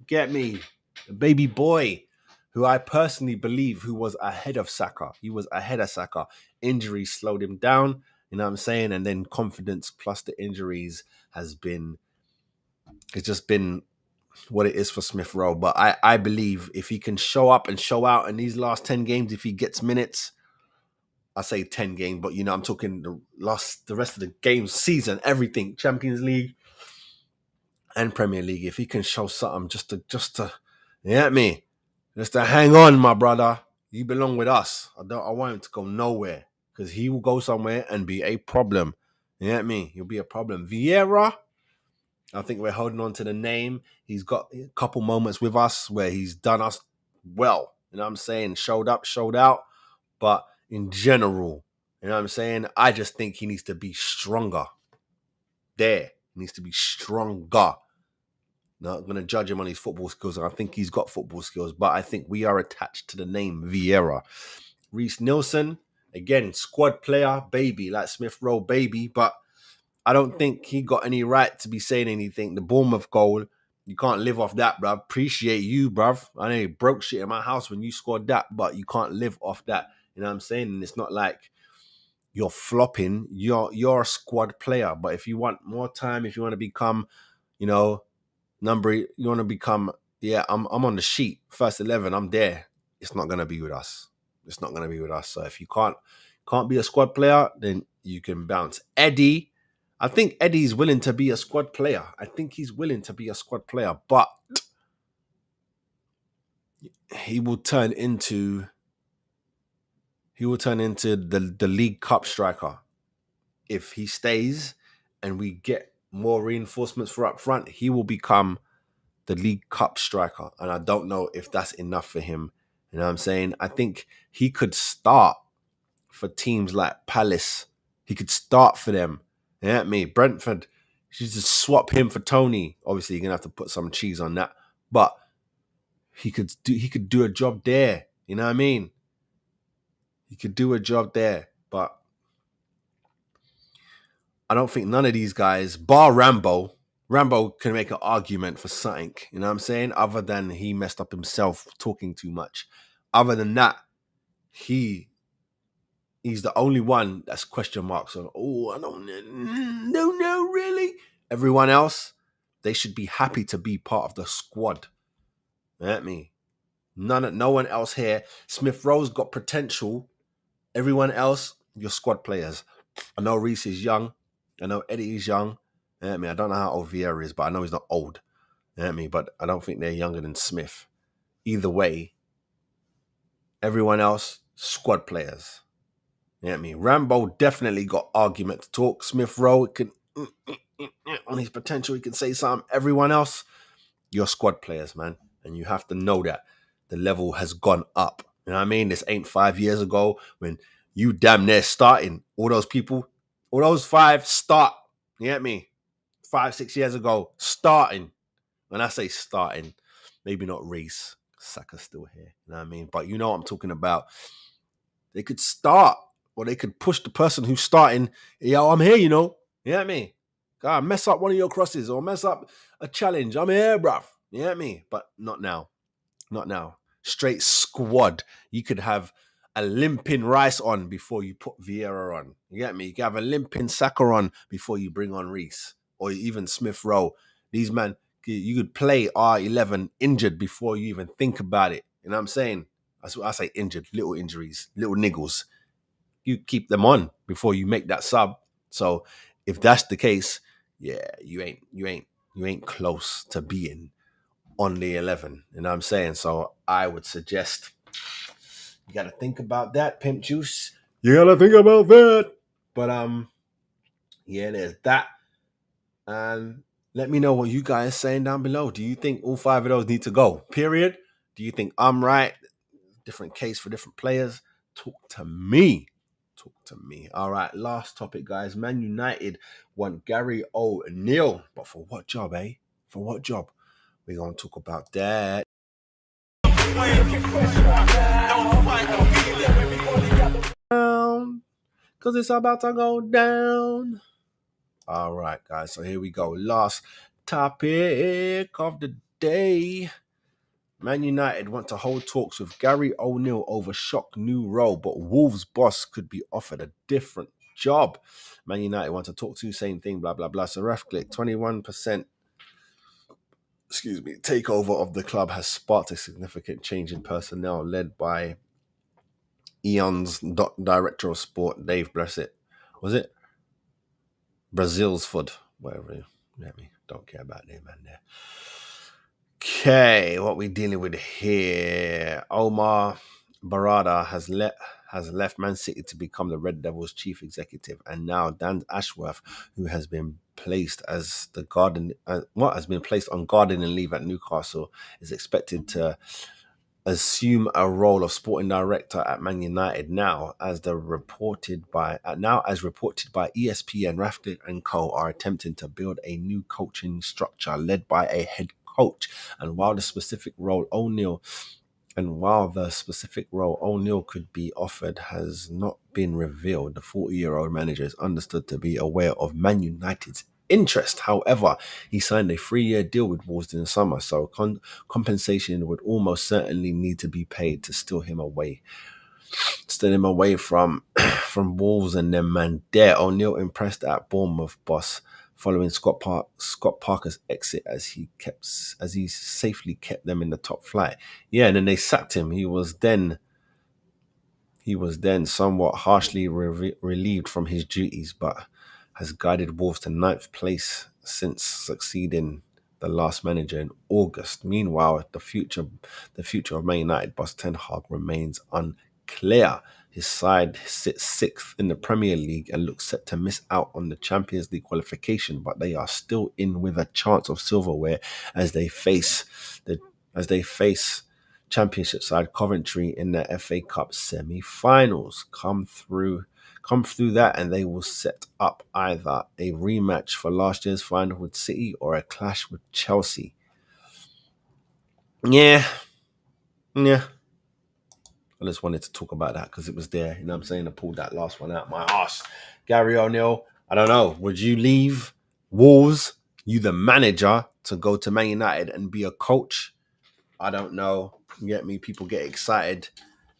Get me. The baby boy, who I personally believe who was ahead of Saka. He was ahead of Saka. Injuries slowed him down, you know what I'm saying? And then confidence plus the injuries it's just been what it is for Smith Rowe. But I believe if he can show up and show out in these last 10 games, if he gets minutes, I say 10 games, but I'm talking the rest of the games, season, everything, Champions League and Premier League. If he can show something just to you know what I mean? Just to hang on, my brother. You belong with us. I want him to go nowhere because he will go somewhere and be a problem. You know what I mean? He'll be a problem. Vieira, I think we're holding on to the name. He's got a couple moments with us where he's done us well. You know what I'm saying? Showed up, showed out. But in general, you know what I'm saying? I just think he needs to be stronger. He needs to be stronger. Not going to judge him on his football skills. I think he's got football skills, but I think we are attached to the name Vieira. Reece Nilsson, again, squad player, baby, like Smith Rowe, baby, but I don't think he got any right to be saying anything. The Bournemouth goal, you can't live off that, bruv. Appreciate you, bruv. I know you broke shit in my house when you scored that, but you can't live off that. You know what I'm saying? And it's not like you're flopping. You're a squad player, but if you want more time, if you want to become, you want to become, I'm on the sheet, first 11, I'm there. It's not going to be with us. It's not going to be with us. So if you can't be a squad player, then you can bounce. Eddie, I think Eddie's willing to be a squad player. I think he's willing to be a squad player, but he will turn into the League Cup striker. If he stays and we get more reinforcements for up front, he will become the League Cup striker. And I don't know if that's enough for him. You know what I'm saying? I think he could start for teams like Palace. He could start for them. You know what I mean? Brentford, you just swap him for Tony. Obviously, you're going to have to put some cheese on that. But he could do a job there. You know what I mean? He could do a job there. But I don't think none of these guys, bar Rambo can make an argument for something, you know what I'm saying? Other than he messed up himself talking too much. Other than that, he's the only one that's question marks on, I don't know, really? Everyone else, they should be happy to be part of the squad. You get me? No one else here. Smith Rowe's got potential. Everyone else, you're squad players. I know Reece is young. I know Eddie is young. You get me? I don't know how old Vieira is, but I know he's not old. You get me? But I don't think they're younger than Smith. Either way, everyone else, squad players. You get me? Rambo definitely got argument to talk. Smith Rowe can on his potential, he can say something. Everyone else, you're squad players, man. And you have to know that the level has gone up. You know what I mean? This ain't 5 years ago when you damn near starting. All those people, all those 5 start. You get me? 5, 6 years ago, starting. When I say starting, maybe not Reece. Saka's still here. You know what I mean? But you know what I'm talking about. They could start, or they could push the person who's starting. Yo, I'm here, you know. You know what I mean? God, mess up one of your crosses or mess up a challenge. I'm here, bruv. You know what I mean? But not now. Not now. Straight squad. You could have a limping Rice on before you put Vieira on. You get me? You can have a limping Saka on before you bring on Reece or even Smith Rowe. These men, you could play R11 injured before you even think about it. You know what I'm saying? That's what I say, injured, little injuries, little niggles. You keep them on before you make that sub. So if that's the case, yeah, you ain't close to being on the 11. You know what I'm saying? So I would suggest you got to think about that, Pimp Juice. You got to think about that. But yeah, there's that. And let me know what you guys are saying down below. Do you think all 5 of those need to go? Period. Do you think I'm right? Different case for different players. Talk to me. Talk to me. All right, last topic, guys. Man United want Gary O'Neill. But for what job, eh? For what job? We're going to talk about that. Because it's about to go down. All right, guys. So here we go. Last topic of the day. Man United want to hold talks with Gary O'Neill over shock new role, but Wolves boss could be offered a different job. Man United want to talk to, same thing, blah, blah, blah. So ref click, 21%, takeover of the club has sparked a significant change in personnel led by Eon's director of sport, Dave Bressett. Was it? Brazil's Food, whatever. Let me, don't care about them, man, there. Okay, what we dealing with here? Omar Barada has left Man City to become the Red Devils chief executive, and now Dan Ashworth, who has been placed as has been placed on gardening leave at Newcastle, is expected to assume a role of sporting director at Man United as reported by ESPN. Ratcliffe and Co are attempting to build a new coaching structure led by a head coach, and while the specific role O'Neill could be offered has not been revealed, the 40-year-old manager is understood to be aware of Man United's interest. However, he signed a 3-year deal with Wolves in the summer, so compensation would almost certainly need to be paid to steal him away from Wolves and them, man. There, O'Neill impressed at Bournemouth boss following Scott Parker's exit as he safely kept them in the top flight. Yeah, and then they sacked him. He was then somewhat harshly relieved from his duties, but has guided Wolves to 9th place since succeeding the last manager in August. Meanwhile, the future of Man United boss Ten Hag remains unclear. His side sits 6th in the Premier League and looks set to miss out on the Champions League qualification, but they are still in with a chance of silverware as they face Championship side Coventry in the FA Cup semi-finals. Come through that and they will set up either a rematch for last year's final with City or a clash with Chelsea. Yeah. I just wanted to talk about that because it was there. You know what I'm saying? I pulled that last one out my arse. Gary O'Neill, I don't know. Would you leave Wolves, you the manager, to go to Man United and be a coach? I don't know. You get me? People get excited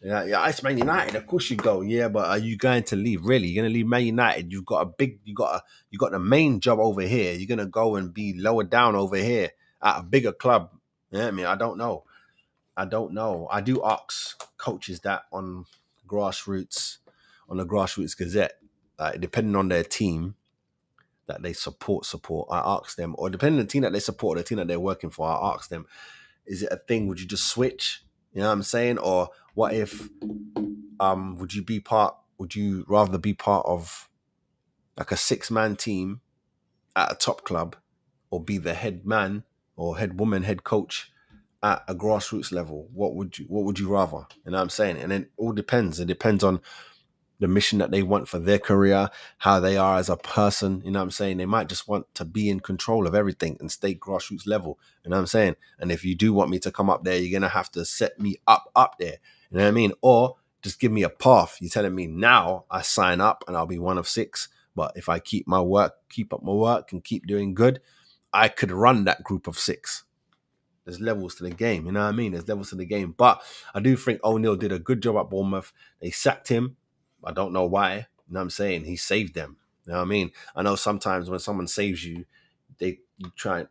Yeah, it's Man United. Of course you go. Yeah, but are you going to leave? Really? You're gonna leave Man United? You got the main job over here. You're gonna go and be lower down over here at a bigger club. Yeah, I mean, I don't know. I do ask coaches that on the Grassroots Gazette, depending on their team that they support. I ask them, or depending on the team that they support, the team that they're working for, I ask them, is it a thing? Would you just switch? You know what I'm saying? Or what if would you rather be part of like a 6-man team at a top club, or be the head man or head woman, head coach at a grassroots level? What would you rather? You know what I'm saying? And then it all depends. It depends on the mission that they want for their career, how they are as a person. You know what I'm saying? They might just want to be in control of everything and stay grassroots level. You know what I'm saying? And if you do want me to come up there, you're going to have to set me up there. You know what I mean? Or just give me a path. You're telling me now I sign up and I'll be one of 6. But if I keep up my work and keep doing good, I could run that group of 6. There's levels to the game. You know what I mean? There's levels to the game. But I do think O'Neill did a good job at Bournemouth. They sacked him. I don't know why. You know what I'm saying? He saved them. You know what I mean? I know sometimes when someone saves you, you try.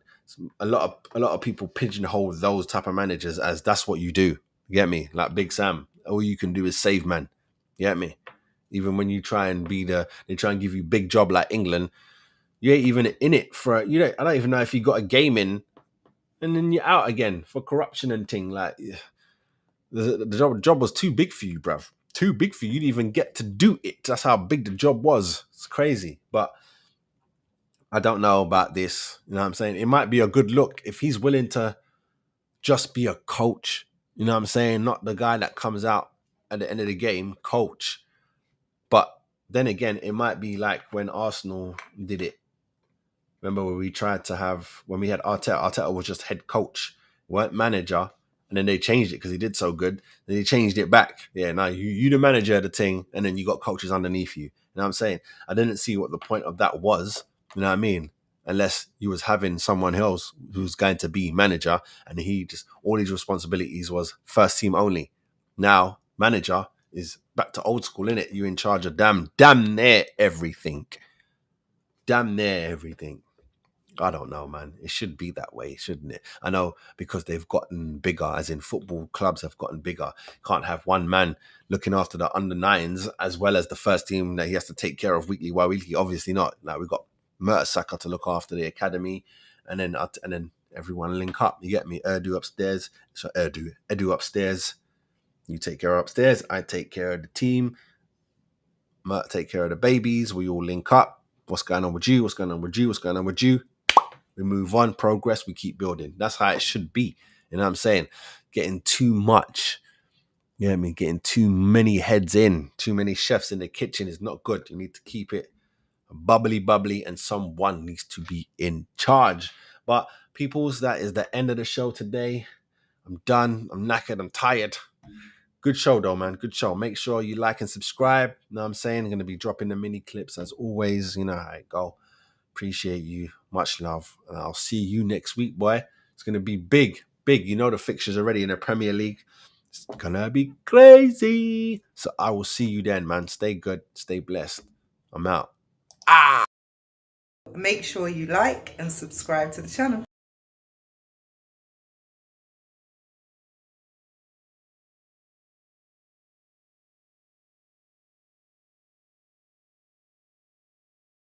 A lot of people pigeonhole those type of managers as that's what you do. You get me? Like Big Sam. All you can do is save man. You get me? Even when you try and they try and give you big job like England, you ain't even in it for. I don't even know if you got a game in, and then you're out again for corruption and thing. Like the job was too big for you, bruv. Too big for you. You didn't even get to do it. That's how big the job was. It's crazy. But I don't know about this. You know what I'm saying? It might be a good look if he's willing to just be a coach. You know what I'm saying? Not the guy that comes out at the end of the game, coach. But then again, it might be like when Arsenal did it. Remember when we had Arteta? Arteta was just head coach, weren't manager. And then they changed it because he did so good. Then they changed it back. Yeah, now you the manager of the thing, and then you got coaches underneath you. You know what I'm saying? I didn't see what the point of that was. You know what I mean? Unless you was having someone else who's going to be manager, and he just all his responsibilities was first team only. Now manager is back to old school, innit? You in charge of damn near everything. Damn near everything. I don't know, man. It should be that way, shouldn't it? I know because they've gotten bigger, as in football clubs have gotten bigger. Can't have one man looking after the under-9s as well as the first team that he has to take care of weekly. Obviously not. Like we've got Mertesacker to look after the academy, and then everyone link up. You get me? Edu upstairs. So Edu upstairs. You take care of upstairs. I take care of the team. Mert take care of the babies. We all link up. What's going on with you? What's going on with you? What's going on with you? We move on, progress, we keep building. That's how it should be. You know what I'm saying? Getting too much. You know what I mean? Getting too many heads in, too many chefs in the kitchen is not good. You need to keep it bubbly, and someone needs to be in charge. But peoples, that is the end of the show today. I'm done. I'm knackered. I'm tired. Good show though, man. Good show. Make sure you like and subscribe. You know what I'm saying? I'm going to be dropping the mini clips as always. You know how it go. Appreciate you. Much love. And I'll see you next week, boy. It's going to be big. You know the fixtures already in the Premier League. It's going to be crazy. So I will see you then, man. Stay good. Stay blessed. I'm out. Make sure you like and subscribe to the channel.